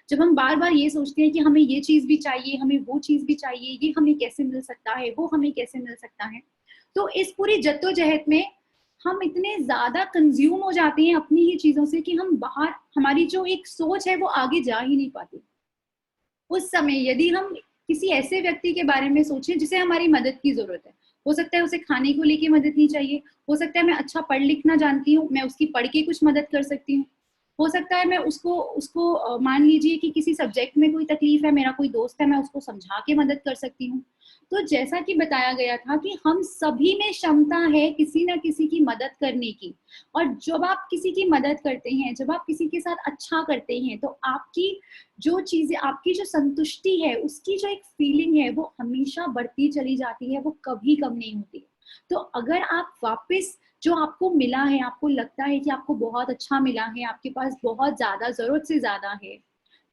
जब हम बार बार ये सोचते हैं कि हमें ये चीज भी चाहिए, हमें वो चीज भी चाहिए, ये हमें कैसे मिल सकता है, वो हमें कैसे मिल सकता है, तो इस पूरी जद्दोजहद में हम इतने ज्यादा कंज्यूम हो जाते हैं अपनी ही चीजों से कि हम बाहर, हमारी जो एक सोच है वो आगे जा ही नहीं पाती। उस समय यदि हम किसी ऐसे व्यक्ति के बारे में सोचें जिसे हमारी मदद की जरूरत है, हो सकता है उसे खाने को लेके मदद नहीं चाहिए, हो सकता है मैं अच्छा पढ़ लिखना जानती हूँ, मैं उसकी पढ़ के कुछ मदद कर सकती हूँ, हो सकता है मैं उसको मान लीजिए कि किसी सब्जेक्ट में कोई तकलीफ है, मेरा कोई दोस्त है, मैं उसको समझा के मदद कर सकती हूँ। तो जैसा कि बताया गया था कि हम सभी में क्षमता है किसी ना किसी की मदद करने की, और जब आप किसी की मदद करते हैं, जब आप किसी के साथ अच्छा करते हैं, तो आपकी जो चीजें, आपकी जो संतुष्टि है, उसकी जो एक फीलिंग है वो हमेशा बढ़ती चली जाती है, वो कभी कम नहीं होती। तो अगर आप वापस जो आपको मिला है, आपको लगता है कि आपको बहुत अच्छा मिला है, आपके पास बहुत ज्यादा, जरूरत से ज्यादा है,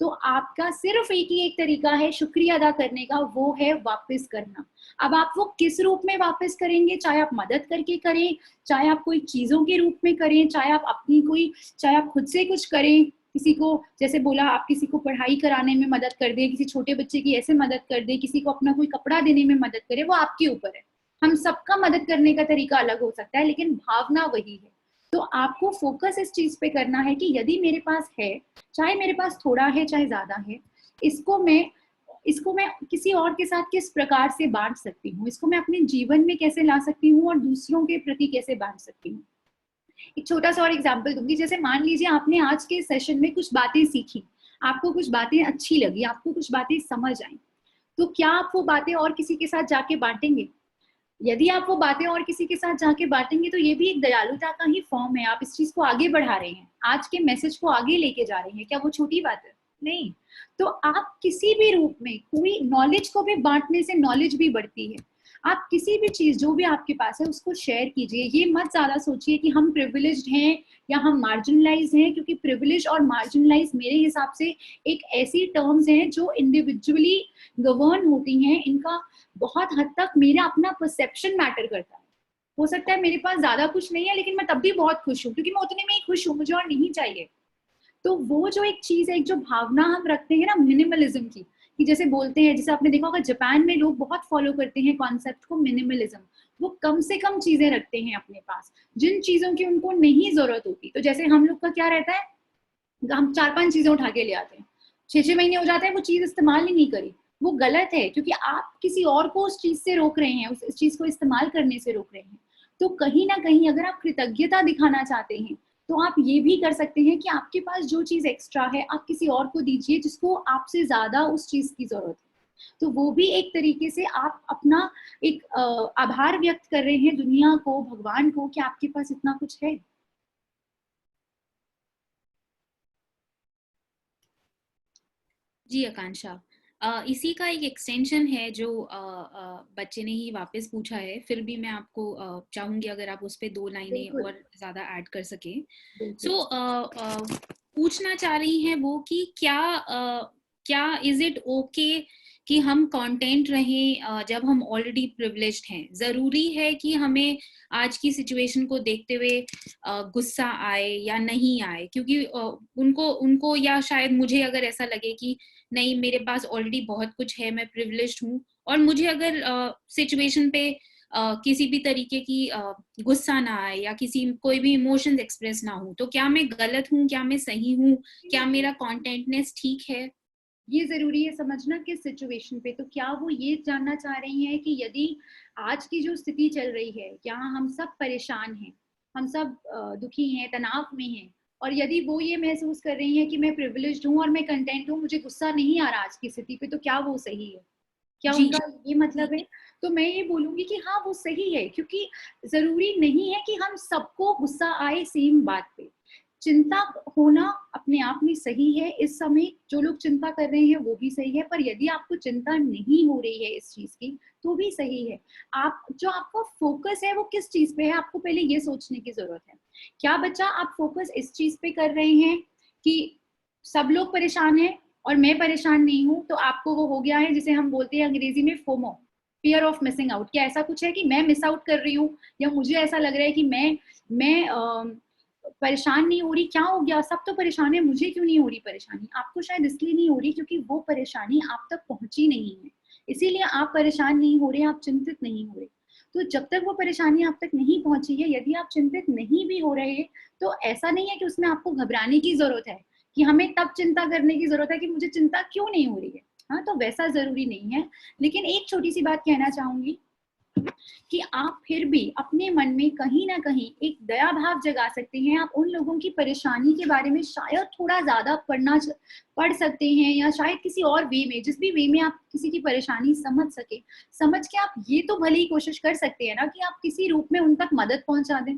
तो आपका सिर्फ एक ही एक तरीका है शुक्रिया अदा करने का, वो है वापस करना। अब आप वो किस रूप में वापस करेंगे, चाहे आप मदद करके करें, चाहे आप कोई चीजों के रूप में करें, चाहे आप अपनी कोई, चाहे आप खुद से कुछ करें, किसी को, जैसे बोला, आप किसी को पढ़ाई कराने में मदद कर दे, किसी छोटे बच्चे की ऐसे मदद कर दे, किसी को अपना कोई कपड़ा देने में मदद करे, वो आपके ऊपर है। हम सबका मदद करने का तरीका अलग हो सकता है, लेकिन भावना वही है। तो आपको फोकस इस चीज पे करना है कि यदि मेरे पास है, चाहे मेरे पास थोड़ा है चाहे ज्यादा है, इसको मैं किसी और के साथ किस प्रकार से बांट सकती हूँ, इसको मैं अपने जीवन में कैसे ला सकती हूँ और दूसरों के प्रति कैसे बांट सकती हूँ। एक छोटा सा और एग्जाम्पल दूंगी। जैसे मान लीजिए आपने आज के सेशन में कुछ बातें सीखी, आपको कुछ बातें अच्छी लगी, आपको कुछ बातें समझ आई, तो क्या आप वो बातें और किसी के साथ जाके बांटेंगे? यदि आप वो बातें और किसी के साथ जाके बांटेंगे तो ये भी एक दयालुता का ही फॉर्म है। आप इस चीज को आगे बढ़ा रहे हैं, आज के मैसेज को आगे लेके जा रहे हैं। क्या वो छोटी बात है? नहीं। तो आप किसी भी रूप में, कोई नॉलेज को भी बांटने से नॉलेज भी बढ़ती है। आप किसी भी चीज जो भी आपके पास है उसको शेयर कीजिए। ये मत ज्यादा सोचिए कि हम प्रिविलेज्ड हैं या हम मार्जिनलाइज हैं, क्योंकि प्रिविलेज और मार्जिनलाइज मेरे हिसाब से एक ऐसी टर्म्स हैं जो इंडिविजुअली गवर्न होती हैं। इनका बहुत हद तक मेरा अपना परसेप्शन मैटर करता है। हो सकता है मेरे पास ज्यादा कुछ नहीं है, लेकिन मैं तब भी बहुत खुश हूँ, क्योंकि मैं उतने में ही खुश हूँ, मुझे और नहीं चाहिए। तो वो जो एक चीज है, एक जो भावना हम रखते हैं ना मिनिमलिज्म की, कि जैसे बोलते हैं, जैसे आपने देखा होगा जापान में लोग बहुत फॉलो करते हैं कॉन्सेप्ट को, मिनिमलिज्म। वो कम से कम चीजें रखते हैं अपने पास, जिन चीजों की उनको नहीं जरूरत होती। तो जैसे हम लोग का क्या रहता है, हम 4-5 चीजें उठा के ले आते हैं, 6-6 महीने हो जाते हैं, वो चीज इस्तेमाल ही नहीं करी। वो गलत है, क्योंकि आप किसी और को उस चीज से रोक रहे हैं, उस चीज को इस्तेमाल करने से रोक रहे हैं। तो कहीं ना कहीं अगर आप कृतज्ञता दिखाना चाहते हैं, तो आप ये भी कर सकते हैं कि आपके पास जो चीज एक्स्ट्रा है आप किसी और को दीजिए जिसको आपसे ज्यादा उस चीज की जरूरत है। तो वो भी एक तरीके से आप अपना एक आभार व्यक्त कर रहे हैं दुनिया को, भगवान को, कि आपके पास इतना कुछ है। जी आकांक्षा, इसी का एक एक्सटेंशन है जो बच्चे ने ही वापस पूछा है, फिर भी मैं आपको चाहूंगी अगर आप उस पर 2 लाइनें और ज्यादा ऐड कर सके। सो पूछना चाह रही हैं वो कि क्या इज इट ओके कि हम कंटेंट रहें जब हम ऑलरेडी प्रिविलेज्ड हैं? जरूरी है कि हमें आज की सिचुएशन को देखते हुए गुस्सा आए या नहीं आए? क्योंकि उनको या शायद मुझे अगर ऐसा लगे कि नहीं, मेरे पास ऑलरेडी बहुत कुछ है, मैं प्रिविलेज्ड हूँ, और मुझे अगर सिचुएशन पे किसी भी तरीके की गुस्सा ना आए या कोई भी इमोशंस एक्सप्रेस ना हो, तो क्या मैं गलत हूँ, क्या मैं सही हूँ, क्या मेरा कॉन्टेंटनेस ठीक है? ये जरूरी है समझना किस सिचुएशन पे। तो क्या वो ये जानना चाह रही हैं कि यदि आज की जो स्थिति चल रही है, यहाँ हम सब परेशान हैं, हम सब दुखी हैं, तनाव में हैं, और यदि वो ये महसूस कर रही हैं कि मैं प्रिविलेज्ड हूँ और मैं कंटेंट हूँ, मुझे गुस्सा नहीं आ रहा आज की स्थिति पे, तो क्या वो सही है? क्या उनका ये मतलब है? तो मैं ये बोलूंगी कि हाँ, वो सही है, क्योंकि जरूरी नहीं है कि हम सबको गुस्सा आए सेम बात पे। चिंता होना अपने आप में सही है, इस समय जो लोग चिंता कर रहे हैं वो भी सही है, पर यदि आपको चिंता नहीं हो रही है इस चीज की, तो भी सही है। आप जो आपका फोकस है वो किस चीज पे है, आपको पहले ये सोचने की जरूरत है। क्या बच्चा आप फोकस इस चीज पे कर रहे हैं कि सब लोग परेशान हैं और मैं परेशान नहीं हूं, तो आपको वो हो गया है जिसे हम बोलते हैं अंग्रेजी में FOMO, fear of missing out. क्या ऐसा कुछ है कि मैं मिस आउट कर रही हूँ, या मुझे ऐसा लग रहा है कि मैं परेशान नहीं हो रही, क्या हो गया, सब तो परेशान है, मुझे क्यों नहीं हो रही परेशानी? आपको शायद इसलिए नहीं हो रही क्योंकि वो परेशानी आप तक पहुंची नहीं है, इसीलिए आप परेशान नहीं हो रहे, आप चिंतित नहीं हो रहे। तो जब तक वो परेशानी आप तक नहीं पहुंची है, यदि आप चिंतित नहीं भी हो रहे, तो ऐसा नहीं है कि उसमें आपको घबराने की जरूरत है, कि हमें तब चिंता करने की जरूरत है कि मुझे चिंता क्यों नहीं हो रही है। हाँ, तो वैसा जरूरी नहीं है। लेकिन एक छोटी सी बात कहना चाहूंगी कि आप फिर भी अपने मन में कहीं ना कहीं एक दया भाव जगा सकते हैं। आप उन लोगों की परेशानी के बारे में शायद थोड़ा ज्यादा पढ़ सकते हैं, या शायद किसी और वे में, जिस भी वे में आप किसी की परेशानी समझ के आप ये तो भले ही कोशिश कर सकते हैं ना कि आप किसी रूप में उन तक मदद पहुंचा दें।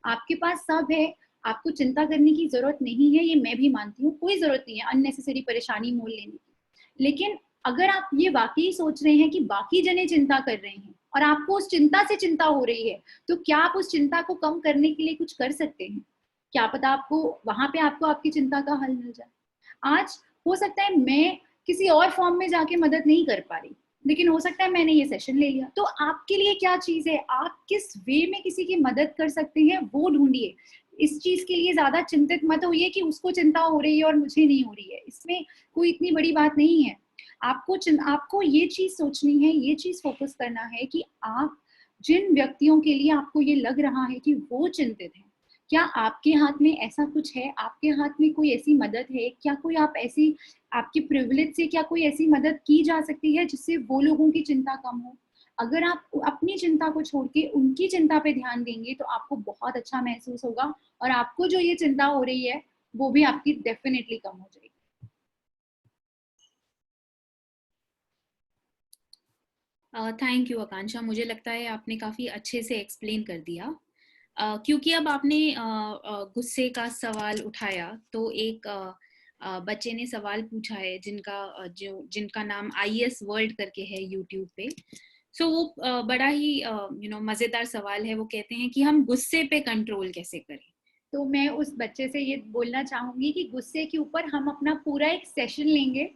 आपके पास सब है, आपको चिंता करने की जरूरत नहीं है, ये मैं भी मानती हूँ, कोई जरूरत नहीं है अननेसेसरी परेशानी मोल लेने की। लेकिन अगर आप ये वाकई सोच रहे हैं कि बाकी जने चिंता कर रहे हैं और आपको उस चिंता से चिंता हो रही है, तो क्या आप उस चिंता को कम करने के लिए कुछ कर सकते हैं? क्या पता आपको वहां पे आपको आपकी चिंता का हल मिल जाए। आज हो सकता है मैं किसी और फॉर्म में जाके मदद नहीं कर पा रही, लेकिन हो सकता है मैंने ये सेशन ले लिया, तो आपके लिए क्या चीज है, आप किस वे में किसी की मदद कर सकते हैं वो ढूंढिए। इस चीज के लिए ज्यादा चिंतित मत होइए कि उसको चिंता हो रही है और मुझे नहीं हो रही है, इसमें कोई इतनी बड़ी बात नहीं है। आपको ये चीज सोचनी है, ये चीज फोकस करना है कि आप जिन व्यक्तियों के लिए आपको ये लग रहा है कि वो चिंतित हैं, क्या आपके हाथ में ऐसा कुछ है, आपके हाथ में कोई ऐसी मदद है क्या, कोई आप ऐसी, आपकी प्रिविलेज से क्या कोई ऐसी मदद की जा सकती है जिससे वो लोगों की चिंता कम हो? अगर आप अपनी चिंता को छोड़ के उनकी चिंता पे ध्यान देंगे तो आपको बहुत अच्छा महसूस होगा, और आपको जो ये चिंता हो रही है वो भी आपकी डेफिनेटली कम हो जाएगी। थैंक यू आकांक्षा, मुझे लगता है आपने काफी अच्छे से एक्सप्लेन कर दिया। क्योंकि अब आपने गुस्से का सवाल उठाया, तो एक बच्चे ने सवाल पूछा है जिनका नाम IS वर्ल्ड करके है यूट्यूब पे। सो वो बड़ा ही मजेदार सवाल है। वो कहते हैं कि हम गुस्से पे कंट्रोल कैसे करें। तो मैं उस बच्चे से ये बोलना चाहूंगी कि गुस्से के ऊपर हम अपना पूरा एक सेशन लेंगे,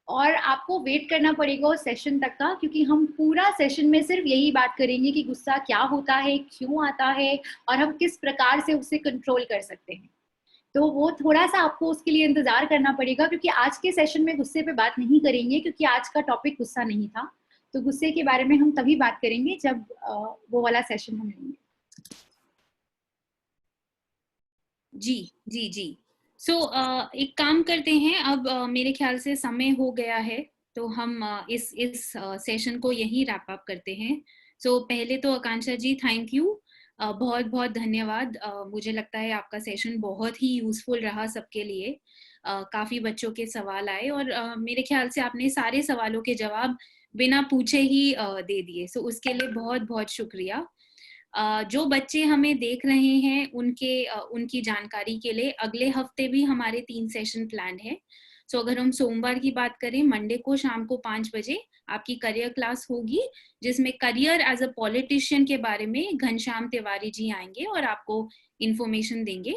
और आपको वेट करना पड़ेगा उस सेशन तक का, क्योंकि हम पूरा सेशन में सिर्फ यही बात करेंगे कि गुस्सा क्या होता है, क्यों आता है, और हम किस प्रकार से उसे कंट्रोल कर सकते हैं। तो वो थोड़ा सा आपको उसके लिए इंतजार करना पड़ेगा, क्योंकि आज के सेशन में गुस्से पे बात नहीं करेंगे, क्योंकि आज का टॉपिक गुस्सा नहीं था। तो गुस्से के बारे में हम तभी बात करेंगे जब वो वाला सेशन हम लेंगे। जी जी जी। सो एक काम करते हैं, अब मेरे ख्याल से समय हो गया है, तो हम इस सेशन को यहीं रैप अप करते हैं। सो पहले तो आकांक्षा जी थैंक यू, बहुत बहुत धन्यवाद। मुझे लगता है आपका सेशन बहुत ही यूजफुल रहा सबके लिए। काफी बच्चों के सवाल आए, और मेरे ख्याल से आपने सारे सवालों के जवाब बिना पूछे ही दे दिए। सो उसके लिए बहुत बहुत शुक्रिया। जो बच्चे हमें देख रहे हैं उनकी जानकारी के लिए अगले हफ्ते भी हमारे 3 सेशन प्लान है। सो अगर हम सोमवार की बात करें, मंडे को शाम को 5 बजे आपकी करियर क्लास होगी, जिसमें करियर एज अ पॉलिटिशियन के बारे में घनश्याम तिवारी जी आएंगे और आपको इंफॉर्मेशन देंगे।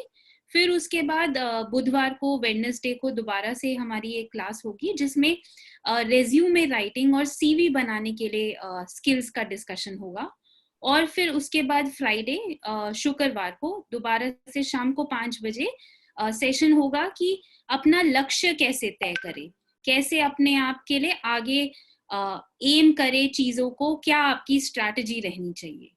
फिर उसके बाद बुधवार को, वेडनेसडे को दोबारा से हमारी एक क्लास होगी जिसमें रेज्यूमे राइटिंग और CV बनाने के लिए स्किल्स का डिस्कशन होगा। और फिर उसके बाद फ्राइडे, शुक्रवार को दोबारा से शाम को 5 बजे सेशन होगा कि अपना लक्ष्य कैसे तय करें, कैसे अपने आप के लिए आगे एम करे चीजों को, क्या आपकी स्ट्रैटेजी रहनी चाहिए।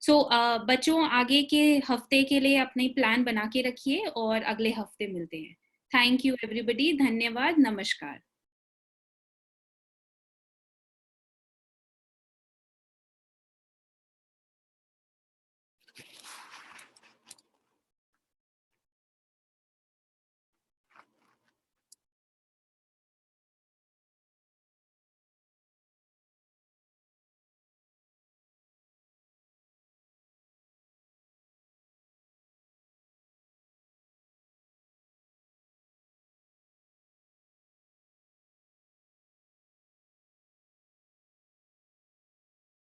सो बच्चों, आगे के हफ्ते के लिए अपने प्लान बना के रखिए और अगले हफ्ते मिलते हैं। थैंक यू एवरीबॉडी, धन्यवाद, नमस्कार।